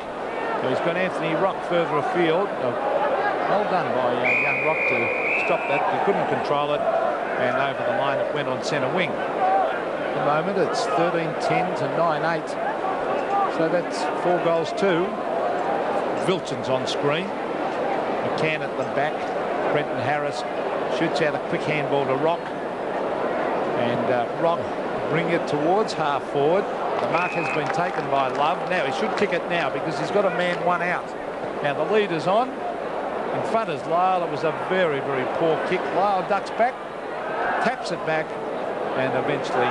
So he's got Anthony Rock further afield. Well done by young Rock to stop that. He couldn't control it. And over the line it went on centre wing. At the moment it's 13-10 to 9-8. So that's 4 goals too. Vilton's on screen. McCann at the back. Brenton Harris shoots out a quick handball to Rock. And Rock bring it towards half forward. The mark has been taken by Love. Now he should kick it now because he's got a man one out. Now the lead is on. In front is Lyle. It was a very, very poor kick. Lyle ducks back, taps it back, and eventually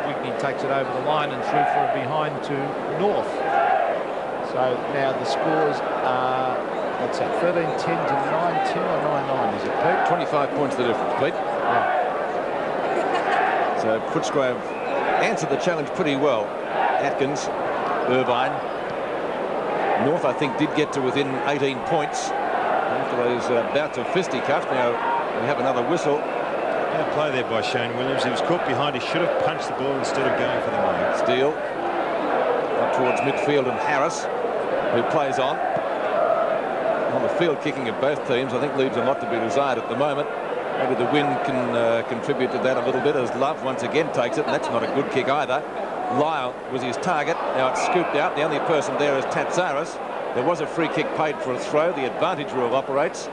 Wigney takes it over the line and through for a behind to North. So now the scores are, what's that, 13-10 to 9-10 or 9-9, is it, Pete?
25 points the difference, Pete.
Yeah.
So Footscray have answered the challenge pretty well. Atkins, Irvine. North, I think, did get to within 18 points after those bouts of fisticuffs. Now we have another whistle.
Good play there by Shane Williams. He was caught behind. He should have punched the ball instead of going for the mark.
Steele up towards midfield, and Harris, who plays on. Well, the field kicking of both teams, I think, leaves a lot to be desired at the moment. Maybe the wind can contribute to that a little bit as Love once again takes it, and that's not a good kick either. Lyle was his target. Now it's scooped out. The only person there is Tatsaris. There was a free kick paid for a throw. The advantage rule operates.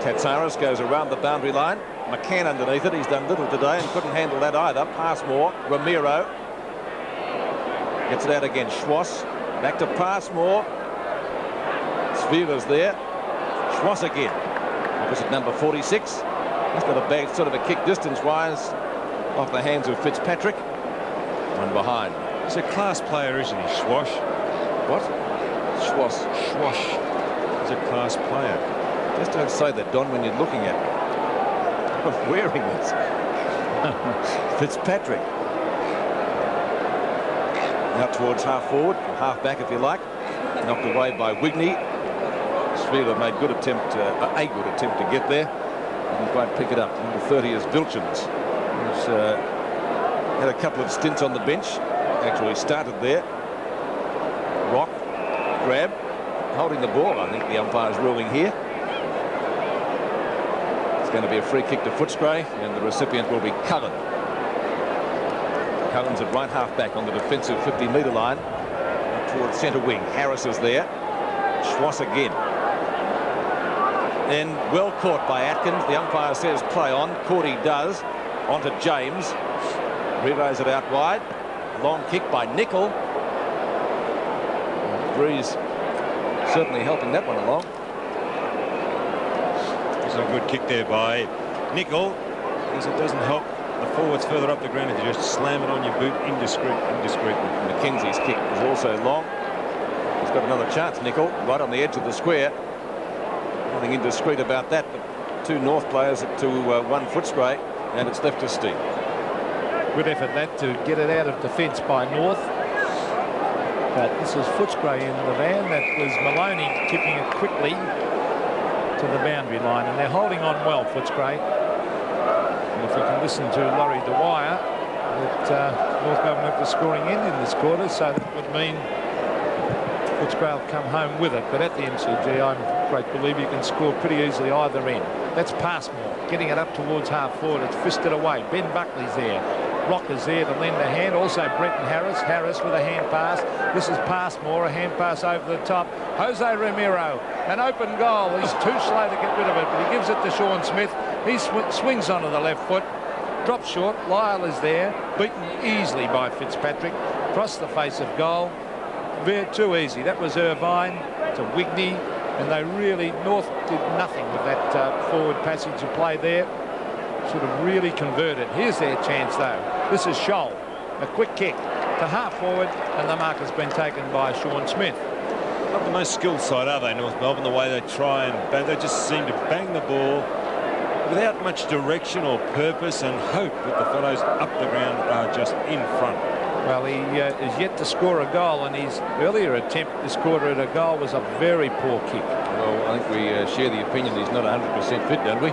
Tatsaris goes around the boundary line. McCann underneath it. He's done little today and couldn't handle that either. Passmore. Ramiro gets it out again. Schwass back to Passmore. Svela's there. Schwass again. Opposite number 46. He's got a bag, sort of a kick distance-wise, off the hands of Fitzpatrick. One behind.
He's a class player, isn't he, Schwash?
What? Schwass.
Schwash. He's a class player.
Just don't say that, Don, when you're looking at it. I'm wearing this. Fitzpatrick. Out towards half forward, half back if you like. Knocked away by Wigney. Svela made a good attempt to get there. Didn't quite pick it up. Number 30 is Vilchins. He's had a couple of stints on the bench. Actually started there. Rock, grab, holding the ball. I think the umpire's ruling here. It's going to be a free kick to Footscray, and the recipient will be Cullen. Cullen's at right half back on the defensive 50-metre line towards centre wing. Harris is there. Schwass again. Then well caught by Atkins. The umpire says play on. Cordy does. On to James. Relays it out wide. Long kick by Nicol. Breeze certainly helping that one along.
It's a good kick there by Nicol, because it doesn't help the forwards further up the ground if you just slam it on your boot indiscreetly.
Mackenzie's kick was also long. He's got another chance, Nicol, right on the edge of the square. Nothing indiscreet about that, but two North players to one Footscray, and it's left to Steve.
Good effort that to get it out of defence by North. But this is Footscray in the van. That was Maloney tipping it quickly to the boundary line, and they're holding on well, Footscray. And if we can listen to Laurie Dwyer, that North Melbourne have the scoring end in this quarter, so that would mean Footscray will come home with it. But at the MCG, I'm a great believer you can score pretty easily either end. That's Passmore getting it up towards half forward. It's fisted away. Ben Buckley's there. Rock is there to lend a hand. Also Brenton Harris. Harris with a hand pass. This is Passmore, a hand pass over the top. Jose Ramiro, an open goal. He's too slow to get rid of it, but he gives it to Sean Smith. He swings onto the left foot. Drops short. Lyle is there. Beaten easily by Fitzpatrick. Across the face of goal. Very too easy. That was Irvine to Wigney. And they really, North did nothing with that forward passage of play there. Should have really converted. Here's their chance, though. This is Scholl. A quick kick to half forward, and the mark has been taken by Sean Smith.
Not the most skilled side, are they, North Melbourne, the way they try and bang. They just seem to bang the ball without much direction or purpose, and hope that the fellows up the ground are just in front.
Well, he is yet to score a goal, and his earlier attempt this quarter at a goal was a very poor kick.
Well, I think we share the opinion he's not 100% fit, don't we?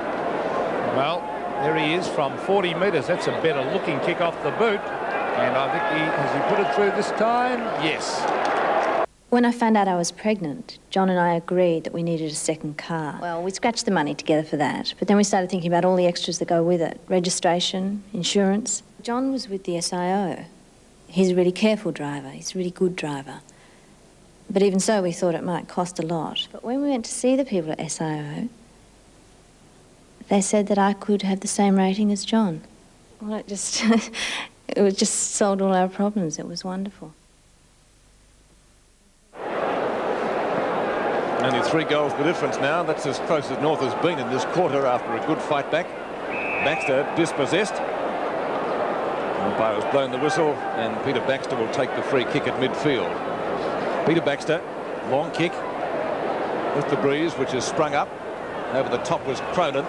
Well, there he is from 40 metres. That's a better looking kick off the boot. And I think has he put it through this time? Yes.
When I found out I was pregnant, John and I agreed that we needed a second car. Well, we scratched the money together for that. But then we started thinking about all the extras that go with it. Registration, insurance. John was with the SIO. He's a really careful driver. He's a really good driver. But even so, we thought it might cost a lot. But when we went to see the people at SIO, they said that I could have the same rating as John. Well, it just, it was just solved all our problems. It was wonderful.
Only 3 goals the difference now. That's as close as North has been in this quarter after a good fight back. Baxter dispossessed. The umpire has blown the whistle, and Peter Baxter will take the free kick at midfield. Peter Baxter, long kick with the breeze, which has sprung up. Over the top was Cronin.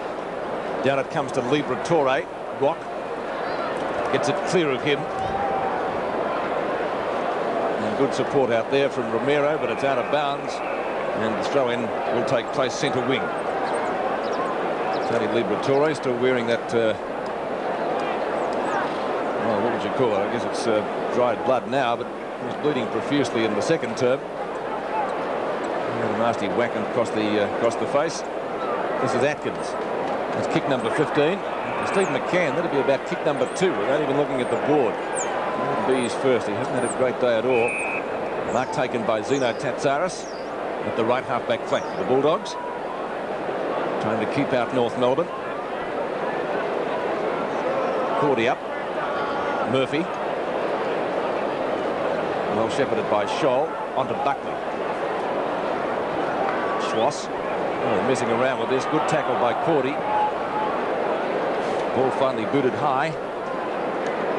Down it comes to Liberatore. Rock gets it clear of him. And good support out there from Romero, but it's out of bounds. And the throw-in will take place centre wing. Tony Liberatore still wearing that, well, what would you call it? I guess it's dried blood now, but he was bleeding profusely in the second term. And a nasty whack across the face. This is Atkins. That's kick number 15. And Steve McCann, that'll be about kick number 2 without even looking at the board. That'll be his first. He hasn't had a great day at all. Mark taken by Zeno Tatsaris at the right half-back flank for the Bulldogs. Trying to keep out North Melbourne. Cordy up. Murphy. Well shepherded by Scholl. Onto Buckley. Schwass. Oh, messing around with this. Good tackle by Cordy. Ball finally booted high.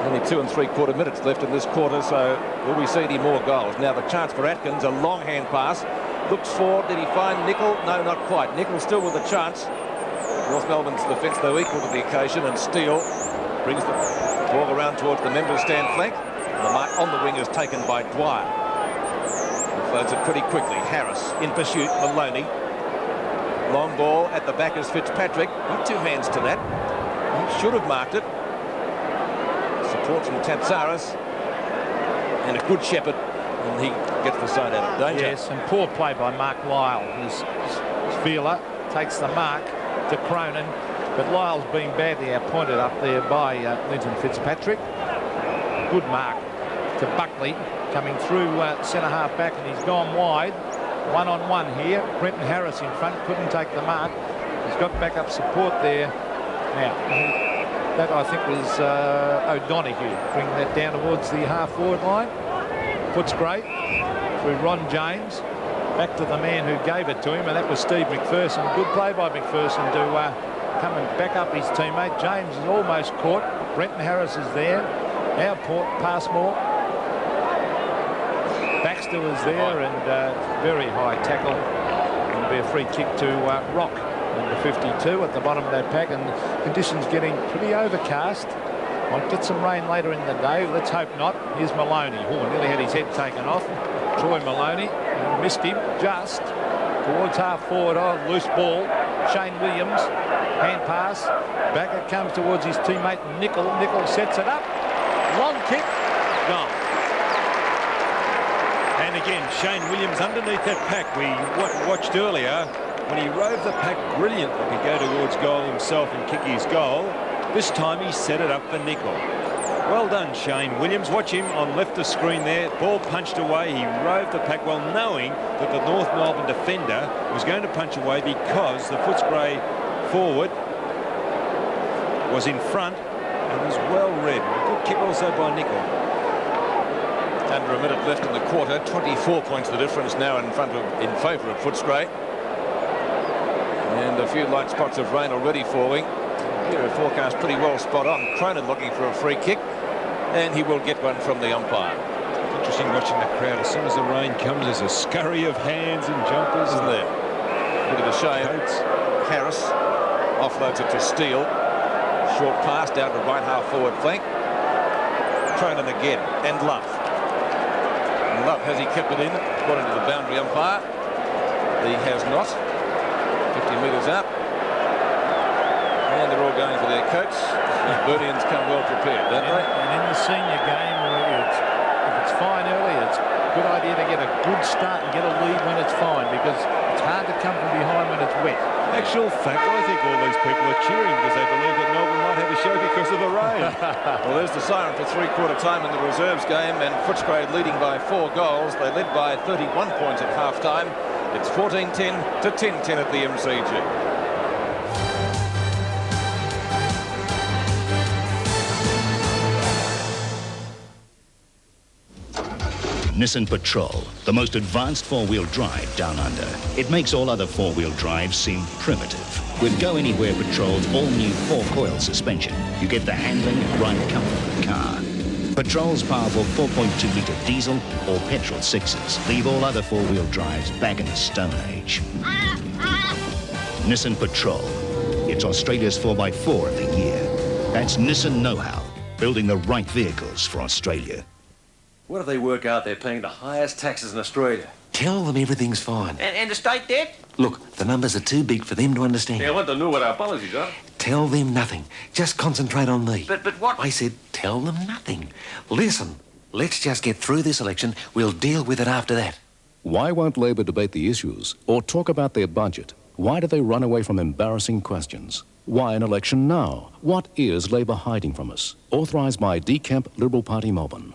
Only 2 3/4 minutes left in this quarter, so will we see any more goals? Now the chance for Atkins, a long hand pass. Looks forward. Did he find Nicol? No, not quite. Nicol still with a chance. North Melbourne's defence, though, equal to the occasion, and Steele brings the ball around towards the members' stand flank. The mark on the wing is taken by Dwyer. He floats it pretty quickly. Harris in pursuit. Maloney. Long ball at the back is Fitzpatrick. Not 2 hands to that. He should have marked it. Support from Tatsaris. And a good shepherd. And he gets the side out of danger.
Yes, and poor play by Mark Lyle. His feeler takes the mark to Cronin, but Lyle's been badly outpointed up there by Linton Fitzpatrick. Good mark to Buckley coming through centre half back, and he's gone wide. 1-on-1 here. Brenton Harris in front, couldn't take the mark. He's got backup support there. Now, that I think was O'Donoghue bringing that down towards the half-forward line. Footscray through Ron James, back to the man who gave it to him, and that was Steve McPherson. Good play by McPherson to come and back up his teammate. James is almost caught. Brenton Harris is there. Now Passmore. Baxter was there, and very high tackle. It'll be a free kick to Rock, number 52, at the bottom of that pack, and conditions getting pretty overcast. Might get some rain later in the day. Let's hope not. Here's Maloney. Oh, nearly had his head taken off. Troy Maloney missed him just towards half forward. Oh, loose ball. Shane Williams. Hand pass. Back it comes towards his teammate Nicol. Nicol sets it up. Long kick. Gone.
And again, Shane Williams underneath that pack we watched earlier. When he rode the pack brilliantly to go towards goal himself and kick his goal. This time he set it up for Nicol. Well done, Shane Williams. Watch him on left of screen there. Ball punched away. He rode the pack well, knowing that the North Melbourne defender was going to punch away because the Footscray forward was in front and was well read. Good kick also by Nicol.
Under a minute left in the quarter. 24 points the difference now in favour of Footscray. And a few light spots of rain already falling. Here a forecast pretty well spot on. Cronin looking for a free kick, and he will get one from the umpire.
Interesting watching the crowd. As soon as the rain comes, there's a scurry of hands and jumpers.
Isn't there? Look at the shame. Harris offloads it to Steele. Short pass down to right half forward flank. Cronin again, and Love. And Love, has he kept it in? According to the boundary umpire, he has not. 50 metres out. And they're all going for their coach. The Burnians come well prepared, don't they?
And in the senior game, if it's fine early, it's a good idea to get a good start and get a lead when it's fine, because it's hard to come from behind when it's wet.
Actual fact, I think all these people are cheering because they believe that Melbourne might have a show because of the rain.
Well, there's the siren for 3/4 time in the reserves game, and Footscray leading by 4 goals. They led by 31 points at half-time. It's 14-10 to 10-10 at the MCG.
Nissan Patrol, the most advanced four-wheel drive down under. It makes all other four-wheel drives seem primitive. With Go Anywhere Patrol's all-new four-coil suspension, you get the handling and ride comfort of the car. Patrol's powerful 4.2-litre diesel or petrol sixes leave all other four-wheel drives back in the Stone Age. Nissan Patrol. It's Australia's 4x4 of the year. That's Nissan know-how, building the right vehicles for Australia.
What if they work out they're paying the highest taxes in Australia?
Tell them everything's fine.
And the state debt?
Look, the numbers are too big for them to understand.
Yeah, I want to know what our policies are.
Tell them nothing. Just concentrate on me.
But what?
I said tell them nothing. Listen, let's just get through this election. We'll deal with it after that.
Why won't Labor debate the issues or talk about their budget? Why do they run away from embarrassing questions? Why an election now? What is Labor hiding from us? Authorised by Decamp Liberal Party Melbourne.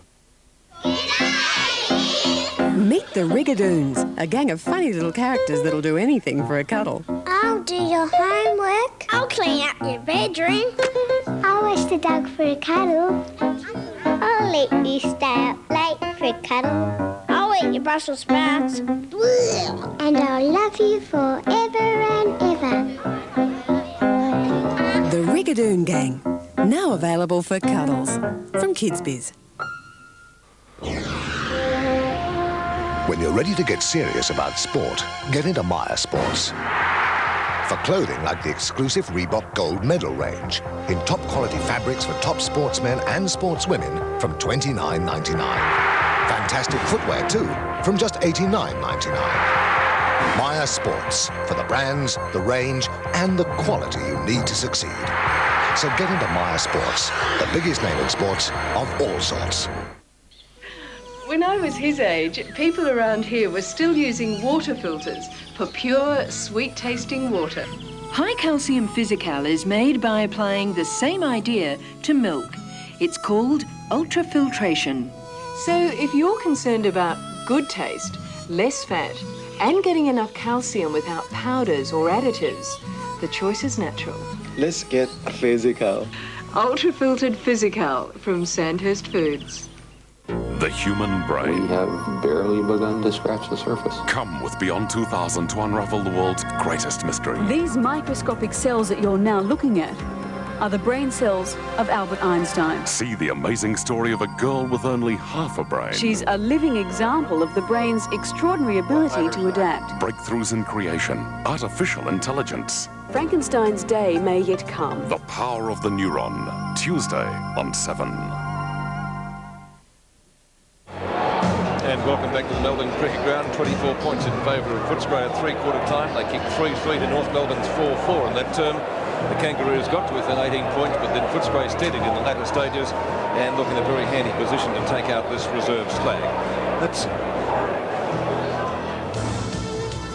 Meet the Rigadoons, a gang of funny little characters that'll do anything for a cuddle.
I'll do your homework. I'll clean up your bedroom. I'll wash the dog for a cuddle. I'll let you stay up late for a cuddle. I'll eat your Brussels sprouts. And I'll love you forever and ever.
The Rigadoon Gang, now available for cuddles. From Kids Biz.
When you're ready to get serious about sport, get into Myer Sports. For clothing like the exclusive Reebok Gold Medal range, in top quality fabrics for top sportsmen and sportswomen from $29.99. Fantastic footwear too, from just $89.99. Myer Sports, for the brands, the range, and the quality you need to succeed. So get into Myer Sports, the biggest name in sports of all sorts.
When I was his age, people around here were still using water filters for pure, sweet-tasting water. High calcium Physical is made by applying the same idea to milk. It's called ultrafiltration. So if you're concerned about good taste, less fat, and getting enough calcium without powders or additives, the choice is natural.
Let's get physical.
Ultrafiltered Physical from Sandhurst Foods.
The human brain.
We have barely begun to scratch the surface.
Come with Beyond 2000 to unravel the world's greatest mystery.
These microscopic cells that you're now looking at are the brain cells of Albert Einstein.
See the amazing story of a girl with only half a brain.
She's a living example of the brain's extraordinary ability to adapt.
Breakthroughs in creation, artificial intelligence.
Frankenstein's day may yet come.
The power of the neuron. Tuesday on 7.
And welcome back to the Melbourne Cricket Ground. 24 points in favour of Footscray at three-quarter time. They kicked 3-3 to North Melbourne's 4-4 in that term. The Kangaroos got to within 18 points, but then Footscray steadied in the latter stages and look in a very handy position to take out this reserves flag.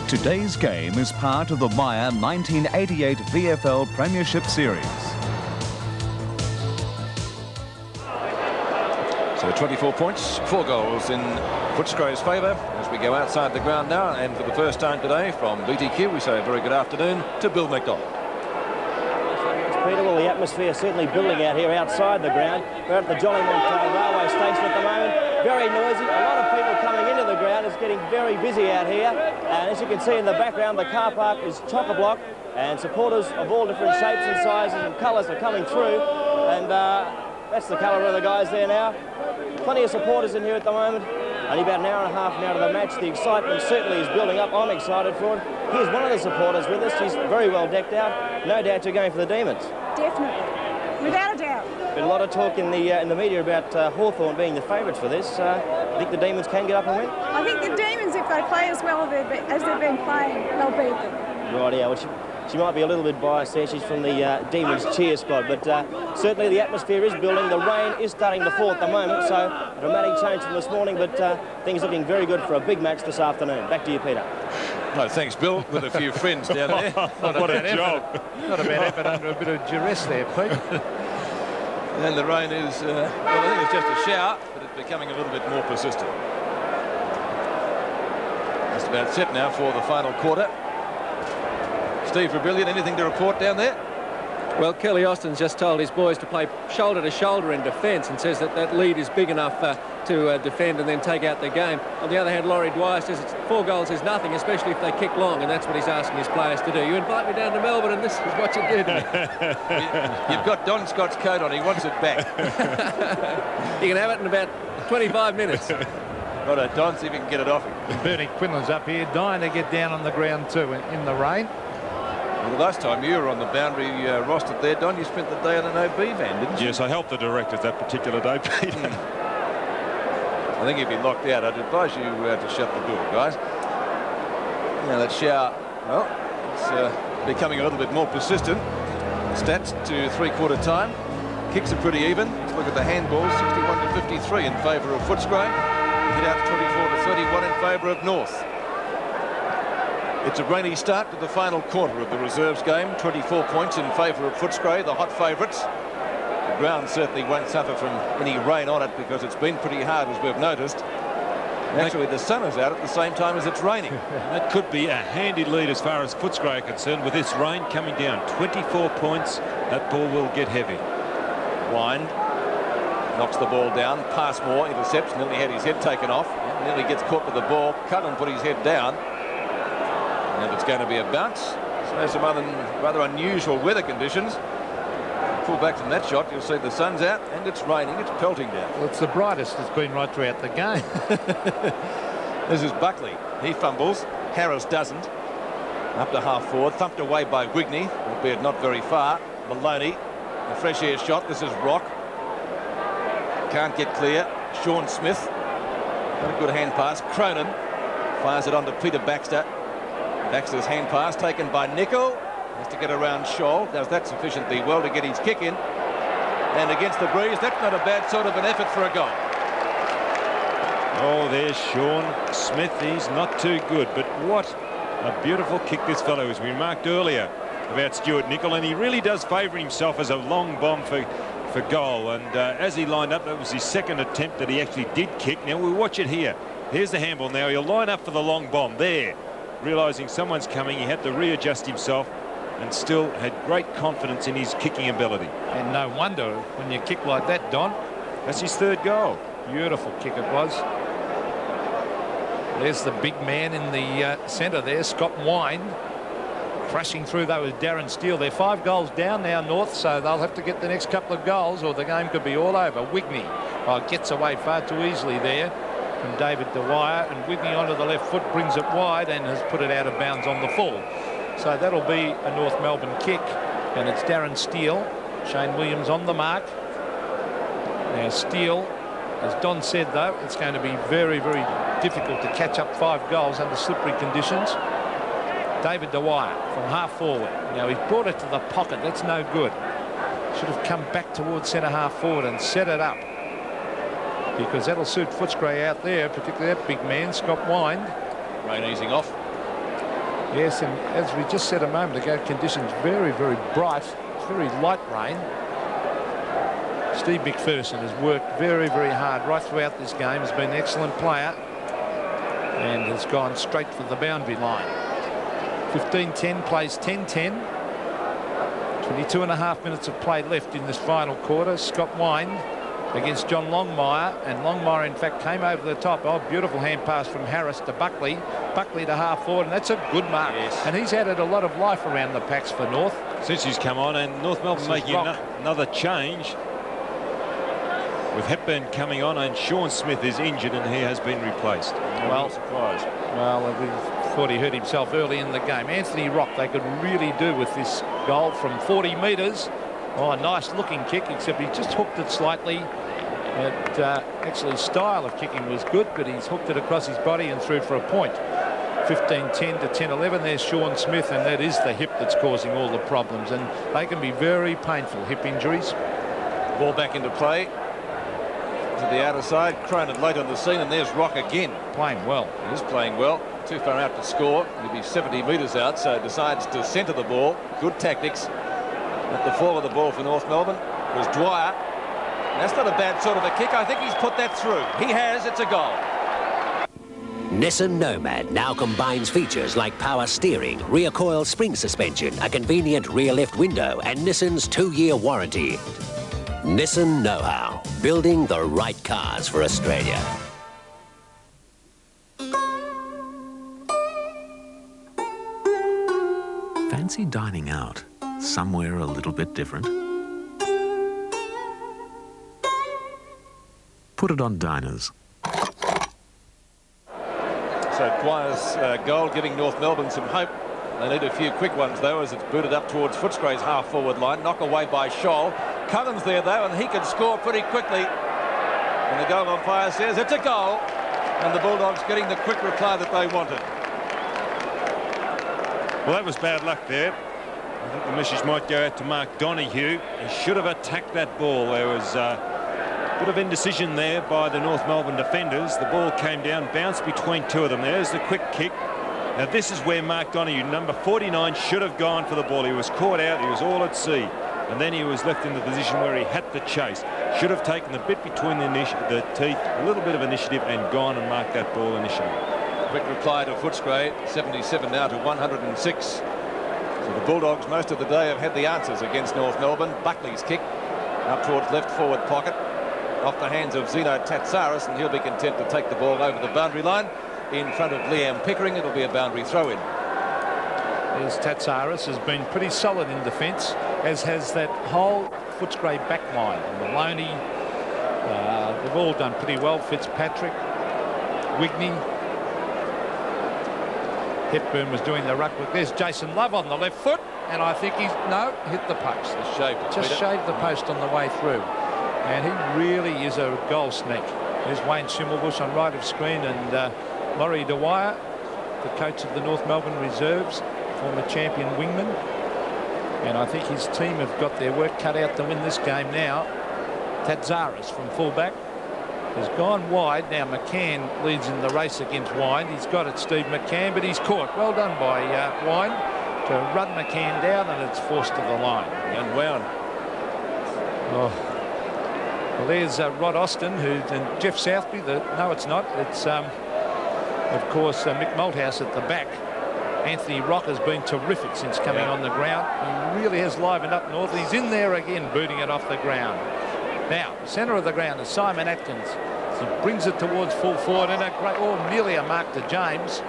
Today's game is part of the Myer 1988 VFL Premiership Series.
So 24 points, 4 goals in Footscray's favour as we go outside the ground now. And for the first time today from BTQ, we say a very good afternoon to Bill McDonald.
Peter, well, the atmosphere is certainly building out here outside the ground. We're at the Jollymont Railway Station at the moment. Very noisy. A lot of people coming into the ground. It's getting very busy out here. And as you can see in the background, the car park is chock-a-block. And supporters of all different shapes and sizes and colours are coming through. And that's the colour of the guys there now. Plenty of supporters in here at the moment. Only about an hour and a half now to the match. The excitement certainly is building up. I'm excited for it. Here's one of the supporters with us. She's very well decked out. No doubt you're going for the Demons.
Definitely, without a doubt.
Been a lot of talk in the media about Hawthorn being the favourites for this. I think the Demons can get up and win.
I think the Demons, if they play as well as they've been playing, they'll beat them.
Right, yeah. Well, she might be a little bit biased there. She's from the Demons cheer squad, but certainly the atmosphere is building. The rain is starting to fall at the moment, so a dramatic change from this morning, but things looking very good for a big match this afternoon. Back to you, Peter.
No, thanks, Bill, with a few friends down there.
What a job.
Not a bad effort under a bit of duress there, Pete. And the rain is, well, I think it's just a shower, but it's becoming a little bit more persistent. Just about set now for the final quarter. Steve Rebellion, anything to report down there?
Well, Kelly Austin's just told his boys to play shoulder to shoulder in defence and says that that lead is big enough to defend and then take out the game. On the other hand, Laurie Dwyer says 4 goals is nothing, especially if they kick long, and that's what he's asking his players to do. You invite me down to Melbourne and this is what you do to me.
You've got Don Scott's coat on. He wants it back.
You can have it in about 25 minutes.
Righto, Don, see if you can get it off him.
Bernie Quinlan's up here, dying to get down on the ground too in the rain.
Well, the last time you were on the boundary rostered there, Don, you spent the day on an OB van, didn't you?
Yes, I helped the directors that particular day, Peter.
I think he'd be locked out. I'd advise you to shut the door, guys. Now that shower, well, it's becoming a little bit more persistent. Stats to three-quarter time. Kicks are pretty even. Let's look at the handballs, 61 to 53 in favour of Footscray. Hit out 24 to 31 in favour of North. It's a rainy start to the final quarter of the reserves game. 24 points in favour of Footscray, the hot favourites. The ground certainly won't suffer from any rain on it because it's been pretty hard, as we've noticed. Actually, the sun is out at the same time as it's raining.
That could be a handy lead as far as Footscray are concerned. With this rain coming down, 24 points, that ball will get heavy.
Wind knocks the ball down. Passmore intercepts, nearly had his head taken off. Nearly gets caught with the ball. Cullen put his head down. And it's going to be a bounce. So some other rather unusual weather conditions. Pull back from that shot, you'll see the sun's out and it's raining, it's pelting down.
Well, it's the brightest it's been right throughout the game.
This is Buckley. He fumbles. Harris doesn't. Up to half forward, thumped away by Wigney, albeit not very far. Maloney, a fresh air shot. This is Rock. Can't get clear. Sean Smith. Got a good hand pass. Cronin fires it on to Peter Baxter. Baxter's hand pass taken by Nicol. Has to get around Scholl. Does that sufficiently well to get his kick in. And against the breeze, that's not a bad sort of an effort for a goal.
Oh, there's Sean Smith. He's not too good, but what a beautiful kick this fellow, as we remarked earlier about Stuart Nicol, and he really does favour himself as a long bomb for goal. And as he lined up, that was his second attempt that he actually did kick. Now we'll watch it here. Here's the handball now. He'll line up for the long bomb there. Realising someone's coming, he had to readjust himself and still had great confidence in his kicking ability.
And no wonder when you kick like that, Don.
That's his third goal.
Beautiful kick it was. There's the big man in the centre there, Scott Wine. Crashing through though with Darren Steele. They're 5 goals down now, North, so they'll have to get the next couple of goals or the game could be all over. Wigney gets away far too easily there from David Dwyer, and Wigney onto the left foot brings it wide and has put it out of bounds on the full. So that'll be a North Melbourne kick, and it's Darren Steele. Shane Williams on the mark. Now Steele, as Don said though, it's going to be very, very difficult to catch up 5 goals under slippery conditions. David Dwyer from half forward. Now he's brought it to the pocket. That's no good. Should have come back towards centre half forward and set it up, because that'll suit Footscray out there, particularly that big man, Scott Wine.
Rain easing off.
Yes, and as we just said a moment ago, conditions very, very bright. It's very light rain. Steve McPherson has worked very, very hard right throughout this game. Has been an excellent player and has gone straight for the boundary line. 15-10 plays 10-10. 22.5 minutes of play left in this final quarter. Scott Wine against John Longmire, and Longmire in fact came over the top. Oh, beautiful hand pass from Harris to Buckley. Buckley to half forward, and that's a good mark. Yes. And he's added a lot of life around the packs for North
since he's come on, and North Melbourne making another change with Hepburn coming on, and Sean Smith is injured and he has been replaced.
Well, surprised. Well, we thought he hurt himself early in the game. Anthony Rock, they could really do with this goal from 40 metres. Oh, a nice looking kick, except he just hooked it slightly. Actually, his style of kicking was good, but he's hooked it across his body and threw for a point. 15-10 to 10-11. There's Sean Smith, and that is the hip that's causing all the problems, and they can be very painful, hip injuries.
Ball back into play to the outer side. Cronin late on the scene, and there's Rock again.
Playing well.
He is playing well. Too far out to score. He'll be 70 metres out, so decides to centre the ball. Good tactics. At the fall of the ball for North Melbourne was Dwyer. That's not a bad sort of a kick. I think he's put that through. He has. It's a goal.
Nissan Nomad now combines features like power steering, rear coil spring suspension, a convenient rear left window, and Nissan's 2-year warranty. Nissan know-how, building the right cars for Australia.
Fancy dining out somewhere a little bit different? Put it on Diners.
So Dwyer's goal giving North Melbourne some hope. They need a few quick ones, though, as it's booted up towards Footscray's half-forward line. Knock away by Scholl. Cullen's there, though, and he can score pretty quickly. And the goal umpire says it's a goal. And the Bulldogs getting the quick reply that they wanted.
Well, that was bad luck there. I think the message might go out to Mark Donoghue. He should have attacked that ball. There was a bit of indecision there by the North Melbourne defenders. The ball came down, bounced between two of them. There's the quick kick. Now, this is where Mark Donoghue, number 49, should have gone for the ball. He was caught out. He was all at sea. And then he was left in the position where he had to chase. Should have taken the bit between the teeth, a little bit of initiative, and gone and marked that ball initially.
Quick reply to Footscray, 77 now to 106. So the Bulldogs most of the day have had the answers against North Melbourne. Buckley's kick up towards left forward pocket, off the hands of Zeno Tatsaris, and he'll be content to take the ball over the boundary line in front of Liam Pickering. It'll be a boundary throw-in.
As Tatsaris has been pretty solid in defence, as has that whole Footscray back line. Maloney, they've all done pretty well. Fitzpatrick, Wigney. Hepburn was doing the ruck work. There's Jason Love on the left foot, and I think he's, no, hit the post. Just shaved the post on the way through. And he really is a goal sneak. There's Wayne Schimmelbusch on right of screen, and Laurie Dwyer, the coach of the North Melbourne Reserves, former champion wingman. And I think his team have got their work cut out to win this game now. Tatsaris from fullback has gone wide. Now McCann leads in the race against Wine. He's got it, Steve McCann, but he's caught. Well done by Wine to run McCann down, and it's forced to the line.
Unwound.
Oh. Well, there's Rod Austin, and Jeff Southby. No, it's not. It's, of course, Mick Malthouse at the back. Anthony Rock has been terrific since coming on the ground. He really has livened up North. He's in there again, booting it off the ground. Now, centre of the ground is Simon Atkins. He brings it towards full forward, and nearly a mark to James.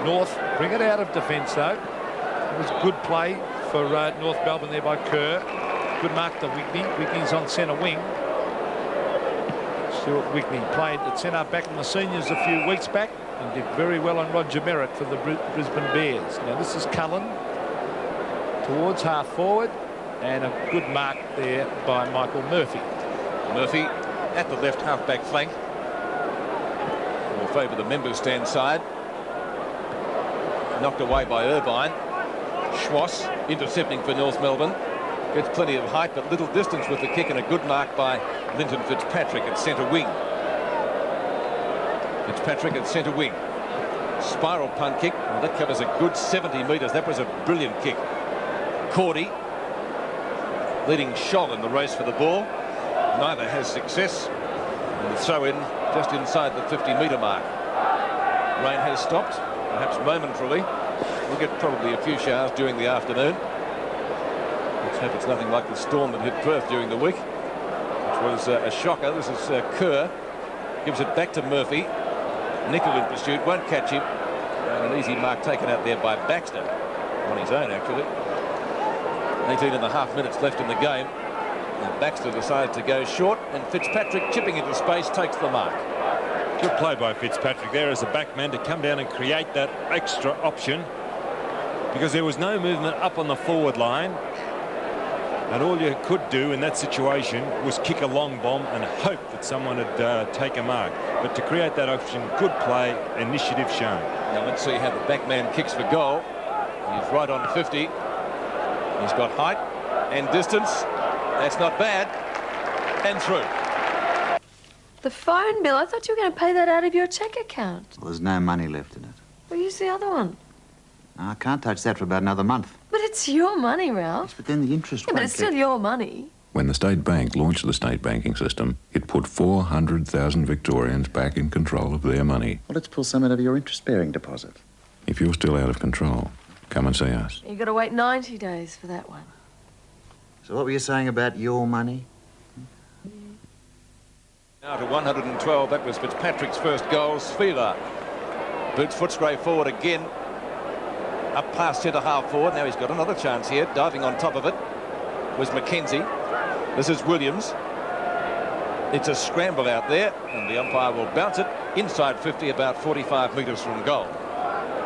North bring it out of defence, though. It was good play for North Melbourne there by Kerr. Good mark to Wigney. Wigney's on centre wing. Stuart Wigney played at centre back in the seniors a few weeks back and did very well on Roger Merritt for the Brisbane Bears. Now this is Cullen towards half forward, and a good mark there by Michael Murphy.
Murphy at the left half-back flank. Will favour the members stand side. Knocked away by Irvine. Schwass intercepting for North Melbourne. Gets plenty of height but little distance with the kick, and a good mark by Linton Fitzpatrick at centre wing. Fitzpatrick at centre wing. Spiral punt kick. Well, that covers a good 70 metres. That was a brilliant kick. Cordy leading Scholl in the race for the ball. Neither has success. And the throw in just inside the 50-metre mark. Rain has stopped, perhaps momentarily. We'll get probably a few showers during the afternoon. Let's hope it's nothing like the storm that hit Perth during the week, which was a shocker. This is Kerr. Gives it back to Murphy. Nickel in pursuit, won't catch him. And an easy mark taken out there by Baxter. On his own, actually. 18 and a half minutes left in the game. And Baxter decides to go short, and Fitzpatrick, chipping into space, takes the mark.
Good play by Fitzpatrick there as a backman to come down and create that extra option, because there was no movement up on the forward line, and all you could do in that situation was kick a long bomb and hope that someone would take a mark. But to create that option, good play, initiative shown.
Now let's see how the backman kicks for goal. He's right on 50. He's got height and distance. That's not bad. And through.
The phone bill, I thought you were going to pay that out of your cheque account.
Well, there's no money left in it.
Well, use the other one.
I can't touch that for about another month.
But it's your money, Ralph.
Yes, but then the interest
Yeah, but it's still your money.
When the State Bank launched the state banking system, it put 400,000 Victorians back in control of their money.
Well, let's pull some out of your interest-bearing deposit.
If you're still out of control, come and see us.
You've got to wait 90 days for that one.
So what were you saying about your money?
Now to 112, that was Fitzpatrick's first goal. Sfila boots Footscray forward again. Up past centre-half forward. Now he's got another chance here. Diving on top of it was Mackenzie. This is Williams. It's a scramble out there, and the umpire will bounce it inside 50, about 45 metres from goal.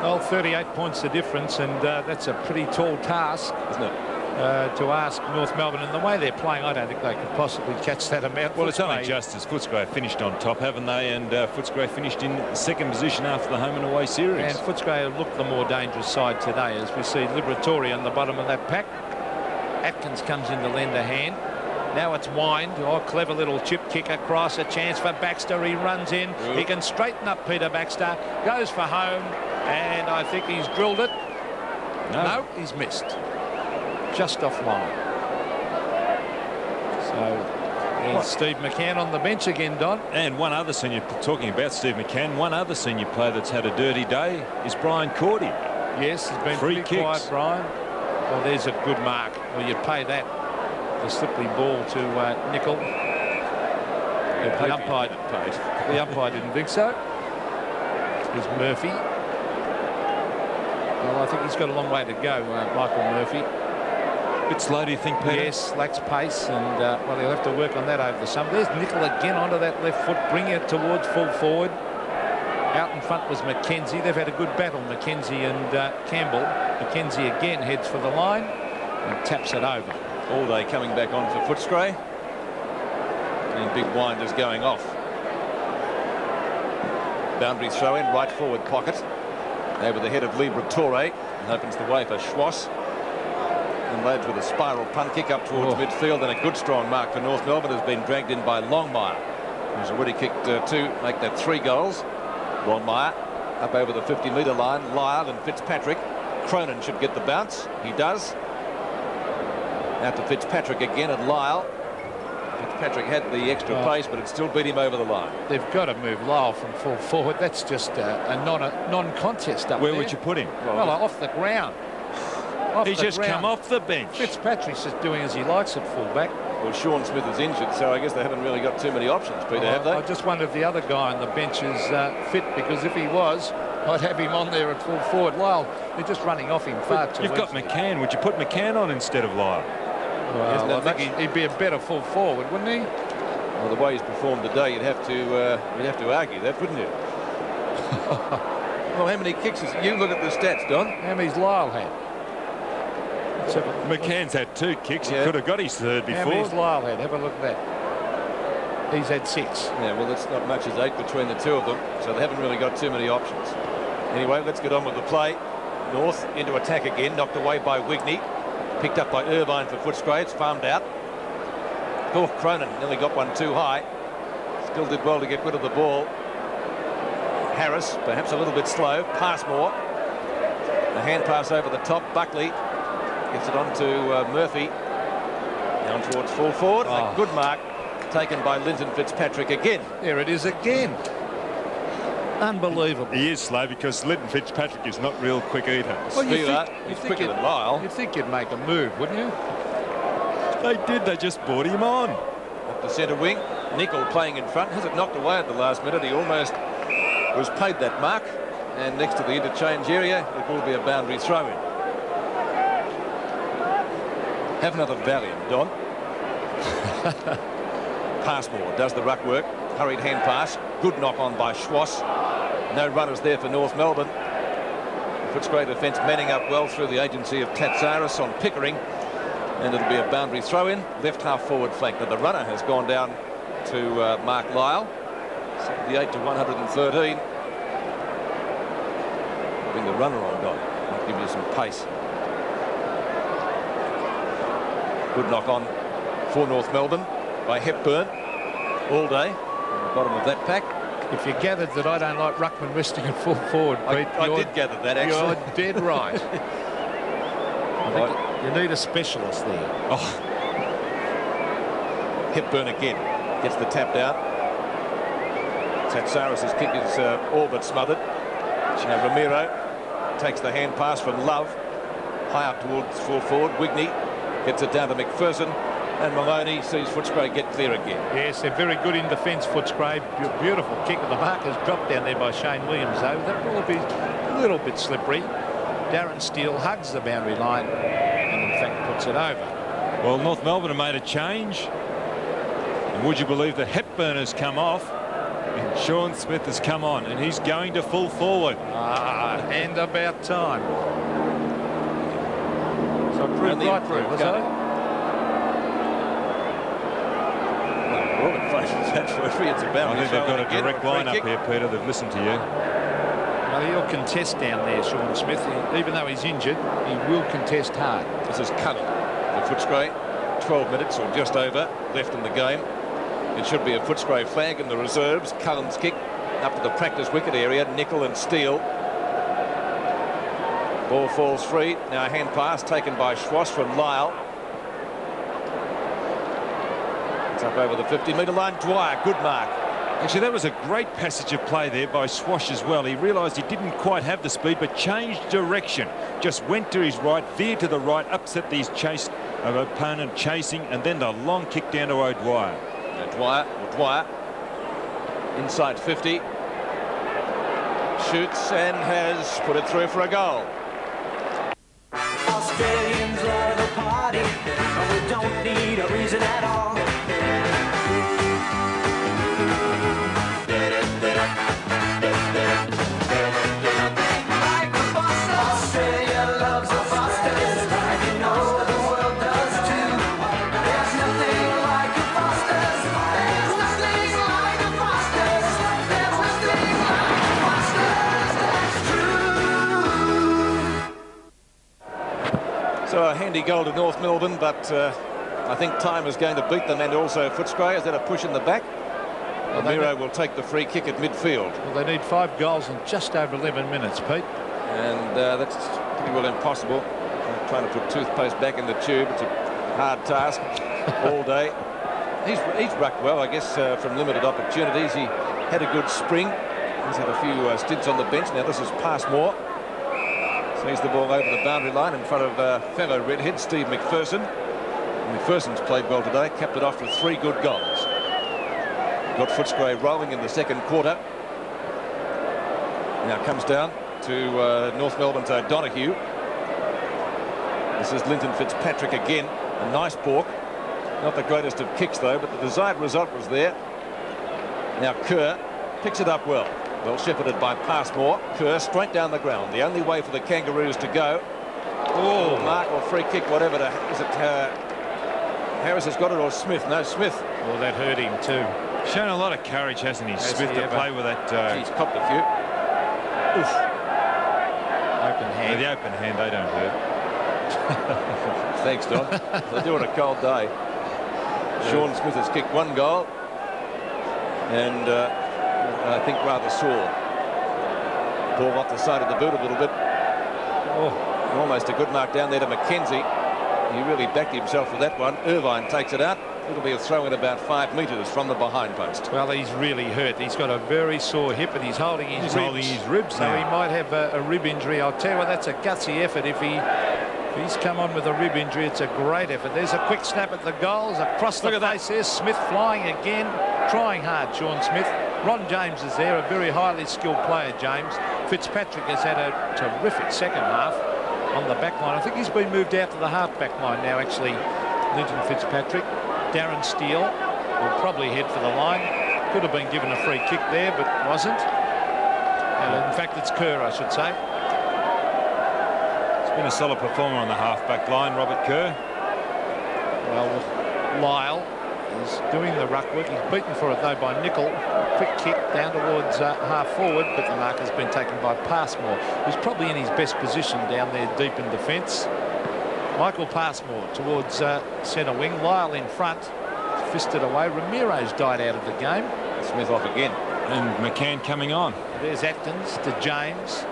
Well, 38 points the difference, and that's a pretty tall task,
isn't it?
To ask North Melbourne, and the way they're playing, I don't think they could possibly catch that amount.
Well, it's only just as Footscray finished on top, haven't they? And Footscray finished in second position after the home and away series.
And Footscray looked the more dangerous side today, as we see Liberatore on the bottom of that pack. Atkins comes in to lend a hand. Now it's Wind. Oh, clever little chip kick across. A chance for Baxter. He runs in.
Ooh.
He can straighten up Peter Baxter. Goes for home. And I think he's drilled it. No, he's missed. Just off line. So here's Steve McCann on the bench again, Don.
And one other senior, talking about Steve McCann, one other senior player that's had a dirty day is Brian Cordy.
Yes, he's been
Free
pretty
kicks.
quiet, Brian. Well, there's a good mark. Well, you pay that. The slippery ball to Nickel. The umpire didn't think so. Here's Murphy. Well, I think he's got a long way to go, Michael Murphy.
Bit slow, do you think, Peter?
Yes, lacks pace, and well, he'll have to work on that over the summer. There's Nickel again onto that left foot, bringing it towards full forward. Out in front was Mackenzie. They've had a good battle, Mackenzie and Campbell. Mackenzie again heads for the line and taps it over.
All day coming back on for Footscray. And big Winders going off. Boundary throw in, right forward pocket. Over the head of Liberatore. And opens the way for Schwass. And loads with a spiral punt kick up towards midfield. And a good strong mark for North Melbourne has been dragged in by Longmire, who's already kicked two, make that 3 goals. Longmire up over the 50-metre line. Lyle and Fitzpatrick. Cronin should get the bounce. He does. Out to Fitzpatrick again and Lyle. Fitzpatrick had the extra pace, but it still beat him over the line.
They've got to move Lyle from full forward. That's just a non-contest up there.
Where would you put him?
Well, off the ground.
He's just come off the bench.
Fitzpatrick's just doing as he likes at fullback.
Well, Sean Smith is injured, so I guess they haven't really got too many options, Peter, have they?
I just wonder if the other guy on the bench is fit, because if he was, I'd have him on there at full forward. Lyle, they're just running off him far too.
You've got McCann. Would you put McCann on instead of Lyle?
Well, I think he'd be a better full forward, wouldn't he?
Well, the way he's performed today, you'd have to argue that, wouldn't you? Well, how many kicks is you look at the stats, Don?
How many's Lyle had?
McCann's had 2 kicks. He could have got his 3rd before.
How many's Lyle had? Have a look at that. He's had 6.
Yeah, well, that's not much as 8 between the two of them, so they haven't really got too many options. Anyway, let's get on with the play. North into attack again, knocked away by Wigney. Picked up by Irvine for Footscray. It's farmed out. Oh, Cronin nearly got one too high. Still did well to get rid of the ball. Harris, perhaps a little bit slow. Passmore. A hand pass over the top. Buckley gets it on to Murphy. Down towards full forward. A good mark taken by Linton Fitzpatrick again.
There it is again. Unbelievable.
He is slow because Linton Fitzpatrick is not real quick either.
Well,
he's quicker than Lyle.
You'd think you'd make a move, wouldn't you?
They did. They just brought him on.
Up the centre wing. Nickel playing in front. Has it knocked away at the last minute. He almost was paid that mark. And next to the interchange area, it will be a boundary throw-in. Have another Valiant, Don. Passmore does the ruck work. Hurried hand pass. Good knock on by Schwass. No runners there for North Melbourne. Footscray defence manning up well through the agency of Tatsaris on Pickering. And it'll be a boundary throw-in. Left half forward flank. Now the runner has gone down to Mark Lyle. 78 to 113. Bring the runner on, Don. Might give you some pace. Good knock on for North Melbourne by Hepburn all day. On the bottom of that pack.
If you gathered that I don't like ruckman resting at full forward, Pete,
I did gather that, actually.
You're dead right. I think you need a specialist there.
Hepburn again gets the tap down. Tatsaris' kick is all but smothered. Ramiro takes the hand pass from Love. High up towards full forward. Wigney gets it down to McPherson. And Maloney sees Footscray get clear again.
Yes, they're very good in defence, Footscray. Beautiful kick. The marker's dropped down there by Shane Williams, though. That will be a little bit slippery. Darren Steele hugs the boundary line and, in fact, puts it over.
Well, North Melbourne have made a change. And would you believe that Hepburn has come off and Sean Smith has come on, and he's going to full forward.
And about time. So proved right through, was it?
It's about.
I think they've got a direct line up here, Peter. They've listened to you.
Well, he'll contest down there, Sean Smith. Even though he's injured, he will contest hard.
This is Cullen for Footscray. 12 minutes or just over left in the game. It should be a Footscray flag in the reserves. Cullen's kick up to the practice wicket area. Nickel and Steele. Ball falls free. Now a hand pass taken by Schwass from Lyle. It's up over the 50-metre line. Dwyer, good mark.
Actually, that was a great passage of play there by Schwass as well. He realised he didn't quite have the speed, but changed direction. Just went to his right, veered to the right, upset these opponent chasing, and then the long kick down to O'Dwyer.
Dwyer, inside 50. Shoots and has put it through for a goal.
Australians love a party, and we don't need a reason at all. Australia loves the Fosters, and you know the world does too. There's nothing like a Fosters. There's nothing like a Fosters. There's nothing like a Fosters. That's true.
So a handy goal to North Melbourne, but I think time is going to beat them, and also Footscray. Is that a push in the back? Ramiro will take the free kick at midfield.
Well, they need 5 goals in just over 11 minutes, Pete.
And that's pretty well impossible. Trying to put toothpaste back in the tube. It's a hard task all day. He's rucked well, I guess, from limited opportunities. He had a good spring. He's had a few stints on the bench. Now this is Passmore. Sees the ball over the boundary line in front of fellow redhead Steve McPherson. McPherson's played well today, capped it off with 3 good goals. Got Footscray rolling in the second quarter. Now comes down to North Melbourne's O'Donoghue. This is Linton Fitzpatrick again. A nice balk. Not the greatest of kicks though, but the desired result was there. Now Kerr picks it up well. Well shepherded by Passmore. Kerr straight down the ground. The only way for the Kangaroos to go. Oh, mark or free kick, whatever. Is it Harris has got it, or Smith? No, Smith.
Well, that hurt him too.
Shown a lot of courage, hasn't he, Smith, to play with that.
He's copped a few. Oof.
Open hand.
The open hand, they don't hurt.
Thanks, Don. They do on a cold day. Sean Smith has kicked 1 goal, and I think rather sore. Ball off the side of the boot a little bit. Oh, almost a good mark down there to Mackenzie. He really backed himself with that one. Irvine takes it out. It'll be a throw in about 5 metres from the behind post.
Well, he's really hurt. He's got a very sore hip, and he's holding his ribs. So he might have a rib injury. I'll tell you what, that's a gutsy effort. If he's come on with a rib injury, it's a great effort. There's a quick snap at the goals. Across the face there. Smith flying again. Trying hard, Sean Smith. Ron James is there, a very highly skilled player, James. Fitzpatrick has had a terrific second half on the back line. I think he's been moved out to the half-back line now, actually, Linton Fitzpatrick. Darren Steele will probably head for the line. Could have been given a free kick there, but wasn't. In fact, it's Kerr, I should say.
It's been a solid performer on the half-back line, Robert Kerr.
Well, Lyle is doing the ruck work. He's beaten for it, though, by Nickel. Quick kick down towards half-forward, but the mark has been taken by Passmore, who's probably in his best position down there deep in defence. Michael Passmore towards centre wing. Lyle in front. Fisted away. Ramiro's died out of the game.
Smith off again.
And McCann coming on.
There's Atkins to James.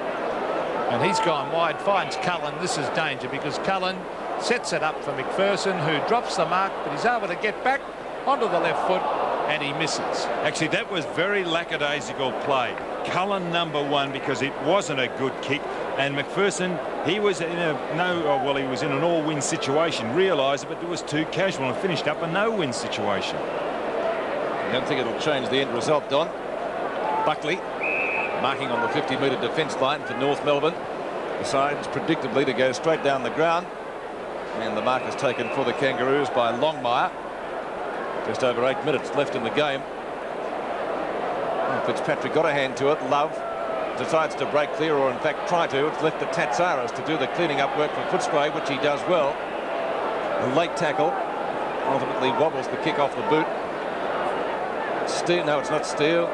And he's gone wide. Finds Cullen. This is danger because Cullen sets it up for McPherson, who drops the mark, but he's able to get back
onto the left foot, and he misses.
Actually, that was very lackadaisical play. Cullen #1, because it wasn't a good kick, and McPherson, he was in he was in an all-win situation, realised it, but it was too casual and finished up a no-win situation.
I don't think it'll change the end result, Don. Buckley marking on the 50-metre defence line for North Melbourne. Decides predictably to go straight down the ground, and the mark is taken for the Kangaroos by Longmire. Just over 8 minutes left in the game. Fitzpatrick got a hand to it. Love decides to break clear, or in fact try to. It's left to Tatsaris to do the cleaning up work for Footscray, which he does well. A late tackle ultimately wobbles the kick off the boot. Steele, no, it's not Steele.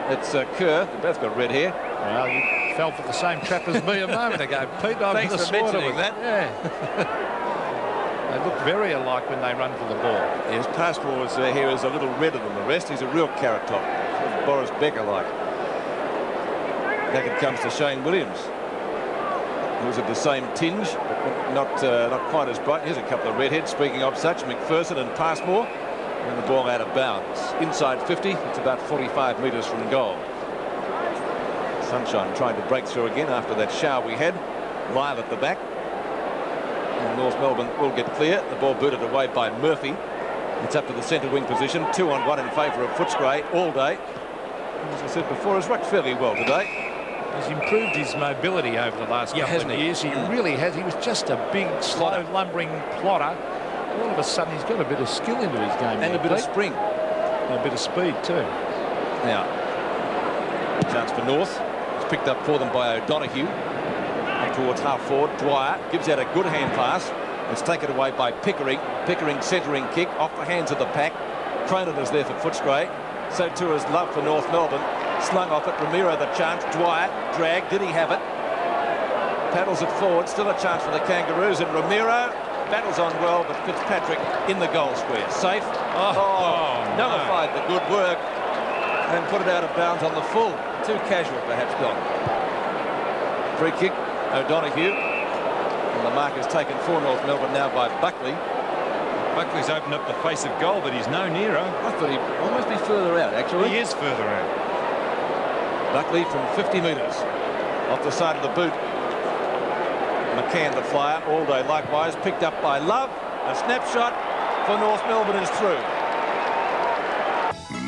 It's Kerr. They both got red hair.
Well, you fell for the same trap as me a moment ago, Pete.
Thanks for mentioning that.
Yeah. They look very alike when they run for the ball.
His Passmore's hair is a little redder than the rest. He's a real carrot top. Boris Becker-like. Back it comes to Shane Williams, who's of the same tinge, but not quite as bright. Here's a couple of redheads. Speaking of such, McPherson and Passmore. And the ball out of bounds. Inside 50, it's about 45 metres from goal. Sunshine trying to break through again after that shower we had. Live at the back. And North Melbourne will get clear. The ball booted away by Murphy. It's up to the centre wing position. 2-on-1 in favour of Footscray all day. As I said before, has rucked fairly well today.
He's improved his mobility over the last couple of years. He really has. He was just a big, slow, lumbering plotter. All of a sudden, he's got a bit of skill into his game.
And a bit of spring.
And a bit of speed, too.
Now, chance for North. It's picked up for them by O'Donoghue. Up towards half forward. Dwyer gives out a good hand pass. It's taken away by Pickering. Pickering centering kick off the hands of the pack. Cronin is there for Footscray. So too is Love for North Melbourne. Slung off it. Ramiro the chance. Dwyer drag. Did he have it? Paddles it forward. Still a chance for the Kangaroos. And Ramiro battles on well, but Fitzpatrick in the goal square. Safe. Nullified the good work and put it out of bounds on the full. Too casual, perhaps, Don. Free kick, O'Donoghue. And the mark is taken for North Melbourne now by Buckley.
Buckley's opened up the face of goal, but he's no nearer.
I thought he'd almost be further out, actually.
He is further out.
Buckley from 50 metres off the side of the boot. McCann, the flyer, all day likewise, picked up by Love. A snapshot for North Melbourne is through.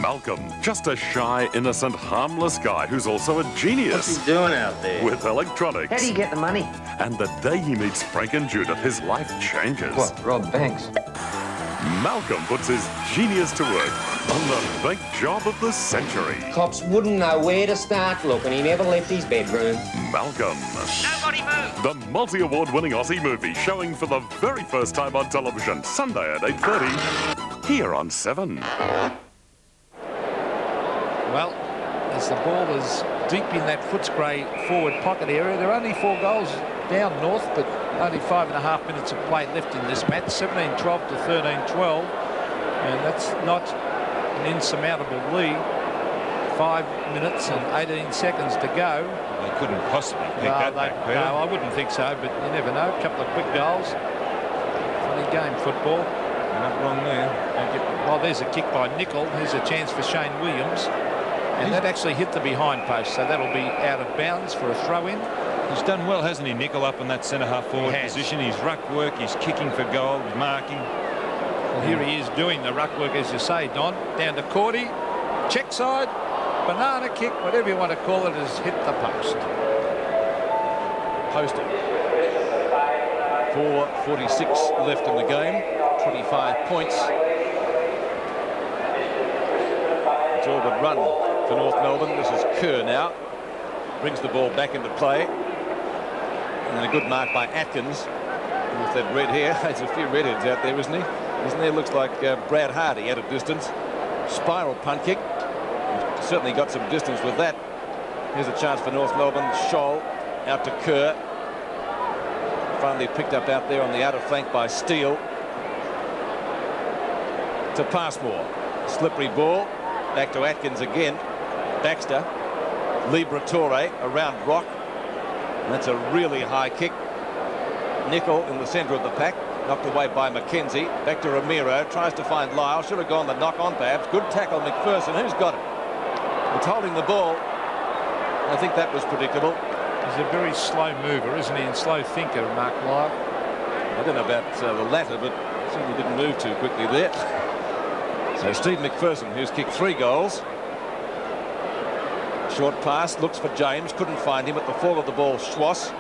Malcolm, just a shy, innocent, harmless guy who's also a genius.
What's he doing out there?
With electronics.
How do you get the money?
And the day he meets Frank and Judith, his life changes.
What, rob banks?
Malcolm puts his genius to work on the big job of the century.
Cops wouldn't know where to start looking. He never left his bedroom.
Malcolm.
Nobody move.
The multi-award-winning Aussie movie showing for the very first time on television, Sunday at 8:30, here on 7.
Well, as the ball is deep in that Footscray forward pocket area, there are only 4 goals down North, but only 5.5 minutes of play left in this match, 17-12 to 13-12, and that's not an insurmountable lead. 5 minutes and 18 seconds to go.
They couldn't possibly pick that back, Peter.
No, I wouldn't think so, but you never know. A couple of quick goals. Funny game, football.
You're not wrong there.
Well, there's a kick by Nicol. Here's a chance for Shane Williams. And that actually hit the behind post, so that'll be out of bounds for a throw-in.
He's done well, hasn't he, Nicol, up in that centre-half forward position. He's ruck work, he's kicking for goal, he's marking.
Well, here he is doing the ruck work, as you say, Don. Down to Cordy, check side, banana kick, whatever you want to call it, has hit the post.
Posted. 4:46 left in the game, 25 points. It's all but run for North Melbourne. This is Kerr now. Brings the ball back into play. And a good mark by Atkins. With that red hair. There's a few redheads out there, isn't he? Isn't there? Looks like Brad Hardy at a distance. Spiral punt kick. He's certainly got some distance with that. Here's a chance for North Melbourne. Scholl out to Kerr. Finally picked up out there on the outer flank by Steele. To Passmore. Slippery ball. Back to Atkins again. Baxter. Liberatore around Rock. And that's a really high kick. Nicol in the centre of the pack. Knocked away by Mackenzie. Back to Ramiro. Tries to find Lyle. Should have gone the knock on perhaps. Good tackle, McPherson. Who's got it? It's holding the ball. I think that was predictable.
He's a very slow mover, isn't he? And slow thinker, Mark Lyle.
I don't know about the latter, but certainly didn't move too quickly there. So Steve McPherson, who's kicked 3 goals. Short pass, looks for James. Couldn't find him at the fall of the ball. Schwass.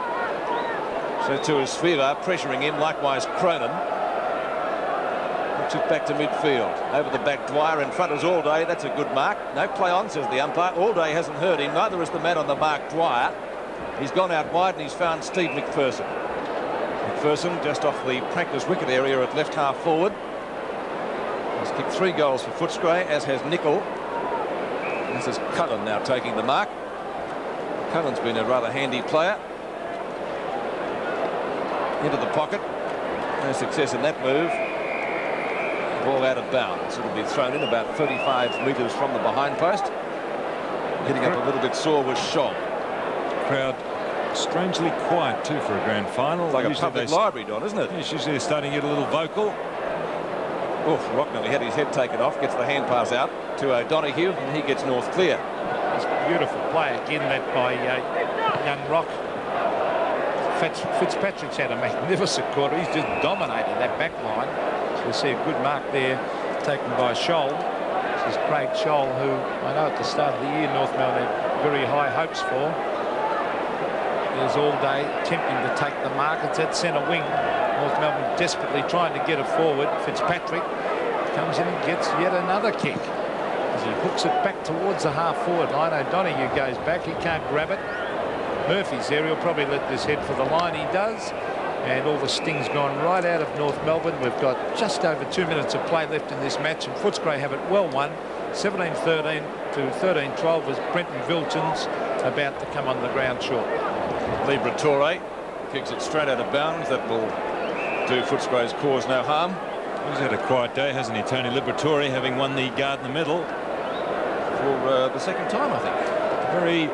So to Asfira, pressuring him, likewise Cronin. Looks it back to midfield. Over the back, Dwyer in front is Allday. That's a good mark. No play on, says the umpire. Allday hasn't hurt him. Neither is the man on the mark, Dwyer. He's gone out wide and he's found Steve McPherson. McPherson just off the practice wicket area at left half forward. He's kicked 3 goals for Footscray, as has Nicol. This is Cullen now taking the mark. Cullen's been a rather handy player. Into the pocket. No success in that move. Ball out of bounds. It'll be thrown in about 35 metres from the behind post. Hitting up a little bit sore was Scholl.
Crowd strangely quiet too for a grand final.
It's like
usually
a public library, Don, isn't it?
Yes, usually they're starting to get a little vocal.
Oh, Rocknell had his head taken off. Gets the hand pass out to O'Donoghue, and he gets North clear.
It's a beautiful play again, that by young Rock. Fitzpatrick's had a magnificent quarter. He's just dominated that back line. So we see a good mark there taken by Scholl. This is Craig Scholl, who I know at the start of the year North Melbourne had very high hopes for. There's Allday attempting to take the mark. It's at centre wing. North Melbourne desperately trying to get it forward. Fitzpatrick comes in and gets yet another kick as he hooks it back towards the half forward line. O'Donoghue goes back. He can't grab it. Murphy's there. He'll probably let this head for the line. He does. And all the sting's gone right out of North Melbourne. We've got just over 2 minutes of play left in this match, and Footscray have it well won. 17-13 to 13-12 as Brenton Vilton's about to come on the ground short.
Liberatore kicks it straight out of bounds. That will do Footscray's cause no harm.
He's had a quiet day, hasn't he, Tony Liberatore, having won the Gardner medal
for the 2nd time, I think.
Very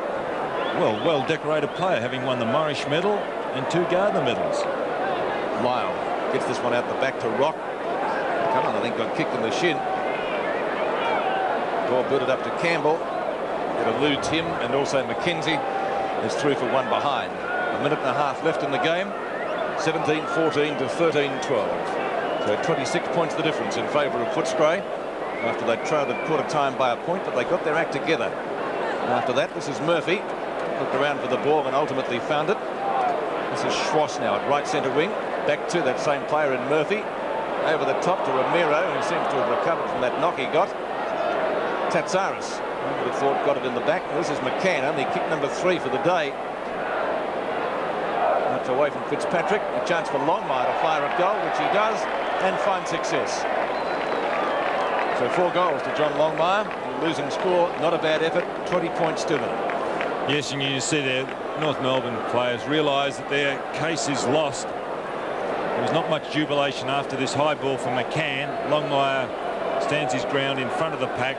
well decorated player, having won the Morrish medal and 2 Gardner medals.
Lyle gets this one out the back to Rock. Come on, I think got kicked in the shin. Ball booted up to Campbell. It eludes him, and also Mackenzie is through for 1 behind. A minute and a half left in the game. 17-14 to 13-12. So 26 points the difference in favour of Footscray after they trailed at quarter time by a point, but they got their act together. And after that, this is Murphy. Looked around for the ball and ultimately found it. This is Schwass now at right centre wing. Back to that same player in Murphy. Over the top to Ramiro, who seems to have recovered from that knock he got. Tatsaris, I would have thought, got it in the back. This is McCann, only kick number 3 for the day. Much away from Fitzpatrick. A chance for Longmire to fire a goal, which he does, and find success. So 4 goals to John Longmire. Losing score, not a bad effort. 20 points to them.
Yes, and you see there, North Melbourne players realise that their case is lost. There was not much jubilation after this high ball from McCann. Longmire stands his ground in front of the pack.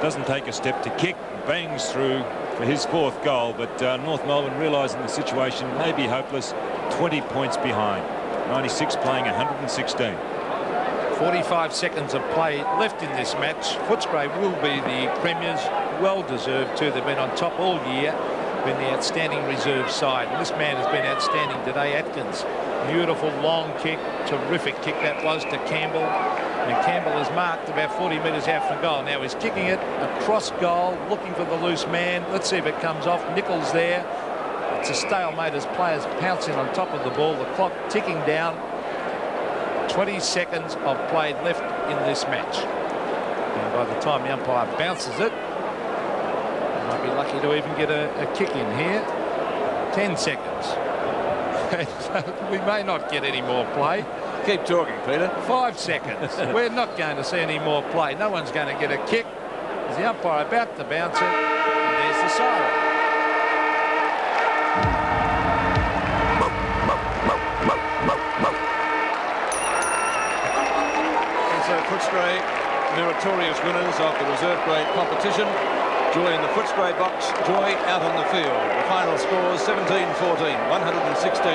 Doesn't take a step to kick. Bangs through for his 4th goal. But North Melbourne realising the situation may be hopeless. 20 points behind. 96 playing 116.
45 seconds of play left in this match. Footscray will be the premiers. Well deserved too. They've been on top all year. Been the outstanding reserve side. And this man has been outstanding today, Atkins. Beautiful long kick. Terrific kick that was to Campbell. And Campbell is marked about 40 metres out from goal. Now he's kicking it across goal, looking for the loose man. Let's see if it comes off. Nicol's there. It's a stalemate as players pouncing on top of the ball. The clock ticking down. 20 seconds of play left in this match. And by the time the umpire bounces it, they might be lucky to even get a kick in here. 10 seconds. We may not get any more play.
Keep talking, Peter.
5 seconds. We're not going to see any more play. No one's going to get a kick. Is the umpire about to bounce it? And there's the siren.
So Footscray, meritorious winners of the reserve grade competition. Joy in the Footscray box, joy out on the field. The final score is 17-14, 116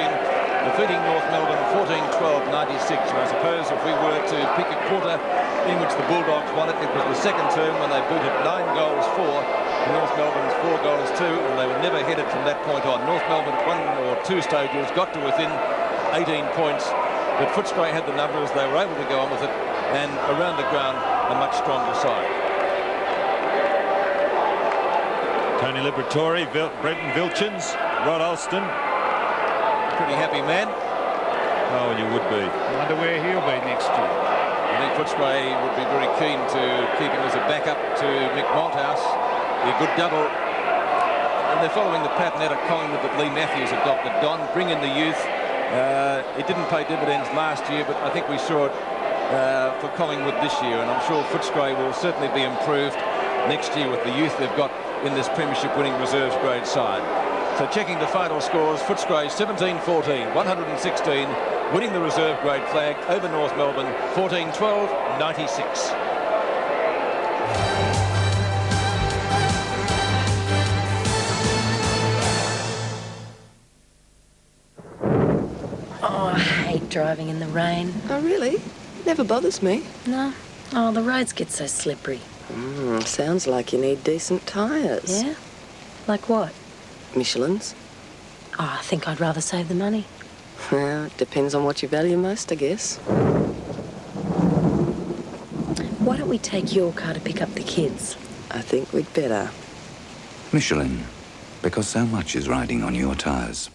defeating North Melbourne 14-12-96. And I suppose if we were to pick a quarter in which the Bulldogs won it, it was the second term when they beat it 9-4 to North Melbourne's 4-2, and they were never headed from that point on. North Melbourne at 1 or 2 stages got to within 18 points, but Footscray had the numbers. They were able to go on with it, and around the ground, a much stronger side.
Tony Liberatore, Brenton Vilchins, Rod Alston.
Pretty happy man.
Oh, well, you would be.
I wonder where he'll be next year.
I think Footscray would be very keen to keep him as a backup to Mick Malthouse. Be a good double. And they're following the pattern out of Collingwood that Lee Matthews adopted. Don, bring in the youth. It didn't pay dividends last year, but I think we saw it for Collingwood this year, and I'm sure Footscray will certainly be improved next year with the youth they've got in this premiership-winning reserves grade side. So checking the final scores, Footscray 17-14, 116, winning the reserve grade flag over North Melbourne 14-12, 96.
Oh, I hate driving in the rain.
Oh, really? Never bothers me.
No. Oh, the roads get so slippery.
Sounds like you need decent tyres.
Yeah? Like what?
Michelin's.
Oh, I think I'd rather save the money.
Well, it depends on what you value most, I guess.
Why don't we take your car to pick up the kids?
I think we'd better.
Michelin, because so much is riding on your tyres.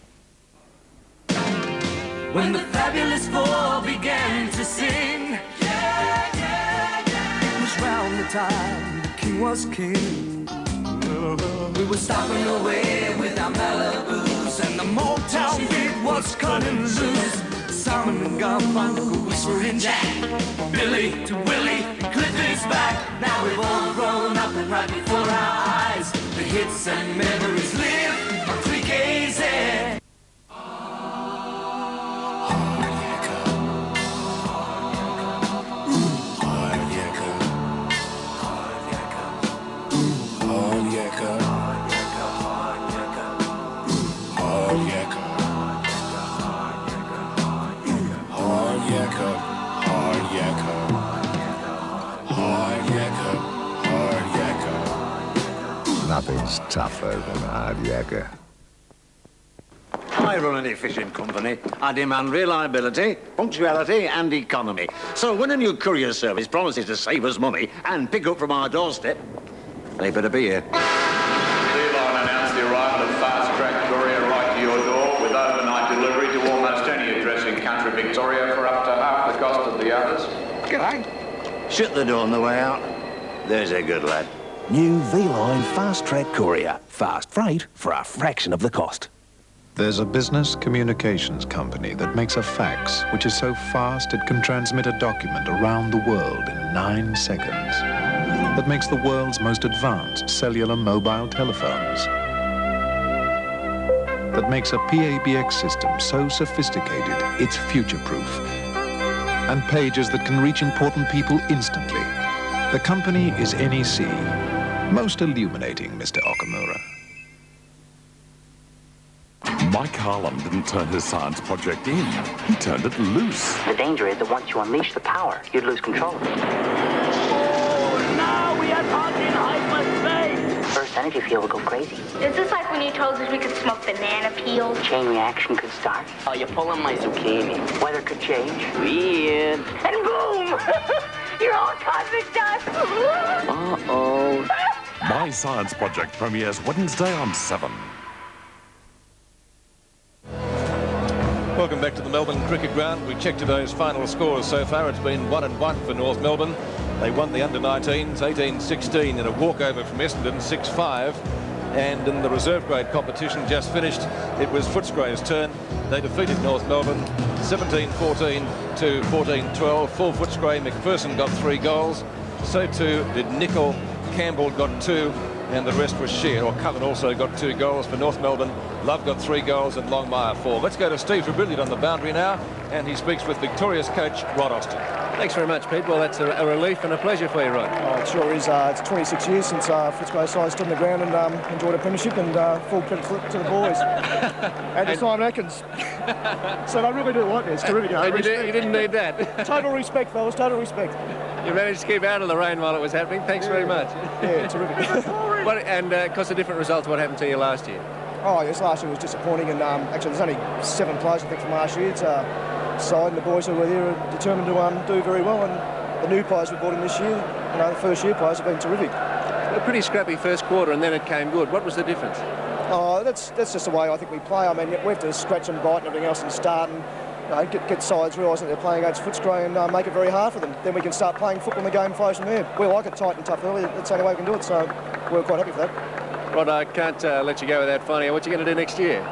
When the fabulous four began to sing, it was round the time the king was king. We were stopping away with our Malibus, and the Motown beat was cutting loose. Simon and Garfunkel, whispering Jack, Billy to Willie, Cliff is back. Now we've all grown up, and right before our eyes, the hits and memories live on 3KZ.
Nothing's tougher than hard yakka.
I run an efficient company. I demand reliability, punctuality and economy. So when a new courier service promises to save us money and pick up from our doorstep, they better be here.
Beeline announced the arrival of fast-track courier right to your door with overnight delivery to almost any address in country Victoria for up to half the cost of the others.
G'day. Shut the door on the way out. There's a good lad.
New V-Line Fast Track Courier. Fast freight for a fraction of the cost.
There's a business communications company that makes a fax which is so fast it can transmit a document around the world in 9 seconds. That makes the world's most advanced cellular mobile telephones. That makes a PABX system so sophisticated it's future-proof. And pages that can reach important people instantly. The company is NEC. Most illuminating, Mr. Okamura.
Mike Harlem didn't turn his science project in. He turned it loose.
The danger is that once you unleash the power, you'd lose control of it.
Now we are talking hyperspace.
First energy field will go crazy.
Is this like when you told us we could smoke banana peels?
Chain reaction could start. Oh, you're pulling my zucchini. Weather could change. Weird.
And boom! You're all cosmic dust!
Uh-oh.
My science project premieres Wednesday on 7.
Welcome back to the Melbourne Cricket Ground. We checked today's final scores so far. It's been 1-1 for North Melbourne. They won the under-19s 18-16 in a walkover from Essendon 6-5. And in the reserve grade competition just finished, it was Footscray's turn. They defeated North Melbourne 17-14 to 14-12. For Footscray, McPherson got 3 goals. So too did Nicol. Campbell got 2. and the rest was shared. Or Cullen also got 2 goals for North Melbourne. Love got 3 goals and Longmire 4. Let's go to Steve Brilliant on the boundary now, and he speaks with victorious coach Rod Austin.
Thanks very much, Pete. Well, that's a relief and a pleasure for you, Rod.
Oh, it sure is. It's 26 years since Footscray side stood on the ground and enjoyed a premiership, and full credit to the boys. And to Simon Atkins. So I really do like this. Terrific.
You didn't need that.
Total respect, fellas. Total respect.
You managed to keep out of the rain while it was happening. Thanks very much.
Yeah, terrific.
And because of different results, what happened to you last year?
Oh, yes, last year was disappointing, and actually there's only 7 players, I think, from last year's side, and the boys who were there are determined to do very well, and the new players we brought in this year, the first-year players have been terrific.
A pretty scrappy first quarter, and then it came good. What was the difference?
Oh, that's just the way I think we play. I mean, we have to scratch and bite and everything else and start and get sides realising that they're playing against Footscray and make it very hard for them. Then we can start playing football and the game flows from there. We like it tight and tough early. That's the only way we can do it, so we're quite happy for that.
Rod, I can't let you go without finding out what you're going to do next year.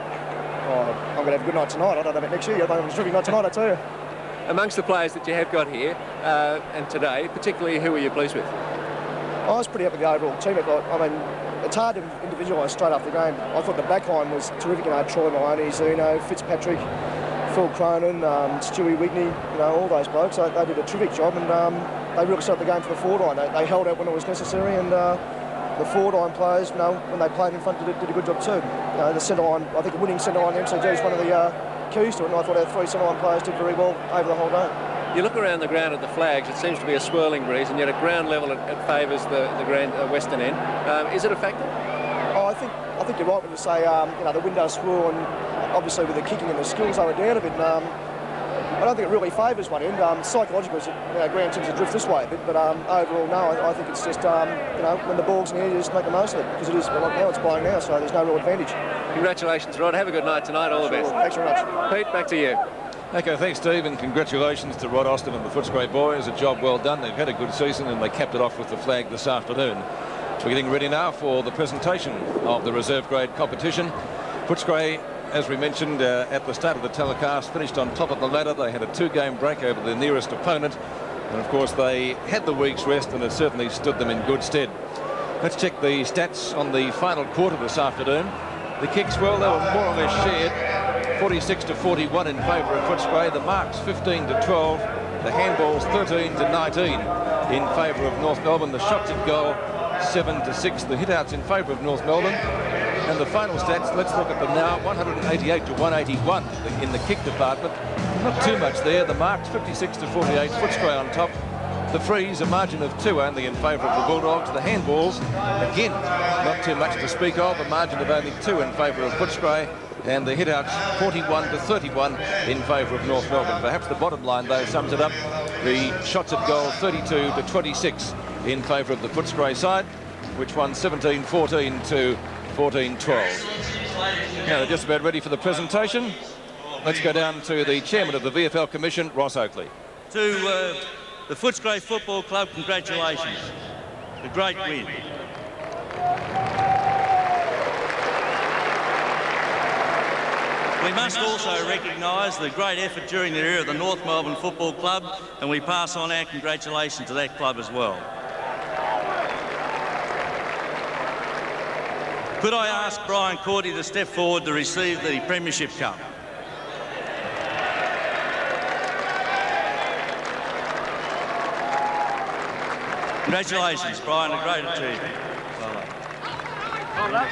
Oh, I'm going to have a good night tonight. I don't know about next year. I'm going to have a terrific night tonight, I tell you.
Amongst the players that you have got here and today, particularly who are you pleased with?
I was pretty happy with the overall team. I mean, it's hard to individualise straight after the game. I thought the back line was terrific. Troy Maloney, Zeno, Fitzpatrick, Phil Cronin, Stewie Wigney, all those blokes. They did a terrific job, and they really set up the game for the forward line. They held out when it was necessary, and the forward line players, when they played in front, did a good job too. The centre line, I think the winning centre line MCG is one of the keys to it, and I thought our 3 centre line players did very well over the whole day.
You look around the ground at the flags, it seems to be a swirling breeze, and yet at ground level it favours the grand western end. Is it a factor?
Oh, I think you're right when you say the wind does swirl, and obviously with the kicking and the skills they were down a bit. I don't think it really favours one end. Psychologically, ground tends to drift this way a bit, but overall, no. I think it's just when the ball's in the air, you just make the most of it, because it is like now it's blowing now, so there's no real advantage.
Congratulations, Rod. Have a good night tonight. All the best.
Thanks very much.
Pete, back to you.
Okay, thanks, Steve, and congratulations to Rod Austin and the Footscray boys. A job well done. They've had a good season, and they capped it off with the flag this afternoon. So we're getting ready now for the presentation of the reserve grade competition. Footscray, as we mentioned at the start of the telecast, finished on top of the ladder. They had a 2-game break over their nearest opponent, and of course they had the week's rest, and it certainly stood them in good stead. Let's check the stats on the final quarter this afternoon. The kicks, well, they were more or less shared. 46-41 in favour of Footscray. The marks 15-12. The handballs 13-19 in favour of North Melbourne. The shots at goal 7-6. The hitouts in favour of North Melbourne. And the final stats, let's look at them now. 188-181 in the kick department. Not too much there. The marks 56-48. Footscray on top. The frees, a margin of 2 only in favour of the Bulldogs. The handballs, again, not too much to speak of. A margin of only 2 in favour of Footscray. And the hitouts 41-31 in favour of North Melbourne. Perhaps the bottom line, though, sums it up. The shots at goal 32-26 in favour of the Footscray side, which won 17-14 to 14-12. Now they're just about ready for the presentation. Let's go down to the chairman of the VFL Commission, Ross Oakley.
To the Footscray Football Club, congratulations. A great win. We must also recognise the great effort during the era of the North Melbourne Football Club, and we pass on our congratulations to that club as well. Could I ask Brian Cordy to step forward to receive the Premiership Cup? Congratulations, Brian, a great achievement. Well done. Well done.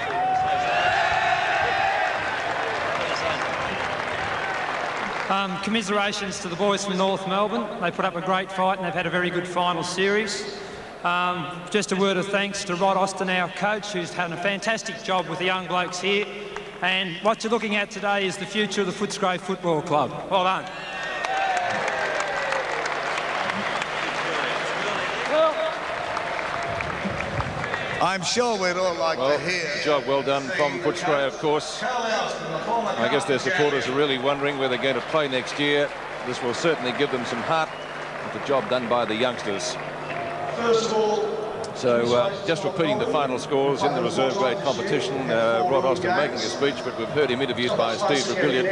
Commiserations to the boys from North Melbourne. They put up a great fight and they've had a very good final series. Just a word of thanks to Rod Austin, our coach, who's done a fantastic job with the young blokes here. And what you're looking at today is the future of the Footscray Football Club. Well done.
I'm sure we'd all like to hear.
Job well done from Footscray, of course. I guess their supporters are really wondering where they're going to play next year. This will certainly give them some heart with the job done by the youngsters.
First of all,
so just repeating the final scores in the reserve grade competition. Rod Austin making a speech, but we've heard him interviewed by Steve Brilliant.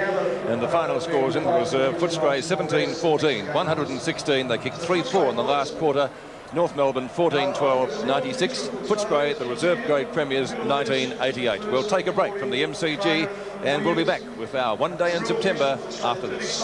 And the final scores in the reserve: Footscray 17-14, 116. They kicked 3-4 in the last quarter. North Melbourne 14-12-96. Footscray, the reserve grade premiers, 1988. We'll take a break from the MCG and we'll be back with our one day in September after this.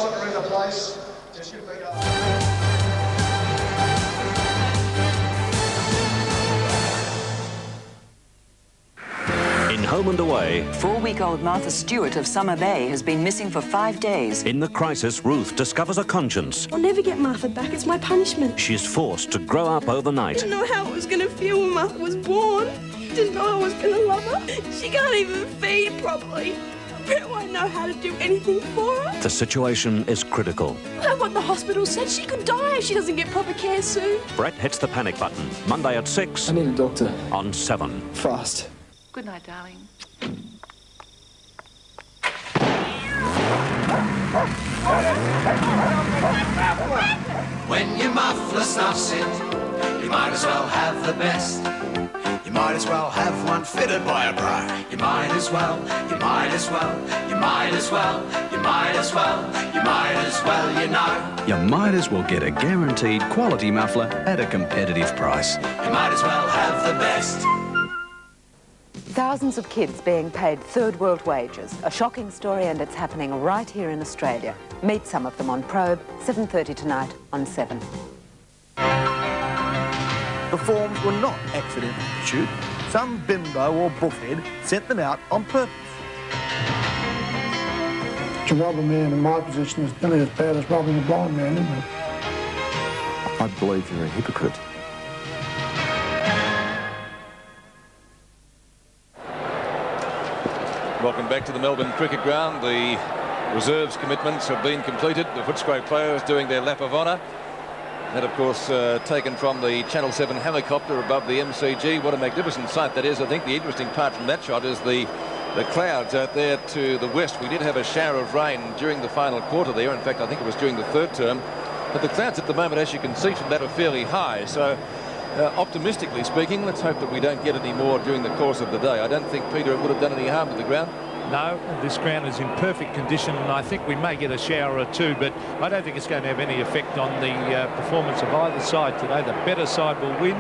In Home and Away,
4-week-old Martha Stewart of Summer Bay has been missing for 5 days.
in the crisis, Ruth discovers a conscience.
I'll never get Martha back. It's my punishment.
She's forced to grow up overnight.
Didn't know how it was going to feel when Martha was born. Didn't know I was going to love her. She can't even feed properly. Brett won't know how to do anything for her.
The situation is critical.
Heard what the hospital said. She could die if she doesn't get proper care soon.
Brett hits the panic button. Monday at 6.
I need a doctor.
On 7.
Fast.
Good night, darling.
When your muffler stuffs it, you might as well have the best. You might as well have one fitted by a pro. You might as well, you might as well, you might as well, you might as well, you might as well, you know.
You might as well get a guaranteed quality muffler at a competitive price.
You might as well have the best.
Thousands of kids being paid third world wages. A shocking story, and it's happening right here in Australia. Meet some of them on Probe, 7:30 tonight on 7.
The forms were not accidentally issued. Some bimbo or buffhead sent them out on purpose.
To rob a man in my position is nearly as bad as robbing a blind man, isn't it?
I believe you're a hypocrite.
Welcome back to the Melbourne Cricket Ground. The reserves commitments have been completed. The Footscray players doing their lap of honour. That, of course, taken from the Channel 7 helicopter above the MCG. What a magnificent sight that is. I think the interesting part from that shot is the clouds out there to the west. We did have a shower of rain during the final quarter there. In fact, I think it was during the third term. But the clouds at the moment, as you can see from that, are fairly high. So, optimistically speaking, let's hope that we don't get any more during the course of the day. I don't think, Peter, it would have done any harm to the ground.
No, this ground is in perfect condition, and I think we may get a shower or two, but I don't think it's going to have any effect on the performance of either side today. The better side will win,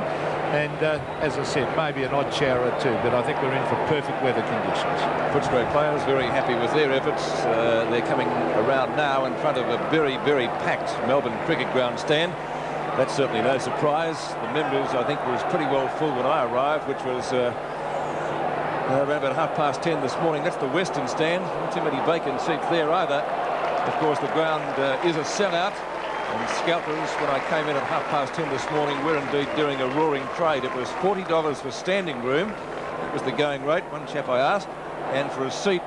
and as I said, maybe an odd shower or two, but I think we're in for perfect weather conditions.
Footscray players very happy with their efforts. They're coming around now in front of a very, very packed Melbourne Cricket Ground stand. That's certainly no surprise. The members, I think, was pretty well full when I arrived, which was around about 10:30 this morning. That's the Western stand. Not too many vacant seats there either. Of course, the ground is a sellout. And scalpers, when I came in at 10:30 this morning, were indeed doing a roaring trade. It was $40 for standing room. It was the going rate. One chap I asked. And for a seat,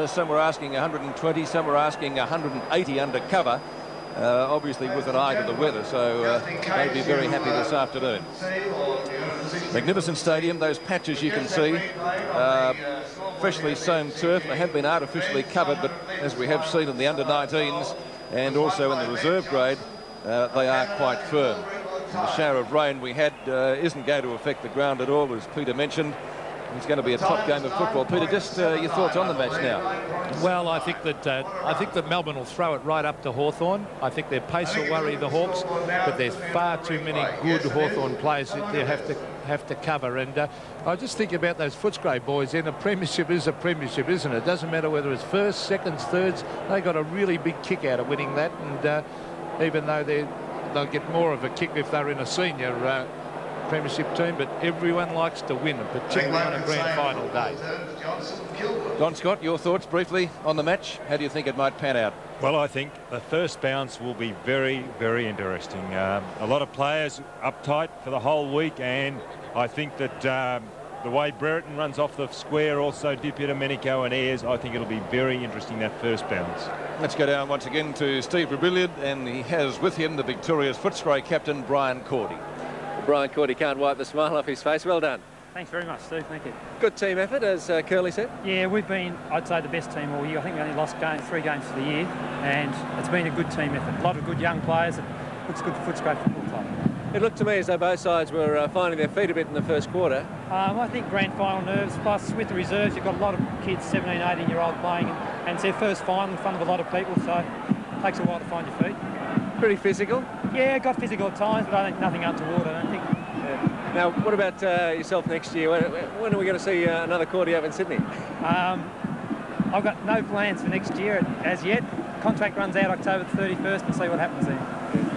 some were asking 120, some were asking 180 under cover. Obviously with an eye to the weather, so they'll be very happy this afternoon. Magnificent stadium. Those patches you can see, freshly sown turf. They have been artificially covered, but as we have seen in the under-19s and also in the reserve grade, they are quite firm. And the shower of rain we had isn't going to affect the ground at all, as Peter mentioned. It's going to be a top game of football. Peter, just your thoughts on the match now.
Well, I think that Melbourne will throw it right up to Hawthorn. I think their pace will worry the Hawks, but there's far too many good Hawthorn players that they have to cover. And I just think about those Footscray boys. And a premiership is a premiership, isn't it? It doesn't matter whether it's first, seconds, thirds. They got a really big kick out of winning that. And even though they'll get more of a kick if they're in a senior premiership team, but everyone likes to win, particularly on a grand final day.
Don Scott, your thoughts briefly on the match. How do you think it might pan out?
Well, I think the first bounce will be very, very interesting. A lot of players uptight for the whole week, and I think that the way Brereton runs off the square, also Di Domenico and Ayres, I think it'll be very interesting, that first bounce.
Let's go down once again to Steve Rebellion, and he has with him the victorious Footscray captain, Brian Cordy.
Brian Cordy can't wipe the smile off his face. Well done.
Thanks very much, Steve. Thank you.
Good team effort, as Curly said.
Yeah, we've been, I'd say, the best team all year. I think we only lost 3 games for the year, and it's been a good team effort. A lot of good young players. It looks good for Footscray Football Club.
It looked to me as though both sides were finding their feet a bit in the first quarter.
I think grand final nerves, plus with the reserves, you've got a lot of kids, 17, 18-year-old playing, and it's their first final in front of a lot of people, so it takes a while to find your feet.
Pretty physical?
Yeah, got physical at times, but I think nothing untoward, I don't think.
Yeah. Now, what about yourself next year? When are we going to see another Cordy up in Sydney?
I've got no plans for next year as yet. Contract runs out October the 31st, and see what happens then.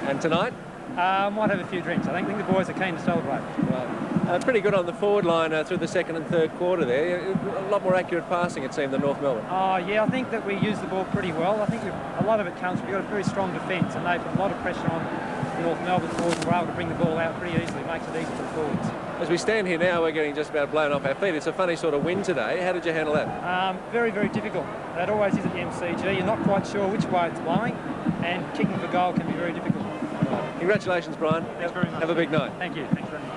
And tonight?
Might have a few drinks. I think the boys are keen to celebrate.
Right. Pretty good on the forward line through the second and third quarter there. A lot more accurate passing, it seemed, than North Melbourne.
Oh, yeah, I think that we use the ball pretty well. I think a lot of it comes, we've got a very strong defence, and they put a lot of pressure on the North Melbourne forwards, and we're able to bring the ball out pretty easily. It makes it easy for the forwards.
As we stand here now, we're getting just about blown off our feet. It's a funny sort of wind today. How did you handle that?
Very, very difficult. That always is at the MCG. You're not quite sure which way it's blowing, and kicking for goal can be very difficult.
Congratulations, Brian.
Thanks very much.
Have a big night.
Thank you. Thanks very much.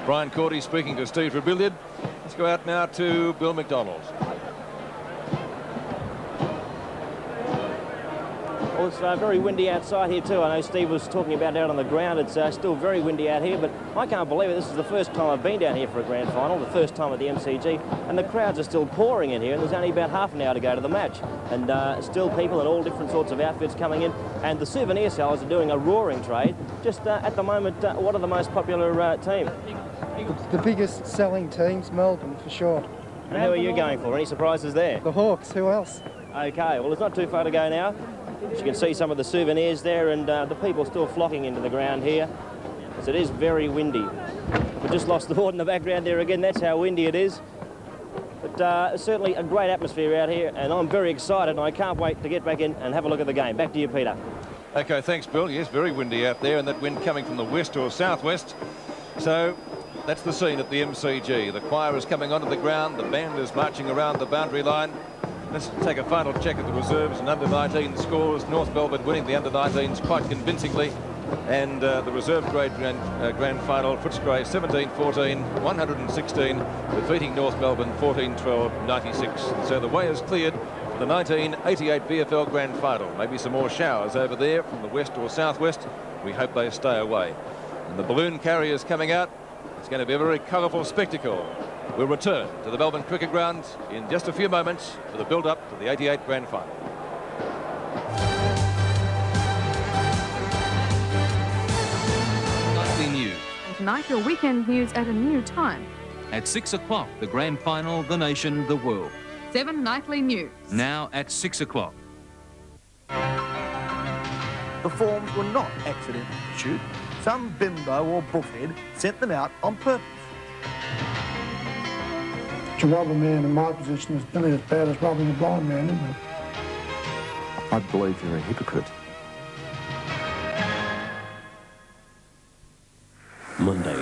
Brian Cordy speaking to Steve Rebilliard. Let's go out now to Bill McDonald.
Well, it's very windy outside here too. I know Steve was talking about out on the ground. It's still very windy out here, but I can't believe it. This is the first time I've been down here for a grand final, the first time at the MCG, and the crowds are still pouring in here, and there's only about half an hour to go to the match. And still people in all different sorts of outfits coming in, and the souvenir sellers are doing a roaring trade. Just at the moment, what are the most popular team?
The biggest selling team's Melbourne, for sure.
And who are you going for? Any surprises there?
The Hawks, who else?
Okay, well, it's not too far to go now. As you can see some of the souvenirs there, and the people still flocking into the ground here, as it is very windy. We just lost the board in the background there again. That's how windy it is. But certainly a great atmosphere out here, and I'm very excited, and I can't wait to get back in and have a look at the game. Back to you, Peter.
OK, thanks, Bill. Yes, very windy out there, and that wind coming from the west or southwest. So that's the scene at the MCG. The choir is coming onto the ground. The band is marching around the boundary line. Let's take a final check at the reserves and under-19 scores. North Melbourne winning the under-19s quite convincingly. And the Reserves Grand Final, Footscray 17-14, 116, defeating North Melbourne 14-12, 96. And so the way is cleared for the 1988 VFL Grand Final. Maybe some more showers over there from the west or southwest. We hope they stay away. And the balloon carriers coming out. It's going to be a very colourful spectacle. We'll return to the Melbourne Cricket Ground in just a few moments for the build-up to the 88 Grand Final.
Nightly news.
And tonight, your weekend news at a new time.
At 6 o'clock, the Grand Final, the nation, the world.
7 nightly news.
Now at 6 o'clock.
The forms were not accidental to shoot. Some bimbo or buffhead sent them out on purpose.
To rob a man in my position is nearly as bad as robbing a blind man, isn't it?
I believe you're a hypocrite.
Monday,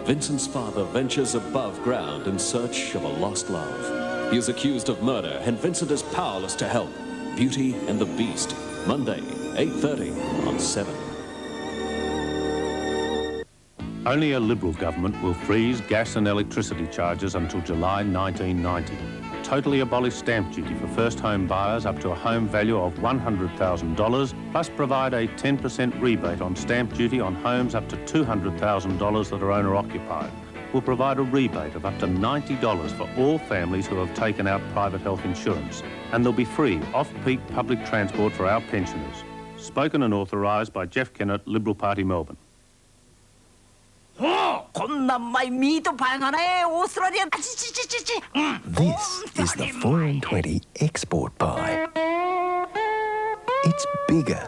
Vincent's father ventures above ground in search of a lost love. He is accused of murder, and Vincent is powerless to help. Beauty and the Beast, Monday, 8:30 on 7.
Only a Liberal government will freeze gas and electricity charges until July 1990. Totally abolish stamp duty for first home buyers up to a home value of $100,000, plus provide a 10% rebate on stamp duty on homes up to $200,000 that are owner-occupied. Will provide a rebate of up to $90 for all families who have taken out private health insurance. And there'll be free off-peak public transport for our pensioners. Spoken and authorised by Jeff Kennett, Liberal Party, Melbourne.
This is the 4 and 20 export pie. It's bigger,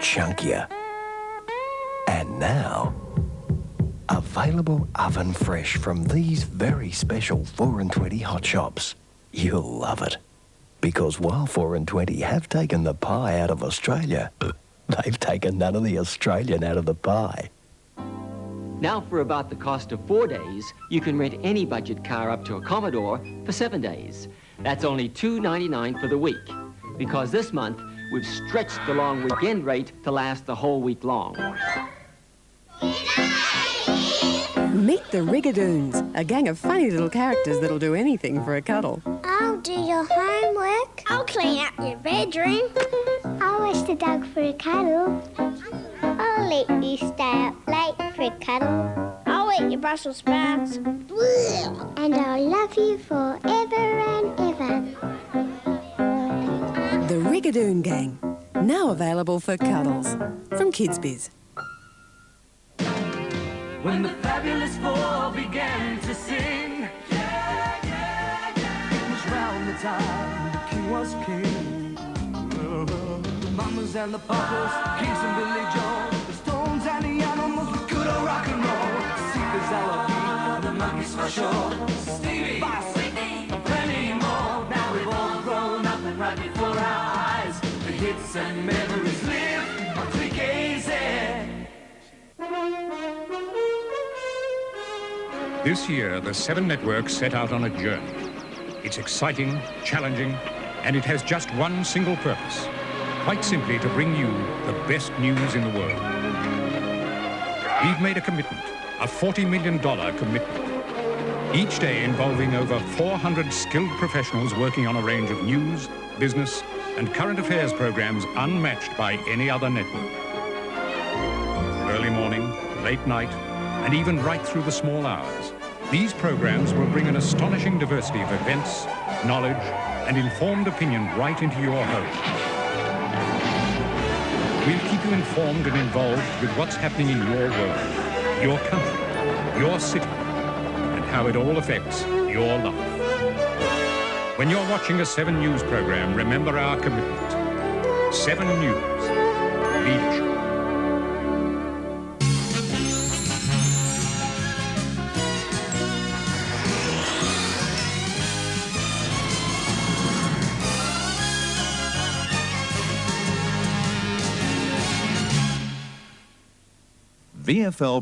chunkier, and now available oven fresh from these very special 4 and 20 hot shops. You'll love it. Because while 4 and 20 have taken the pie out of Australia, they've taken none of the Australian out of the pie.
Now for about the cost of 4 days, you can rent any budget car up to a Commodore for 7 days. That's only $2.99 for the week. Because this month, we've stretched the long weekend rate to last the whole week long.
Meet the Rigadoons, a gang of funny little characters that'll do anything for a cuddle.
I'll do your homework. I'll clean up your bedroom. I'll watch the dog for a cuddle. I'll let you stay up late for a cuddle. I'll eat your Brussels sprouts. And I'll love you forever and ever.
The Rigadoon Gang. Now available for cuddles from Kids Biz.
When the fabulous four began to sing, it was round the time the king was king. The mamas and the papas, Kings and Billy Joe, the Stones and the Animals with good old rock and roll. Seekers Aladdin, the Monkeys for sure. Stevie, Whitney, and plenty more. Now we've all grown up and right before our eyes, the hits and memories live on 3KZ.
This year, the 7 networks set out on a journey. It's exciting, challenging, and it has just one single purpose. Quite simply to bring you the best news in the world. We've made a commitment, a $40 million commitment. Each day involving over 400 skilled professionals working on a range of news, business, and current affairs programs unmatched by any other network. Early morning, late night, and even right through the small hours, these programs will bring an astonishing diversity of events, knowledge, and informed opinion right into your home. We'll keep you informed and involved with what's happening in your world, your country, your city, and how it all affects your life. When you're watching a 7 News program, remember our commitment. 7 News. Leadership.
VFL